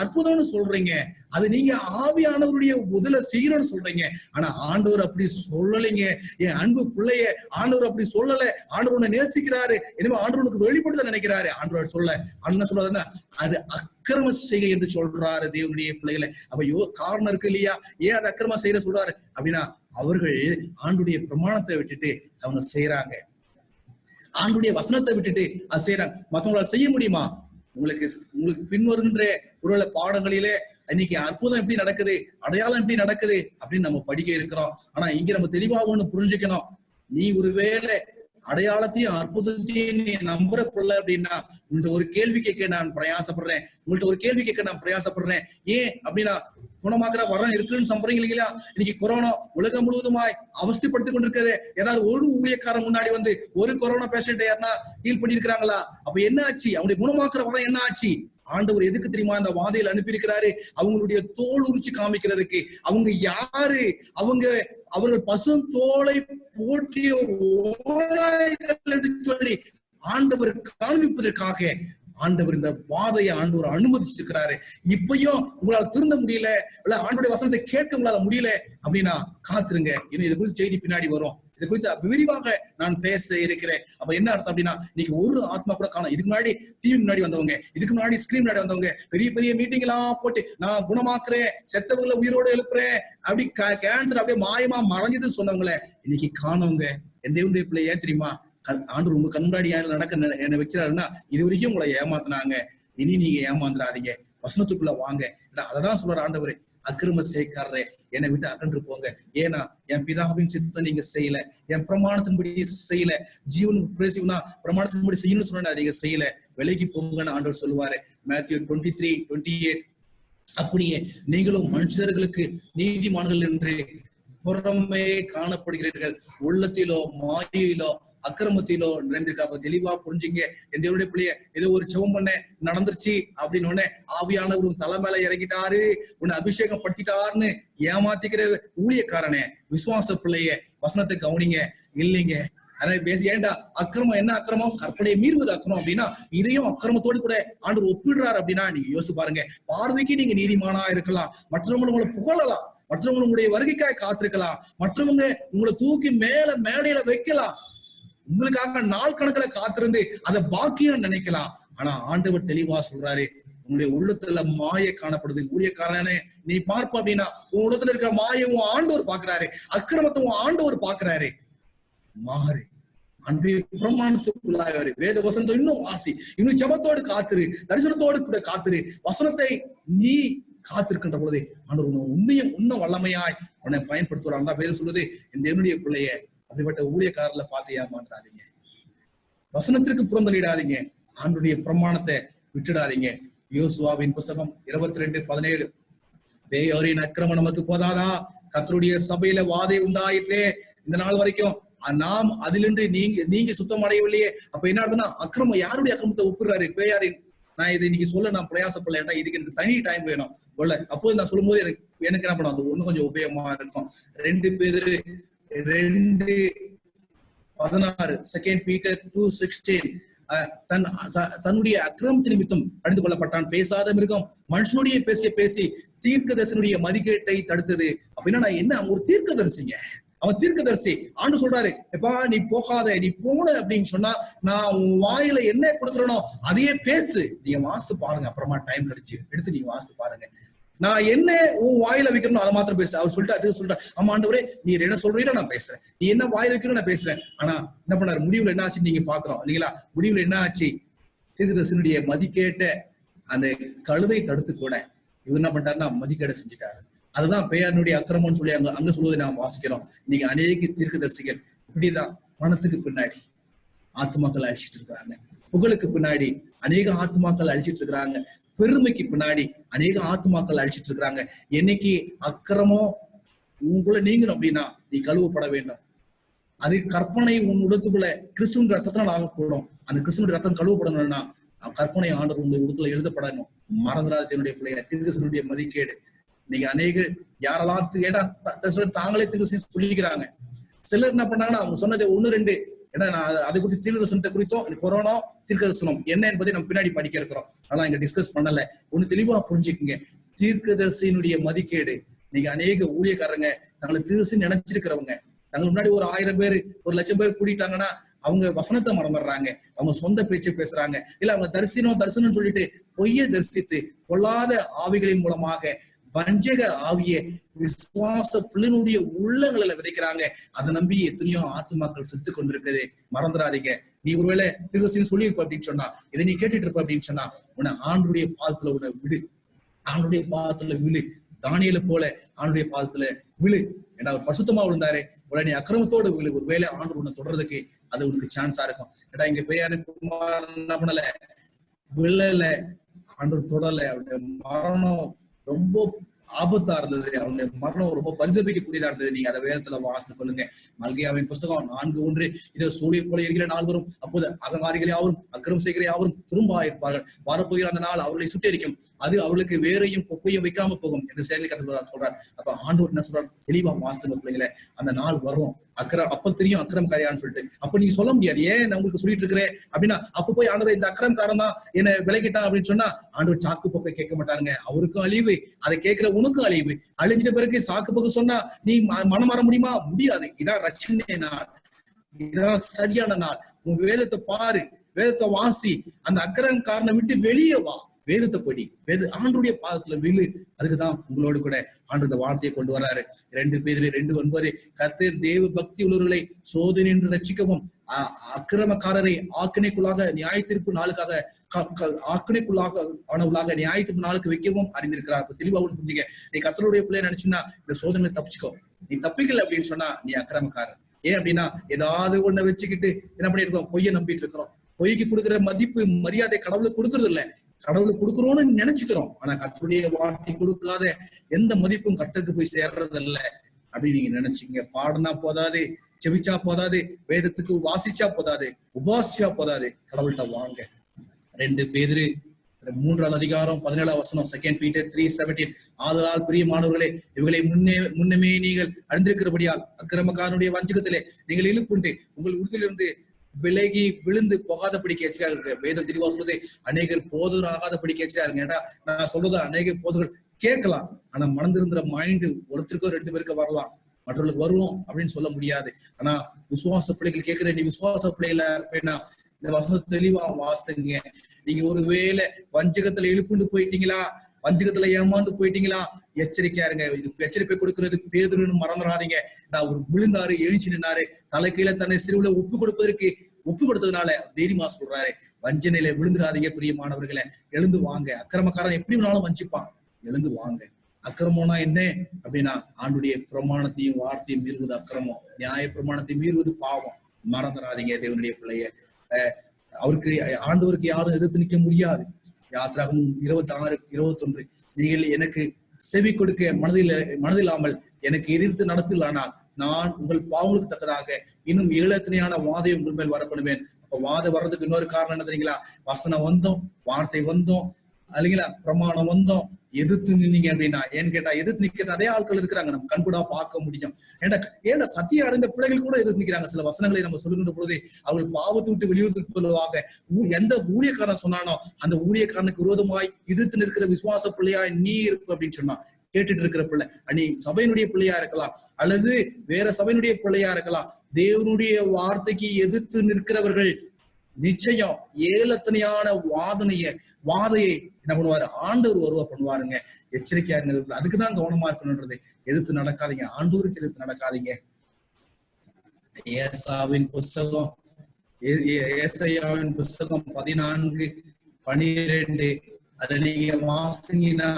அற்புதம்னு சொல்றீங்க, அது நீங்க ஆவியானவருடைய முதல செய்யணும்னு சொல்றீங்க. ஆனா ஆண்டவர் அப்படி சொல்லலைங்க. என் அன்பு பிள்ளைய ஆண்டவர் அப்படி சொல்லல. ஆண்டவர் உன்னை நேசிக்கிறாரு, எனவே ஆண்டவர் உனக்கு வெளிப்படுத்த நினைக்கிறாரு. ஆண்டவர் சொல்ல அண்ணன் சொல்றதுன்னா அது அக்கிரம செய்கை என்று சொல்றாரு தேவனுடைய பிள்ளைகளை. அப்ப காரணம் இருக்கு இல்லையா ஏன் அது அக்கிரம செய்யற சொல்றாரு அப்படின்னா அவர்கள் ஆண்டுடைய பிரமாணத்தை விட்டுட்டு அவங்க செய்யறாங்க, ஆண்டுடைய வசனத்தை விட்டுட்டு அது செய்யறாங்க. மற்றவங்களால செய்ய முடியுமா? உங்களுக்கு பின்வருகின்ற ஒரு பாடங்களிலே இன்னைக்கு அற்புதம் எப்படி நடக்குது, அடையாளம் எப்படி நடக்குது அப்படின்னு நம்ம படிக்க இருக்கிறோம். ஆனா இங்க நம்ம தெளிவாக ஒண்ணு புரிஞ்சுக்கணும். நீ ஒருவேளை அடையாளத்தையும் அற்புதத்தையும் நீ நம்புறக்குள்ள அப்படின்னா உங்கள்ட்ட ஒரு கேள்வி கேட்க நான் பிரயாசப்படுறேன். ஏன் அப்படின்னா குணமாக்குற வரம் இருக்குன்னு சொல்றீங்க இல்லைங்களா? இன்னைக்கு கொரோனா உலகம் முழுவதுமாய் அவஸ்தைப்படுத்திக் கொண்டிருக்கிறது. ஏதாவது ஒரு ஊழியக்காரன் முன்னாடி வந்து ஒரு கொரோனா பேஷண்ட் யாருன்னா ஹீல் பண்ணிருக்கிறாங்களா? அப்ப என்ன ஆச்சு? அவங்களுடைய குணமாக்குற வரம் என்ன ஆச்சு? ஆண்டவர் எதுக்கு தெரியுமா அந்த வாதையில் அனுப்பி இருக்கிறாரு? அவங்களுடைய தோல் உரிச்சு காமிக்கிறதுக்கு. அவங்க யாரு? அவர்கள் பசு தோலை போற்றிய சொல்லி ஆண்டவர் காண்பிப்பதற்காக ஆண்டவர் இந்த வாதையை ஆண்டவர் அனுமதிச்சிருக்கிறாரு. இப்பயும் உங்களால திருந்த முடியல, இல்ல ஆண்டவருடைய வசனத்தை கேட்க உங்களால முடியல அப்படின்னா காத்துருங்க. இன்னும் இது குறித்து செய்தி பின்னாடி வரும். இது குறித்து விரிவாக நான் பேச இருக்கிறேன். அப்ப என்ன அர்த்தம் அப்படின்னா இன்னைக்கு ஒரு ஆத்மா கூட காணும். இதுக்கு முன்னாடி டிவி முன்னாடி வந்தவங்க, இதுக்கு முன்னாடி ஸ்கிரீன் முன்னாடி வந்தவங்க, பெரிய பெரிய மீட்டிங் எல்லாம் போட்டு நான் குணமாக்குறேன், செத்தவங்களை உயிரோடு எழுப்புறேன், அப்படி கேன்சர் அப்படியே மாயமா மறைஞ்சதுன்னு சொன்னவங்களே இன்னைக்கு காணவங்க. என் தேவனுடைய பிள்ளை ஏன் தெரியுமா? ஆண்டு உங்க கண்முன்னாடி யாரும் நடக்க என்ன வைக்கிறாருன்னா இது வரைக்கும் உங்களை ஏமாத்தினாங்க, இனி நீங்க ஏமாந்துடாதீங்க, வசனத்துக்குள்ள வாங்க. அததான் சொல்ற ஆண்டவர். அக்கிரம செய்யக்காரரே என்னை விட்டு அகன்று போங்க. ஏன்னா என் பிதாவின் சித்தம் நீங்க செய்யல, என் பிரமாணத்தின்படி செய்யல, ஜீவன் பேசினா பிரமாணத்தின்படி செய்யணும்னு சொன்னா நீங்க செய்யல, விலைக்கு போங்கன்னு ஆண்டவர் சொல்லுவாரு. மேத்யூ 23:28. அப்படியே நீங்களும் மனுஷர்களுக்கு நீதிமான்கள் என்று புறமே காணப்படுகிறீர்கள், உள்ளத்திலோ மாயிலோ அக்கிரமத்திலோ நிறைந்திருக்காங்க. தெளிவா புரிஞ்சுங்க. எந்த பிள்ளைய ஏதோ ஒரு செவம் பண்ண நடந்துருச்சு அப்படின்னு உடனே ஆவியானவர் தலை மேல இறங்கிட்டாரு, உன்னை அபிஷேகம் படுத்திட்டாருன்னு ஏமாத்திக்கிற ஊழியக்காரனே, விசுவாச பிள்ளைய வசனத்தை கவனிங்க. இல்லைங்க ஏண்டா அக்கிரமம் என்ன அக்கிரமம்? கற்பனையை மீறுவது அக்கிரமம் அப்படின்னா இதையும் அக்கிரமத்தோடு கூட ஆண்டவர் ஒப்பிடுறாரு அப்படின்னா நீங்க யோசித்து பாருங்க. பார்வைக்கு நீங்க நீதிமானா இருக்கலாம், மற்றவங்க உங்களை புகழலாம், மற்றவங்க உங்களுடைய வருகைக்காக காத்திருக்கலாம், மற்றவங்க உங்களை தூக்கி மேல மேடையில வைக்கலாம், உங்களுக்காக நாள் கணக்குல காத்திருந்து அதை பாக்கியம் நினைக்கலாம். ஆனா ஆண்டவர் தெளிவா சொல்றாரு, உன்னுடைய உள்ளத்துல மாய காணப்படுது. ஊழியக்காரனே நீ பார்ப்ப அப்படின்னா உன் உள்ளத்துல இருக்கிற மாய உன் ஆண்டவர் பாக்குறாரு, அக்கிரமத்தை உன் ஆண்டவர் பாக்குறாரு. மாறு அன்றைய பிரமாணத்துக்குள்ளாரு, வேத வசனத்தை இன்னும் வாசி, இன்னும் ஜபத்தோடு காத்திரு, தரிசனத்தோடு கூட காத்திரு. வசனத்தை நீ காத்திருக்கின்ற பொழுது ஆண்டவர் உண்மையும் இன்னும் வல்லமையாய் உன்னை பயன்படுத்துவார். தான் வேதம் சொல்லுது, இந்த என்னுடைய பிள்ளைய அப்படிப்பட்ட ஊழியக்காரர்ல பார்த்து ஏமாற்றாதீங்க, வசனத்திற்கு புறந்தளிடாதீங்க, ஆண்டுடைய பிரமாணத்தை விட்டுடாதீங்க. யோசுவாவின் புஸ்தகம் 22:17. பேயோரின் அக்கிரமம் நமக்கு போதாதா, கர்த்தருடைய சபையில வாதை உண்டாயிற்றே இந்த நாள் வரைக்கும், நாம் அதிலின்றி நீங்க சுத்தம் அடையவில்லையே. அப்ப என்ன ஆகுதுன்னா அக்கிரமம் யாருடைய அக்கிரமத்தை ஒப்புறாரு? பேயாரின். நான் இதை இன்னைக்கு சொல்ல நான் பிரயாசப்படல, இதுக்கு எனக்கு தனி டைம் வேணும். அப்போது நான் சொல்லும் போது எனக்கு என்ன பண்ணும், அது ஒண்ணு கொஞ்சம் உபயோகமா இருக்கும். 2 பேதுரு 2:16, 2 Peter 2:16. தன்னுடைய அக்கிரமத்தின் நிமித்தம் அழிந்து கொள்ளப்பட்டான். பேசாத மிருகம் மனுஷனுடைய பேசி தீர்க்கதரிசனுடைய மதிக்கேட்டை தடுத்தது. அப்படின்னா நான் என்ன, ஒரு தீர்க்கதரிசிங்க, அவன் தீர்க்கதரிசி. ஆண்டு சொல்றாரு, எப்பா நீ போகாத, நீ போன அப்படின்னு சொன்னா நான் உன் வாயில என்ன கொடுக்குறனோ அதையே பேசு. நீங்க வாசித்து பாருங்க, அப்புறமா டைம் எடுத்து நீங்க வாசித்து பாருங்க. நான் என்ன உன் வாயில வைக்கணும் அதை மாத்திரம் பேசு. அவர் சொல்லிட்டு அது சொல்றேன், ஆமா ஆண்டவரே நீர் என்ன சொல்றீங்களோ நான் பேசுறேன், நீ என்ன வாயில வைக்கணும் நான் பேசுறேன். ஆனா என்ன பண்ணாரு, முடிவுல என்ன ஆச்சு நீங்க பாக்குறோம் இல்லைங்களா? முடிவுல என்ன ஆச்சு, தீர்க்கதரிசனுடைய மதிக்கேட்ட அந்த கழுதை தடுத்து கூட இவர் என்ன பண்ணிட்டாருன்னா மதிக்கேட செஞ்சுட்டாரு. அதுதான் பேயாருடைய அக்கிரமம்னு சொல்லி அங்க சொல்வதை நாம் வாசிக்கிறோம். இன்னைக்கு அநேக தீர்க்கதரிசிகள் இப்படிதான் பணத்துக்கு பின்னாடி ஆத்மாக்கள் அழிச்சிட்டு இருக்கிறாங்க, புகழுக்கு பின்னாடி அநேக ஆத்மாக்கள் அழிச்சிட்டு இருக்கிறாங்க, பெருமைக்கு பின்னாடி அநேக ஆத்மாக்கள் அழிச்சிட்டு இருக்கிறாங்க. என்னைக்கு அக்கிரமம் உங்களை நீங்கணும் அப்படின்னா நீ கழுவப்பட வேண்டும். அது கற்பனை உன் உடத்துக்குள்ள கிறிஸ்துவின் ரத்தத்தினால் ஆகக்கூடும். அந்த கிறிஸ்துவின் ரத்தம் கழுவப்படணும்னா கற்பனை ஆண்டவர் உங்களுடைய உடத்துல எழுதப்படணும். மறந்துடாத என்னுடைய பிள்ளைய தீர்க்கதரிசனுடைய மதிக்கேடு. நீங்க அநேக யாரெல்லாம் கேட்டா தாங்களே தீர்க்கதரிசனம் சொல்லிக்கிறாங்க. சிலர் என்ன பண்ணாங்கன்னா அவங்க சொன்னது 1-2 ஏன்னா நான் அதை குறித்து தீர்க்கதரிசனத்தை குறித்தும் கொரோனா தீர்க்கதரிசனம் என்ன என்பதை நம்ம பின்னாடி படிக்க இருக்கிறோம். ஆனா இங்க டிஸ்கஸ் பண்ணல. ஒண்ணு தெளிவா புரிஞ்சுக்குங்க, தீர்க்கதரிசனுடைய மதிக்கேடு. நீங்க அநேக ஊழியக்காரங்க தங்களை தீர்க்கதரிசி நினைச்சிருக்கிறவங்க, தங்களுக்கு முன்னாடி ஒரு 1000 பேர் 1,00,000 பேர் கூட்டிட்டாங்கன்னா அவங்க வசனத்தை மறந்துடுறாங்க, அவங்க சொந்த பேச்சு பேசுறாங்க, இல்ல அவங்க தரிசனம் சொல்லிட்டு பொய்ய தரிசித்து பொல்லாத ஆவிகளின் மூலமாக வஞ்சக ஆவிய விசுவாச பிள்ளைனுடைய உள்ளங்களில விதைக்கிறாங்க. அதை நம்பி எத்தனையோ ஆத்துமாக்கள் செத்து கொண்டிருக்கிறது. மறந்துடாதீங்க. நீ ஒருவேளை தீர்க்கதரிசனம் சொல்லியிருப்ப அப்படின்னு சொன்னா, இதை நீ கேட்டுட்டு இருப்ப அப்படின்னு சொன்னா உன்னை ஆண்டுடைய பாதத்துல உன்னை விடு, ஆண்டுடைய பாதத்துல விழு. தானியேல போல ஆண்டுடைய பாதத்துல விழு. ஏன்னா அவர் பரிசுத்தமா விழுந்தாரு, உடனே அக்கிரமத்தோடு விழு. ஒருவேளை ஆண்டு உன்னை தொடர்றதுக்கு அது உனக்கு சான்ஸா இருக்கும். ஏன்னா இங்க பேயாரு குமார் என்ன பண்ணல, விழல, ஆண்டு தொடரல. அவருடைய மரணம் ரொம்ப ஆபத்தா இருந்தது, அவனுடைய மரணம் ரொம்ப பரிதபிக்கக்கூடியதா இருந்தது. நீங்க அதை வேதத்துல வாசித்து கொள்ளுங்க. மல்கியாவின் புஸ்தகம் 4:1. இதை சூரிய போல இருக்கிற நாள் வரும், அப்போது அகங்காரிகளை யாவரும் அக்கிரம் செய்கிற யாவரும் திரும்ப இருப்பார்கள். வரப்போகிற அந்த நாள் அவர்களை சுட்டரிக்கும், அது அவர்களுக்கு வேறையும் குப்பையும் வைக்காம போகும் என்று செயலை கற்று சொல்றார். அப்ப ஆண்டவர் என்ன சொல்றார், தெளிவா வாசித்துங்க பிள்ளைங்களே. அந்த நாள் வரும், அப்ப தெரியும் அக்கிரம் காரியான்னு சொல்லிட்டு. அப்ப நீங்க சொல்ல முடியாது, ஏன் நான் உங்களுக்கு சொல்லிட்டு இருக்கிறேன் அப்படின்னா, அப்ப போய் ஆண்டவர் இந்த அக்கிரம்காரன் தான் என்ன விலகிட்டான் அப்படின்னு சொன்னா ஆண்டவர் சாக்கு போக்கை கேட்க மாட்டாருங்க. அவருக்கும் அழிவு, அதை கேட்கிற உனக்கும் அழிவு. அழிஞ்சிட்ட பிறகு சாக்கு போக்கு சொன்னா நீ மனம் மாற முடியுமா? முடியாது. இதான் ரட்சணை நாள், இதான் சரியான நாள். உன் வேதத்தை பாரு, வேதத்தை வாசி, அந்த அக்கிரம் காரனை விட்டு வெளியே வா, வேதத்தை படி, ஆண்டுடைய பாதத்துல விழு. அதுக்குதான் உங்களோடு கூட ஆண்டு இந்த வார்த்தையை கொண்டு வராரு. 2 பேதுரு 2:9. கர்த்தர் தேவ பக்தி உள்ளவர்களை சோதனை என்று ரட்சிக்கவும் அக்கிரமக்காரரை ஆக்கினைக்குள்ளாக நியாய தீர்ப்பு நாளுக்காக ஆக்கினைக்குள்ளாக அவனுள்ளாக நியாய தீர்ப்பு நாளுக்கு வைக்கவும் அறிந்திருக்கிறார். தெளிவா புரிஞ்சுங்க. நீ கர்த்தருடைய பிள்ளைய நினைச்சுன்னா இந்த சோதனை தப்பிச்சுக்கோ. நீ தப்பிக்கல அப்படின்னு சொன்னா நீ அக்கிரமக்காரன். ஏன் அப்படின்னா ஏதாவது ஒண்ண வச்சுக்கிட்டு என்ன பண்ணிட்டு இருக்கோம், பொய்ய நம்பிட்டு இருக்கிறோம். பொய்க்கு கொடுக்குற மதிப்பு மரியாதை கடவுளுக்கு கொடுக்கறது இல்ல, கடவுளுக்கு கொடுக்குறோம்னு நினைச்சுக்கிறோம். ஆனா கர்த்தருடைய வார்த்தை கொடுக்காத எந்த மதிப்பும் கர்த்தருக்கு போய் சேர்றது இல்ல அப்படின்னு நீங்க நினைச்சீங்க. பாடினா போதாது, செவிச்சா போதாது, வேதத்துக்கு வாசிச்சா போதாது, உபாசிச்சா போதாது, கடவுள்கிட்ட வாங்க. 2 பேதுரு 3ஆம் அதிகாரம் 17ஆம் வசனம், 2 Peter 3:17. ஆதலால் பிரியமானவர்களே, இவர்களை முன்னமே நீங்கள் அறிந்திருக்கிறபடியால் அக்கிரமக்காரனுடைய வஞ்சகத்திலே நீங்கள் இழுப்புண்டு உங்கள் உறுதியிலிருந்து விலகி விழுந்து போகாத படிக்க எச்சரிக்கை. வேதம் தெளிவா சொல்றது அநேகர் போதர் ஆகாத படிக்க எச்சரிக்கை. ஏன்னா நான் சொல்றது அநேக போதர்கள் கேட்கலாம், ஆனா மனந்திருந்த மைண்டு ஒருத்தருக்கோ 2 பேருக்கு வரலாம், மற்றவர்களுக்கு வருவோம் அப்படின்னு சொல்ல முடியாது. ஆனா விசுவாச பிள்ளைகள் கேட்கிற நீ விசுவாச பிள்ளைகள அப்படின்னா இந்த வசனம் தெளிவா வாசிங்க. நீங்க ஒருவேளை வஞ்சகத்துல இழுப்புண்டு போயிட்டீங்களா, வஞ்சகத்துல ஏமாந்து போயிட்டீங்களா, எச்சரிக்கையா இருங்க. இது எச்சரிக்கை கொடுக்கிறது பேதுருன்னு மறந்துடாதீங்க. நான் ஒரு விழுந்தாரு, எழுச்சி நின்னாரு, தலைக்கீழ தன்னை சிறுவுல ஒப்பு கொடுத்ததுனால தைரியமா சொல்றாரு, வஞ்சனையில விழுந்துடாதீங்க பிரியமானவர்களை, எழுந்து வாங்க. அக்கிரமக்காரன் எப்படி வேணாலும் வஞ்சிப்பான், எழுந்து வாங்க. அக்கிரமம்னா என்ன அப்படின்னா ஆண்டுடைய பிரமாணத்தையும் வார்த்தையும் மீறுவது அக்கிரமம், நியாய பிரமாணத்தை மீறுவது பாவம். மறந்துடாதீங்க தேவனுடைய பிள்ளைய. ஆண்டவருக்கு யாரும் எதிர்த்து நிற்க முடியாது. யாத்திராகமும் 26:21, நீங்கள் எனக்கு செவி கொடுக்க மனதில்லாமல் எனக்கு எதிர்த்து நடப்பில்லானால் நான் உங்கள் பாவங்களுக்கு தக்கதாக இன்னும் 7 எத்தனையான வாதை உங்கள் மேல் வரப்படுவேன். அப்ப வாதை வர்றதுக்கு இன்னொரு காரணம் என்ன தெரியுங்களா? வசனம் வந்தோம், வார்த்தை வந்தோம், இல்லைங்களா, பிரமாணம் வந்தோம், எதிர்த்து நின்னீங்க அப்படின்னா. ஏன்னு கேட்டா எதிர்த்து நிக்கிற நிறைய ஆட்கள் இருக்கிறாங்க, நம்ம கண்கூடா பார்க்க முடியும். ஏன்னா சத்திய அடைந்த பிள்ளைகள் கூட எதிர்த்து நிக்கிறாங்க. சில வசனங்களை நம்ம சொல்லுகின்ற பொழுது அவர்கள் பாவத்தை விட்டு வெளியுறவாக எந்த ஊழியக்காரன் சொன்னானோ அந்த ஊழியக்காரனுக்கு விரோதமாய் எதிர்த்து நிற்கிற விசுவாச பிள்ளையா நீ இருப்பு அப்படின்னு சொன்னா கேட்டுட்டு இருக்கிற பிள்ளை, நீ சபையினுடைய பிள்ளையா இருக்கலாம் அல்லது வேற சபையினுடைய பிள்ளையா இருக்கலாம், தேவனுடைய வார்த்தைக்கு எதிர்த்து நிற்கிறவர்கள் நிச்சயம் 7 எத்தனையான வாதையை என்ன பண்ணுவாரு, ஆண்டவர் வருவா பண்ணுவாருங்க. எச்சரிக்கையா இருங்க. அதுக்குதான் கவனமா இருக்கணும்ன்றது. எதிர்த்து நடக்காதீங்க, ஆண்டவருக்கு எதிர்த்து நடக்காதீங்க. ஏசாயாவின் புஸ்தகம் 14:12 அதை நீங்க வாசிங்கன்னா,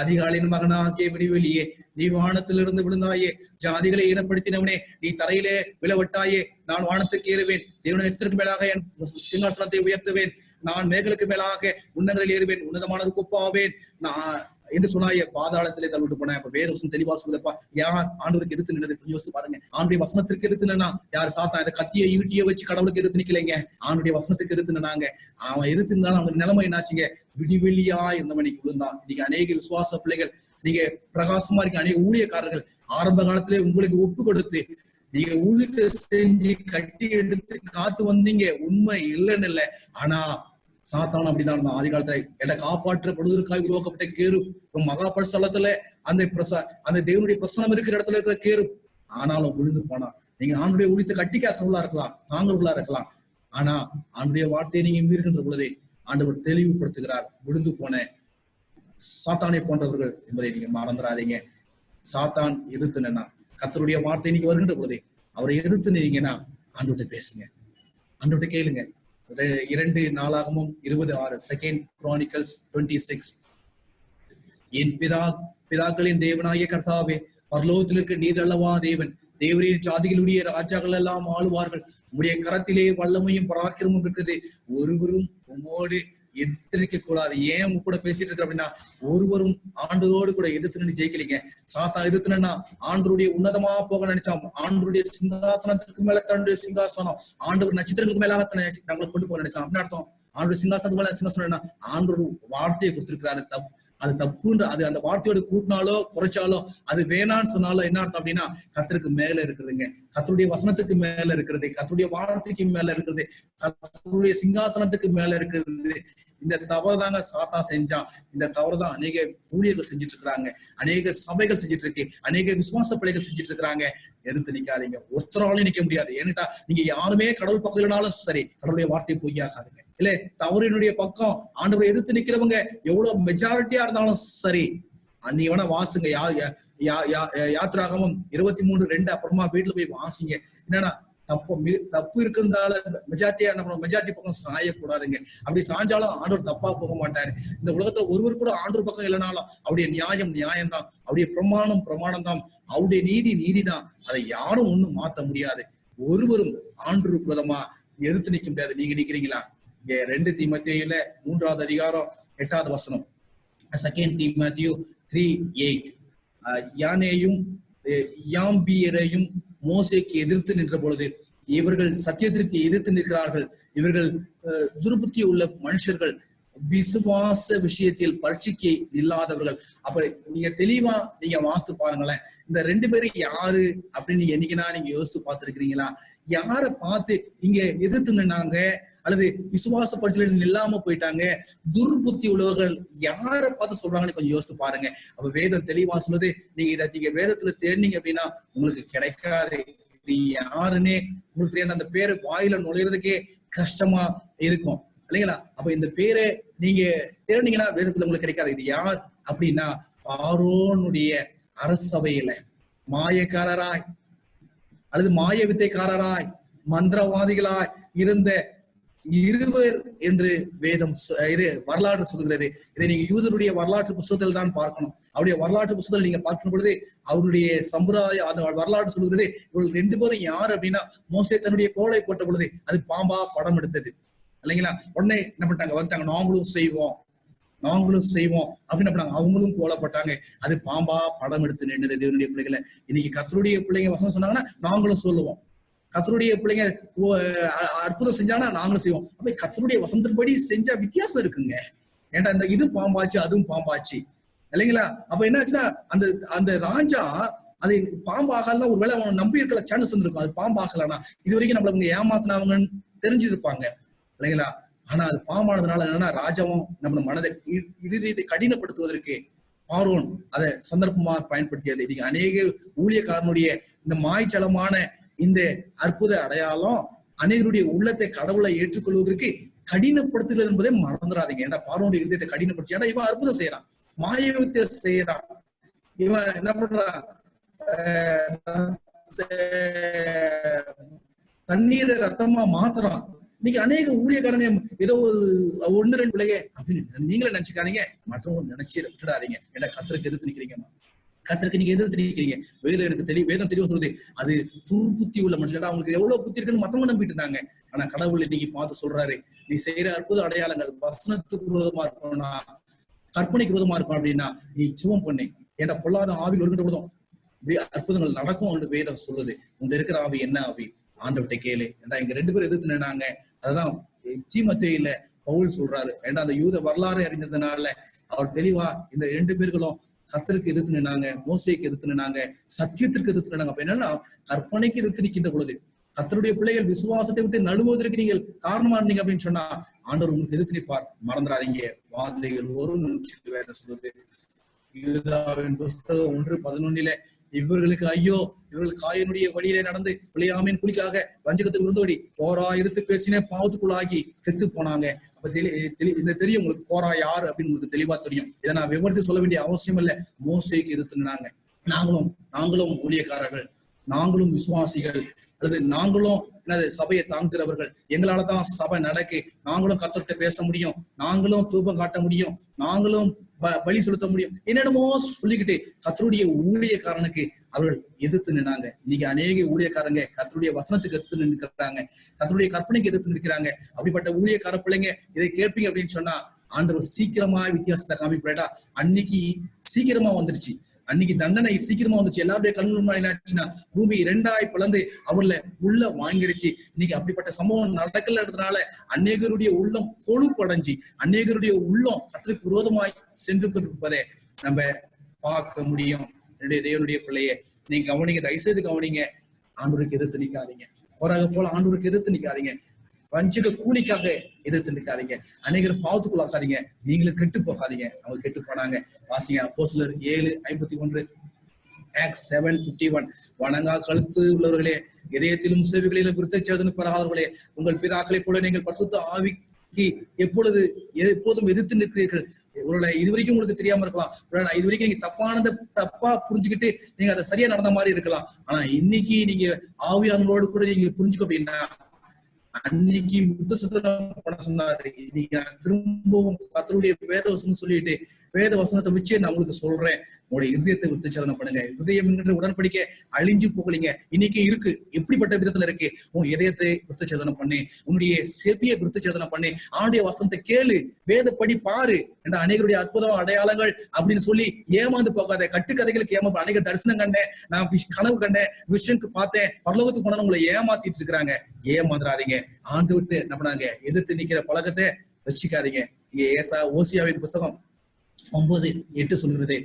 அதிகாலையின் மகனாகிய விடிவெளியே, நீ வானத்திலிருந்து விழுந்தாயே, ஜாதிகளை ஈனப்படுத்தினவனே, நீ தரையிலே விழவிட்டாயே, நான் வானத்துக்கு ஏறுவேன், தேவனுக்கு மேலாக என் சிங்காசனத்தை உயர்த்துவேன், நான் மேகலுக்கு மேலாக உன்னதங்களில் ஏறுவேன், உன்னதமானதுக்கு ஒப்பாவேன் நான் என்று சொன்னாயே, பாதாளத்திலே தள்ளிட்டு போனேன். அப்ப வேதவசனம் தெளிவா சொல்லுதப்பா. யார் ஆண்டவருக்கு எதிர்த்து நின்றது யோசித்து பாருங்க. ஆண்டுடைய வசனத்திற்கு எதிர்த்து நின்னா யார்? சாத்தான். இந்த கத்தியை ஈட்டியை வச்சு கடவுளுக்கு எதிர்த்து நிக்கலைங்க, ஆண்டுடைய வசனத்துக்கு எதிர்த்து நின்னாங்க. அவன் எதிர்த்து இருந்தாலும் அவனுக்கு நிலைமை என்னாச்சுங்க, விடிவெளியா இருந்தவனைக்கு விழுந்தான். இன்னைக்கு அநேக விசுவாச பிள்ளைகள், நீங்க பிரகாசமா இருக்க அநேக ஊழியக்காரர்கள் ஆரம்ப காலத்திலே உங்களுக்கு ஒப்பு கொடுத்து நீங்க ஊழியத்தை செஞ்சு கட்டி எடுத்து காத்து வந்தீங்க, உண்மை இல்லைன்னு இல்லை. ஆனா சாத்தான் அப்படிதான் இருந்தான். ஆதி காலத்துல என்னை காப்பாற்றப்படுவதற்காக உருவாக்கப்பட்ட கேரு மகாபரிசலத்துல அந்த தேவனுடைய பிரசனம் இருக்கிற இடத்துல இருக்கிற கேரு, ஆனாலும் விழுந்து போனா. நீங்க ஆண்டுடைய ஊழியத்தை கட்டிக்காசவர்களா இருக்கலாம், தாங்கவர்களா இருக்கலாம், ஆனா ஆண்டுடைய வார்த்தையை நீங்க மீறுகின்ற பொழுதே ஆண்டவர் தெளிவுபடுத்துகிறார். விழுந்து போன சாத்தானை போன்றவர்கள் என்பதை நீங்க மறந்துடாதீங்க. சாத்தான் எதிர்த்து நின்னா கர்த்தருடைய வார்த்தை நீங்க வருகின்ற பொழுதே அவரை எதிர்த்து நின்னீங்கன்னா ஆண்டவர்கிட்ட பேசுங்க, ஆண்டவர்கிட்ட கேளுங்க. 2 நாளாகமும் 26 2 Chronicles 26. என் பிதாக்களின் தேவனாகிய கர்த்தாவே, பரலோகத்தில் இருக்க நீர் அல்லவா தேவன், தேவரின் ஜாதிகளுடைய ராஜாக்கள் எல்லாம் ஆளுவார்கள், உடைய கரத்திலே வல்லமையும் பராக்கிரமும் இருக்கிறது, ஒருவரும் உம்மோடு எதிர்த்து நிற்க கூடாது. ஏன் கூட பேசிட்டு இருக்க அப்படின்னா, ஒருவரும் ஆண்டவரோடு கூட எதிர்த்து நின்று ஜெயிக்கலீங்க. சாத்தா எதிர்த்துனா ஆண்டவருடைய உன்னதமா போக நினைச்சான். ஆண்டவருடைய சிங்காசனத்துக்கு மேல தன்னுடைய சிங்காசனம், ஆண்டவர் நட்சத்திரங்களுக்கு மேலாக நம்மளை கொண்டு போக நினைச்சான். அப்படின்னு அர்த்தம். ஆண்டவர் சிங்காசனத்துக்கு மேல சிங்காசனம், ஆண்டவர் வார்த்தையை கொடுத்திருக்கிறாரு. அது தப்புன்ற அது அந்த வார்த்தையோட கூட்டினாலோ குறைச்சாலோ அது வேணான்னு சொன்னாலோ என்ன அர்த்தம் அப்படின்னா, கர்த்தருக்கு மேல இருக்கிறதுங்க, கர்த்தருடைய வசனத்துக்கு மேல இருக்கிறது, கர்த்தருடைய வார்த்தைக்கு மேல இருக்கிறது, கர்த்தருடைய சிங்காசனத்துக்கு மேல இருக்கிறது. இந்த தவறுதாங்க சாத்தா செஞ்சான். இந்த தவறுதான் அநேக ஊழியர்கள் செஞ்சுட்டு இருக்கிறாங்க, அநேக சபைகள் செஞ்சுட்டு இருக்கு, அநேக விசுவாச பிள்ளைகள் செஞ்சுட்டு இருக்கிறாங்க. எதிர்த்து நிக்காதீங்க, ஒருத்தராலையும் நிக்க முடியாது. ஏன்னுட்டா நீங்க யாருமே கடவுள் பக்கம் இல்லைனாலும் சரி, கடவுளுடைய வார்த்தையை பொய்யாகாதுங்க. இல்ல தவறினுடைய பக்கம் ஆண்டவரை எதிர்த்து நிக்கிறவங்க எவ்வளவு மெஜாரிட்டியா இருந்தாலும் சரி, நீ வேணா வாசுங்க. யாத்திராகமும் 23:2 அப்புறமா வீட்டுல போய் வாசிங்க. என்னன்னா தப்பு இருக்கிறதால மெஜாரிட்டி பக்கம் சாயக்கூடாதுங்க. அப்படி சாஞ்சாலும் ஆண்டவர் தப்பா போக மாட்டாரு. இந்த உலகத்துல ஒருவர் கூட ஆண்டவர் பக்கம் இல்லைனாலும் அவருடைய நியாயம் தான், அவருடைய பிரமாணம் தான், அவருடைய நீதி தான். அதை யாரும் ஒண்ணும் மாற்ற முடியாது. ஒருவரும் ஆண்டவருக்கு விதமா எதிர்த்து நிற்க முடியாது. நீங்க நிக்கிறீங்களா? 2 தீமோத்தேயுல 3வது அதிகாரம் 8வது வசனம், 2 தீமோத்தேயு 3:8, யானேயும் யாம்பியரையும் மோசேக்கு எதிர்த்து நின்ற பொழுது இவர்கள் சத்தியத்திற்கு எதிர்த்து நிற்கிறார்கள். இவர்கள் துர்புத்தி உள்ள மனுஷர்கள், விசுவாச விஷயத்தில் பரீட்சைக்கு இல்லாதவர்கள். அப்ப நீங்க தெளிவா நீங்க வாசித்து பாருங்களேன். இந்த 2 பேரும் யாரு அப்படின்னு நீங்க என்னைக்குன்னா நீங்க யோசித்து பார்த்திருக்கிறீங்களா? யார பார்த்து இங்க எதிர்த்து நின்னாங்க அல்லது விசுவாச பரிசீலனை இல்லாம போயிட்டாங்க? துர்புத்தி உள்ளவர்கள் யார பார்த்து சொல்றாங்கன்னு கொஞ்சம் யோசித்து பாருங்க. அப்ப வேதம் தெளிவா சொல்லுது, நீங்க வேதத்துல தேடினீங்க அப்படின்னா உங்களுக்கு கிடைக்காது. இது யாருன்னே உங்களுக்கு தெரியாது. அந்த பேரு வாயில நுழைறதுக்கே கஷ்டமா இருக்கும் இல்லைங்களா? அப்ப இந்த பேரை நீங்க தேடினீங்கன்னா வேதத்துல உங்களுக்கு கிடைக்காது. இது யார் அப்படின்னா பார்வோனுடைய அரசவையில மாயக்காரராய் அல்லது மாய வித்தைக்காரராய் மந்திரவாதிகளாய் இருந்த இருவர் என்று வேதம் வரலாறு சொல்கிறது. இதை நீங்க யூதருடைய வரலாற்று புத்தகத்தில் தான் பார்க்கணும். அவருடைய வரலாற்று புத்தகத்தில் நீங்க பார்க்கும் பொழுது அவருடைய சம்பிரதாயம் அந்த வரலாறு சொல்கிறது. இவர்கள் 2 பேரும் யார் அப்படின்னா, மோசே தன்னுடைய கோலை போட்ட பொழுது அது பாம்பா படம் எடுத்தது இல்லைங்களா? உடனே என்ன பண்ணிட்டாங்க, வந்துட்டாங்க, நாங்களும் செய்வோம் அப்படின்னு பண்ணாங்க. அவங்களும் கோலப்பட்டாங்க, அது பாம்பா படம் எடுத்து நின்றது. தேவனுடைய பிள்ளைகளை இன்னைக்கு கர்த்தருடைய பிள்ளைங்க வசனம் சொன்னாங்கன்னா நாங்களும் சொல்லுவோம். கர்த்தருடைய பிள்ளைங்க அற்புதம் செஞ்சானா நாங்களும் செய்வோம். அப்ப கர்த்தருடைய வசனத்தின்படி செஞ்சா வித்தியாசம் இருக்குங்க. ஏன்டா இந்த இது பாம்பாச்சு அதுவும் பாம்பாச்சு இல்லைங்களா? அப்ப என்ன ஆச்சுன்னா அந்த ராஜா அது பாம்பாகலாம் ஒருவேளை அவன் நம்பி இருக்கிற சான்ஸ் இருந்திருக்கும். அது பாம்பாகலனா இது வரைக்கும் நம்மள ஏமாத்தினவங்கன்னு தெரிஞ்சிருப்பாங்க இல்லைங்களா? ஆனா அது பாம்பானதுனால என்னன்னா ராஜாவும் நம்ம மனதை இதை கடினப்படுத்துவதற்கு பார்வோன் அதை சந்தர்ப்பமா பயன்படுத்தியது. இன்னைக்கு அநேக ஊழியக்காரனுடைய இந்த மாய்ச்சலமான இந்த அற்புத அடையாளம் அநேகருடைய உள்ளத்தை கடவுளை ஏற்றுக்கொள்வதற்கு கடினப்படுத்துகிறது என்பதை மறந்துடாதீங்க. ஏன்னா பார்வோனுடைய இதயத்தை கடினப்படுத்தி, ஏன்னா இவன் அற்புதம் செய்யறான், மாயத்தை செய்யறான், இவன் என்ன பண்றான், தண்ணீரை ரத்தமா மாத்துறான். இன்னைக்கு அநேக ஊழியக்காரங்க ஏதோ 1-2 பிள்ளைங்க அப்படின்னு நீங்களே நினைச்சுக்காதீங்க, மற்றவங்க நினைச்சு விட்டுடாதீங்க. ஏன்னா கர்த்தருக்கு எதிர்த்து நிக்கிறீங்க, கர்த்தருக்கு நீங்க எதிர்த்து நிக்கிறீங்க. வேதம் தெளிவா சொல்லுது, அது துர்புத்தி உள்ள மனுஷன். அவங்களுக்கு எவ்வளவு புத்தி இருக்குன்னு மத்தவங்க நம்பிட்டு இருந்தாங்க. ஆனா கடவுள் இன்னைக்கு பார்த்து சொல்றாரு, நீ செய்யற அற்புத அடையாளங்கள் வசனத்துக்கு விரோதமா இருக்கணும்னா, கற்பனைக்கு விரோதமா இருக்கும் அப்படின்னா நீ சுவம் பண்ணு. ஏன்னா பொல்லாத ஆவியில் வருகின்ற பொழுதும் அற்புதங்கள் நடக்கும் என்று வேதம் சொல்லுது. உங்க இருக்கிற ஆவி என்ன ஆவி? ஆண்டவர்கிட்ட கேளு. ஏன்னா இங்க 2 பேரும் எதிர்த்து நின்னாங்க. அதுதான் தீமோத்தேயுல பவுல் சொல்றாரு. ஏன்னா அந்த யூத வரலாறு அறிந்ததுனால அவர் தெளிவா இந்த 2 பேர்களும் கர்த்தருக்கு எதிர்த்து நின்னாங்க, மோசேக்கு எதிர்த்து நின்னாங்க, சத்தியத்திற்கு எதிர்த்து நின்னாங்க. அப்ப என்னன்னா கற்பனைக்கு எதிர்த்து நிற்கின்ற பொழுது கர்த்தருடைய பிள்ளைகள் விசுவாசத்தை விட்டு நழுவுவதற்கு நீங்கள் காரணமா இருந்தீங்க அப்படின்னு சொன்னா ஆண்டவர் உங்களுக்கு எதிர்த்து நிற்பார். மறந்துடாதீங்க. வார்த்தைகள் ஒரு வேதம் சொல்லுது. யூதாவின் புஸ்தகம் 1:11 இவர்களுக்கு ஐயோ, இவர்கள் காயனுடைய வழியிலே நடந்து பிள்ளையாமின் குழிக்காக வஞ்சகத்துக்கு விருந்தோடி கோரா எதிர்த்து பேசினே பாவத்துக்குள்ளாகி கெட்டு போனாங்க. அப்ப இந்த தெரியும் உங்களுக்கு கோரா யாரு அப்படின்னு உங்களுக்கு தெளிவா தெரியும். இதை நான் விவரித்து சொல்ல வேண்டிய அவசியம் இல்லை. மோசேக்கு எதிர்த்து நின்னாங்க. நாங்களும் ஊழியக்காரர்கள், நாங்களும் விசுவாசிகள், அல்லது நாங்களும் சபையை தாங்குகிறவர்கள். எங்களால தான் சபை நடக்கு. நாங்களும் கர்த்தர்கிட்ட பேச முடியும், நாங்களும் தூபம் காட்ட முடியும், நாங்களும் பலி செலுத்த முடியும், என்னென்னமோ சொல்லிக்கிட்டு கர்த்தருடைய ஊழியக்காரனுக்கு அவர்கள் எதிர்த்து நின்னாங்க. இன்னைக்கு அநேக ஊழியக்காரங்க கர்த்தருடைய வசனத்துக்கு எதிர்த்து நிற்கிறாங்க, கர்த்தருடைய கற்பனைக்கு எதிர்த்து நிற்கிறாங்க. அப்படிப்பட்ட ஊழியக்கார பிள்ளைங்க இதை கேட்பீங்க அப்படின்னு சொன்னா ஆண்டவர் சீக்கிரமா வித்தியாசத்தை காமிப்பா. அன்னைக்கு சீக்கிரமா வந்துடுச்சு, அன்னைக்கு தண்டனை சீக்கிரமா வந்துச்சு. எல்லாருடைய கண்ணுமா என்னாச்சுன்னா பூமி 2ஆய் பிளந்து அவர்ல உள்ள வாங்கிடுச்சு. இன்னைக்கு அப்படிப்பட்ட சம்பவம் நடக்கலன்றதுனால அநேகருடைய உள்ளம் கொழுப்படைஞ்சு அநேகருடைய உள்ளம் கர்த்தருக்கு விரோதமாய் சென்று கொண்டிருப்பதை நம்ம பார்க்க முடியும். என்னுடைய தேவனுடைய பிள்ளைய நீங்க கவனிங்க, தயவுசெய்து கவனிங்க. ஆண்டவருக்கு எதிர்த்து நிக்காதீங்க, போராக போல ஆண்டவருக்கு எதிர்த்து நிக்காதீங்க, வஞ்சக கூலிக்காக எதிர்த்து நிற்காதீங்க, அநேகர் பாவத்துக்குள்ளாக்காதீங்க, நீங்களும் கெட்டு போகாதீங்க. அவங்க கெட்டு போனாங்க. வாசிங்க அப்போஸ்தலர் 7:51, Acts 7:51. வணங்கா கழுத்து உள்ளவர்களே, இதயத்திலும் செவிகளிலும் விருத்தச்சேதன பெறாதவர்களே, உங்கள் பிதாக்களை போல நீங்கள் பரிசுத்த ஆவிக்கு எப்பொழுதும் எதிர்த்து நிற்கிறீர்கள். ஒருவேளை இது வரைக்கும் உங்களுக்கு தெரியாம இருக்கலாம், இது வரைக்கும் நீங்க தப்பா புரிஞ்சுக்கிட்டு நீங்க அதை சரியா நடந்த மாதிரி இருக்கலாம். ஆனா இன்னைக்கு நீங்க ஆவியானவரோடு கூட நீங்க புரிஞ்சுக்க அப்படின்னா, அன்னைக்கு பண்ண சொன்னாரு. நீங்க திரும்பவும் கர்த்தருடைய வேத வசனம் சொல்லிட்டு வேத வசனத்தை வச்சு நான் உங்களுக்கு சொல்றேன், உங்களுடைய இதயத்தை விருத்தச்சேதனை பண்ணுங்க. இதயம் என்கிற உடன்படிக்கை அழிஞ்சு போகலீங்க, இன்னைக்கு இருக்கு. எப்படிப்பட்ட விதத்துல இருக்கு? உன் இதயத்தை விருத்தச்சேதனை பண்ணி, உன்னுடைய செவியை விருத்தச்சேதனை பண்ணி, ஆடைய வசனத்தை கேளு, வேதப்படி பாரு என்ற அநேகருடைய அற்புதம் அடையாளங்கள் அப்படின்னு சொல்லி ஏமாந்து போகாத. கட்டுக்கதைகளுக்கு ஏமா அநேக தரிசனம் கண்டேன், நான் கனவு கண்டேன், விஷனுக்கு பார்த்தேன், பரலோகத்துக்கு போன உங்களை ஏமாத்திட்டு இருக்கிறாங்க. ஏமாந்துடாதீங்க. ஆண்டு விட்டு என்ன பண்ணாங்க, எதிர்த்து நிக்கிற பழக்கத்தை வச்சுக்காதீங்க. இங்க ஓசியாவின் புஸ்தகம் 9:8 சொல்கிறது.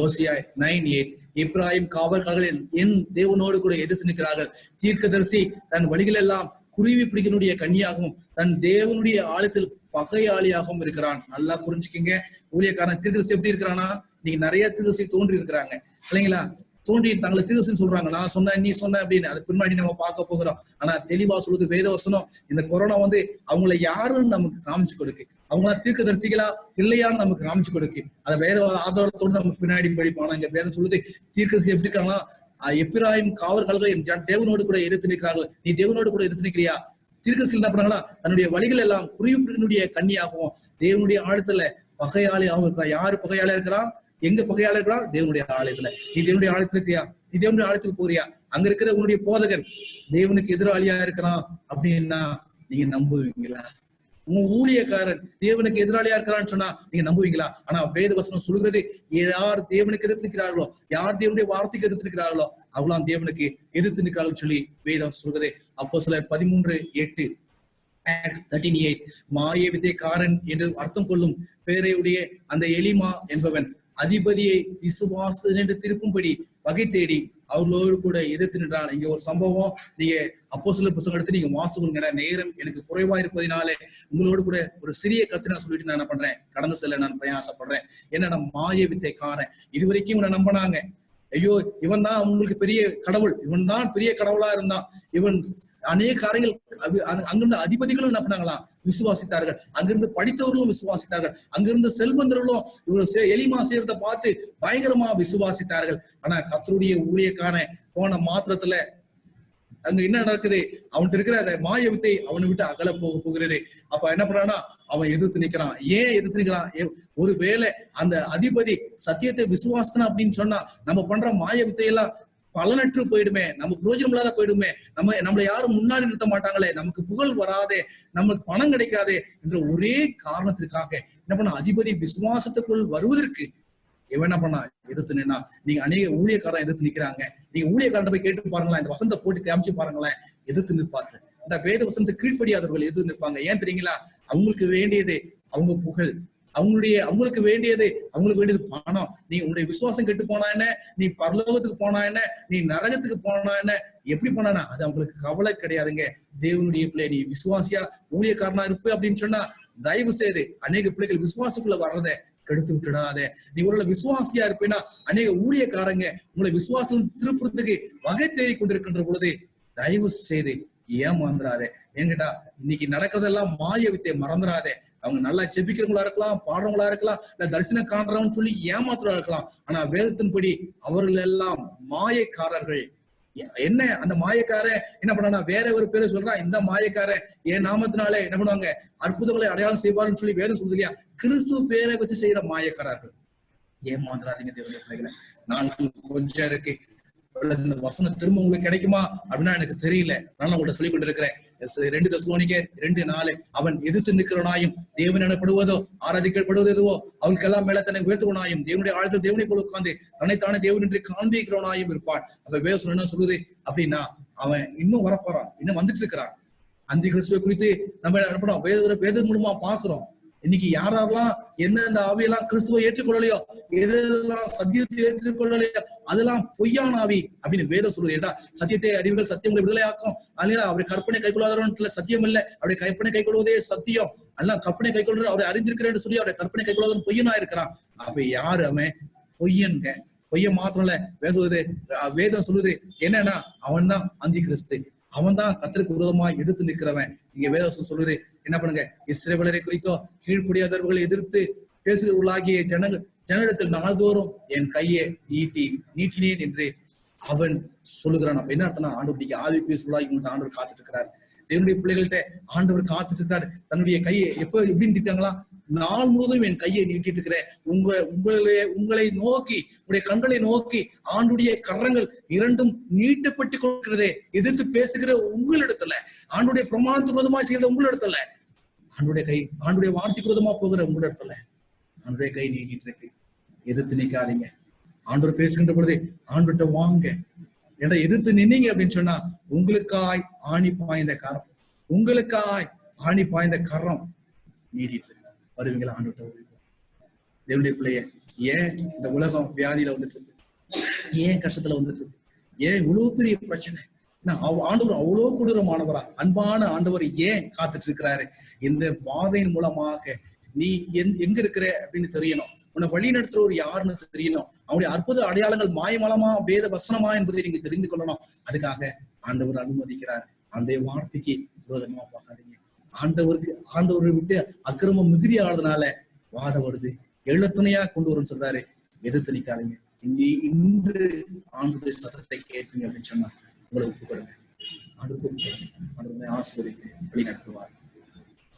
ஓசியா 9:8, இப்ராஹிம் காவல்காரர்கள் என் தேவனோடு கூட எதிர்த்து நிற்கிறார்கள். தீர்க்கதரிசி தன் வழிகள் எல்லாம் குருவி பிடிக்கனுடைய கன்னியாகவும் தன் தேவனுடைய ஆழத்தில் பகையாளியாகவும் இருக்கிறான். நல்லா புரிஞ்சுக்கிங்க. ஊழியக்காரன் தீர்க்கதரிசி எப்படி இருக்கிறானா? நீங்க நிறைய தீர்க்கதரிசி தோன்றி இருக்கிறாங்க இல்லைங்களா? தோன்றி தங்களை தீர்க்கதரிசி சொல்றாங்க, நான் சொன்னேன் நீ சொன்ன அப்படின்னு. அது பின்னாடி நம்ம பார்க்க போகிறோம். ஆனா தெளிவா சொல்லுது வேதவசனம், இந்த கொரோனா அவங்கள யாருன்னு நமக்கு காமிச்சு கொடுக்கு, அவங்களா தீர்க்கதரிசிகளா இல்லையான்னு நமக்கு காமிச்சு கொடுக்கு. அதை வேத ஆதாரத்தோடு நமக்கு பின்னாடி படிப்பானா. இங்க வேதம் சொல்லுது தீர்க்கதரிசி எப்படி இருக்காங்கன்னா, எப்பிராயிம் காவல்காரர்கள் என் தேவனோடு கூட எதிர்த்து நிற்கிறார்கள். நீ தேவனோடு கூட எதிர்த்து நிற்கிறியா? தீர்க்கதரிசி என்ன பண்ணாங்களா, தன்னுடைய வழிகள் எல்லாம் குருவினுடைய கன்னியாகவும் தேவனுடைய ஆழத்துல பகையாளியாகவும் இருக்கிறான். யாரு பகையாளியா இருக்கிறான்? எங்க பகையாளர் இருக்கிறான்? தேவனுடைய ஆலயத்துல. நீ தேவனுடைய ஆலயத்துல இருக்கியா? நீ தேவனுடைய ஆலயத்துக்கு போறியா? அங்க இருக்கிற உன்னுடைய போதகன் தேவனுக்கு எதிராளியா இருக்கிறான் அப்படின்னா நீங்க நம்புவீங்களா? உங்க ஊழியக்காரன் தேவனுக்கு எதிராளியா இருக்கிறான்னு சொன்னா நீங்க நம்புவீங்களா? ஆனா வேத வசனம் சொல்கிறது, யார் தேவனுக்கு எதிர்த்து நிற்கிறார்களோ, யார் தேவனுடைய வார்த்தைக்கு எதிர்த்து நிற்கிறார்களோ அவங்களாம் தேவனுக்கு எதிர்த்து நிற்கிறார்கள் சொல்லி வேதம் சொல்கிறது. அப்போஸ்தலர் 13:8, Acts 13:8, மாய வித்தைக்காரன் என்று அர்த்தம் கொள்ளும் பேரையுடைய அந்த எலிமா என்பவன் அதிபதியை விசுவாசம் என்று திருப்பும்படி வகை தேடி அவர்களோடு கூட எதிர்த்து நின்றான். இங்க ஒரு சம்பவம் நீங்க அப்போஸ்தலர் புத்தகம் எடுத்து நீங்க வாசிக்கணுங்க. நேரம் எனக்கு குறைவா இருப்பதினாலே உங்களோடு கூட ஒரு சிறிய கருத்து நான் சொல்லிட்டு நான் என்ன பண்றேன், கடந்து செல்ல நான் பிரயாசப்படுறேன். என்னன்னா, மாய வித்தைக்காரன். இது வரைக்கும் இவனை நம்பினாங்க. ஐயோ இவன் தான் அவங்களுக்கு பெரிய கடவுள், இவன் தான் பெரிய கடவுளா இருந்தான். இவன் அநேக காரியங்கள் அங்கிருந்த அதிபதிகளும் என்ன பண்ணாங்களாம், விசுவாசித்தார்கள். அங்கிருந்து படித்தவர்களும் விசுவாசித்தார்கள். அங்கிருந்து செல்வந்தர்களும் இவரு எலிமா செய்யறத பார்த்து பயங்கரமா விசுவாசித்தார்கள். ஆனா கர்த்தருடைய ஊழியக்காரன் போன மாத்திரத்துல அங்க என்ன நடக்குது, அவன்கிட்ட இருக்கிற அந்த மாய வித்தை அவனை விட்டு அகல போகிறது. அப்ப என்ன பண்றான்னா, அவன் எதிர்த்து நிக்கிறான். ஏன் எதிர்த்து நிக்கிறான்? ஒருவேளை அந்த அதிபதி சத்தியத்தை விசுவாசனா அப்படின்னு சொன்னா நம்ம பண்ற மாய வித்தையெல்லாம் பலனற்று போயிடுமே, நம்ம பிரயோஜனம் இல்லாத போயிடுமே, நம்மளை யாரும் முன்னாடி நிறுத்த மாட்டாங்களே, நமக்கு புகழ் வராதே, நமக்கு பணம் கிடைக்காதே என்ற ஒரே காரணத்திற்காக என்ன பண்ண, அதிபதி விசுவாசத்துக்குள் வருவதற்கு இவன் என்ன பண்ணா, எதிர்த்து நின்னா. நீங்க அநேக ஊழியக்காரன் எதிர்த்து நிக்கிறாங்க. நீங்க ஊழியக்காரன் போய் கேட்டு பாருங்களேன், இந்த வசனத்தை போட்டு காமிச்சு பாருங்களேன், எதிர்த்து நிற்பார்கள். இந்த வேத வசனத்தை கீழ்ப்படியாதவர்கள் எதிர்த்து நிற்பாங்க. ஏன் தெரியுங்களா? அவங்களுக்கு வேண்டியது அவங்க புகழ், அவங்களுக்கு வேண்டியது பணம். நீ உன்னுடைய விசுவாசம் கெட்டு போனா என்ன, நீ பரலோகத்துக்கு போனா என்ன, நீ நரகத்துக்கு போனா என்ன, எப்படி போனானா அது அவங்களுக்கு கவலை கிடையாதுங்க. தேவனுடைய பிள்ளை, நீ விசுவாசியா ஊழியக்காரனா இருப்ப அப்படின்னு சொன்னா தயவு செய்து அநேக பிள்ளைகள் விசுவாசத்துக்குள்ள வர்றதை கெடுத்து விட்டுடாத. நீ ஒரு விசுவாசியா இருப்பேன்னா அநேக ஊழியக்காரங்க உங்களை விசுவாசத்துல திருப்புறத்துக்கு வகை தேடி கொண்டிருக்கின்ற பொழுது தயவு செய்து ஏமாந்துடாதே. ஏன்கிட்டா இன்னைக்கு நடக்கிறதெல்லாம் மாய வித்தை, மறந்துடாதே. அவங்க நல்லா செபிக்கிறவங்களா இருக்கலாம், பாடுறவங்களா இருக்கலாம், இல்ல தரிசனம் காண்றவன்னு சொல்லி ஏமாத்துறா இருக்கலாம். ஆனா வேதத்தின்படி அவர்கள் எல்லாம் மாயக்காரர்கள். என்ன அந்த மாயக்காரன் என்ன பண்ணா, வேற ஒரு பேரை சொல்றான். இந்த மாயக்காரன் என் நாமத்தினாலே என்ன பண்ணுவாங்க, அற்புதங்களை அடையாளம் செய்வாருன்னு சொல்லி வேதம் சொல்லுது இல்லையா? கிறிஸ்துவ பேரை வச்சு செய்யற மாயக்காரர்கள். ஏமாந்துடாதீங்க தேவனுடைய பிள்ளைகளை. நாட்கள் கொஞ்சம் இருக்கு. இந்த வசனம் திரும்ப உங்களுக்கு கிடைக்குமா அப்படின்னா எனக்கு தெரியல. நான் உங்கள்ட்ட சொல்லிக் கொண்டிருக்கிறேன். 2 தெசலோனிக்கேயர் 2:4, அவன் எதிர்த்து நிற்கிறவனாயும் தேவன் எனப்படுவதோ ஆராதிக்கப்படுவதோ அவனுக்கெல்லாம் மேல தன்னை உயர்த்துவனாயும் தேவனுடைய ஆழத்தில் தேவனை போல உட்கார்ந்து தன்னைத்தானே தேவன் என்று காண்பிக்கிறவனாயும் இருப்பான். அப்ப வேதம் என்ன சொல்லுது அப்படின்னா, அவன் இன்னும் வரப்போறான், இன்னும் வந்துட்டு இருக்கிறான். அந்த கிறிஸ்துவை குறித்து நம்ம என்ன பண்றோம், வேதம் மூலமா பாக்குறோம். இன்னைக்கு யாரெல்லாம் எந்தெந்த ஆவியெல்லாம் கிறிஸ்துவை ஏற்றுக்கொள்ளலையோ, எதெல்லாம் சத்தியத்தை ஏற்றுக்கொள்ளலையோ அதெல்லாம் பொய்யான ஆவி அப்படின்னு வேதம் சொல்லுது. ஏட்டா சத்தியத்தை அறிவுகள் சத்தியங்களை விடுதலையாக்கும். அதனால அவருடைய கற்பனை கைக்கொள்ளாதவன் சத்தியம் இல்லை, அவருடைய கற்பனை கைக்கொள்வதே சத்தியம். எல்லாம் கற்பனை கைக்கொள்ற அவரை அறிந்திருக்கிறேன்னு சொல்லி அவருடைய கற்பனை கைக்கொள்ளாதவன் பொய்யனா இருக்கிறான். அப்ப யாரு அவன்? பொய்யன்க. பொய்ய மாத்திரம் இல்ல, வேதம் சொல்லுது என்னன்னா, அவன் தான் அந்தி கிறிஸ்து, அவன் தான் கர்த்தருக்கு விரோதமா எதிர்த்து நிற்கிறவன். இங்க வேதம் சொல்லுது என்ன பண்ணுங்க, இஸ்ரவேலரை குறித்தோ கீழ்ப்படியாதவர்களை எதிர்த்து பேசுகிறவர்களாகிய ஜனங்களிடத்தில் நாள்தோறும் என் கையை நீட்டினேன் என்று அவன் சொல்லுகிறான். அப்ப என்ன அர்த்தம்னா, ஆண்டவர் நீங்க ஆவிக்குரிய சொல்லாகி உங்கள்ட்ட ஆண்டவர் காத்துட்டு இருக்கிறார். தேவனுடைய பிள்ளைகள்கிட்ட ஆண்டவர் காத்துட்டு இருக்கிறார். தன்னுடைய கையை எப்படி நீட்டாங்களா, நாள் முழுவதும் என் கையை நீட்டிட்டு இருக்கிறேன். உங்களை நோக்கி, உங்களுடைய கண்களை நோக்கி ஆண்டுடைய கரங்கள் இரண்டும் நீட்டப்பட்டு கொடுக்கிறதே. எதிர்த்து பேசுகிற உங்களிடத்துல, ஆண்டுடைய பிரமாணத்துக்கு விரோதமா செய்யற உங்களிடத்துல, ஆண்டுடைய வார்த்தைக்கு விரோதமா போகிற உங்களிடத்துல ஆண்டுடைய கை நீட்டிட்டு இருக்கு. எதிர்த்து நிக்காதீங்க. ஆண்டவர் பேசுகின்ற பொழுது ஆண்டுகிட்ட வாங்க. ஏன்னா எதிர்த்து நின்னீங்க அப்படின்னு சொன்னா உங்களுக்காய் ஆணி பாய்ந்த கரம் நீட்டிட்டு இருக்கு. வருவீங்களா ஆண்டுகிட்ட? தேவனுடைய பிள்ளைய, ஏன் இந்த உலகம் வியாதியில வந்துட்டு இருக்கு? ஏன் கஷ்டத்துல வந்துட்டு இருக்கு? ஏன் இவ்வளவு பெரிய பிரச்சனை? ஆண்டவர் அவ்வளவு கொடூரமானவரா, அன்பான ஆண்டவர் ஏன் காத்துட்டு இருக்கிறாரு? இந்த வாதையின் மூலமாக நீ எங்க இருக்கிற அப்படின்னு தெரியணும். உன்னை வழி நடத்துறவர் யாருன்னு தெரியணும். அவருடைய அற்புத அடையாளங்கள் மாயமலமா வேத வசனமா என்பதை நீங்க தெரிந்து கொள்ளணும். அதுக்காக ஆண்டவர் அனுமதிக்கிறார். அந்த வார்த்தைக்கு விரோதமா பார்க்காதீங்க. ஆண்டவரை விட்டு அக்கிரமம் மிகுதி ஆனதுனால வாதம் வருது, எழுத்துணையா கொண்டு வரும்னு சொல்றாரு. எதிர்த்து நிக்காதீங்க. இன்று ஆண்டுடைய சத்தத்தை கேட்பீங்க அப்படின்னு சொன்னா உங்களை ஒப்புக் கொடுங்க. ஆண்டுக்கு ஒப்புக் கொடுங்க. ஆண்டு ஆசிர்வதித்து வழி நடத்துவார்.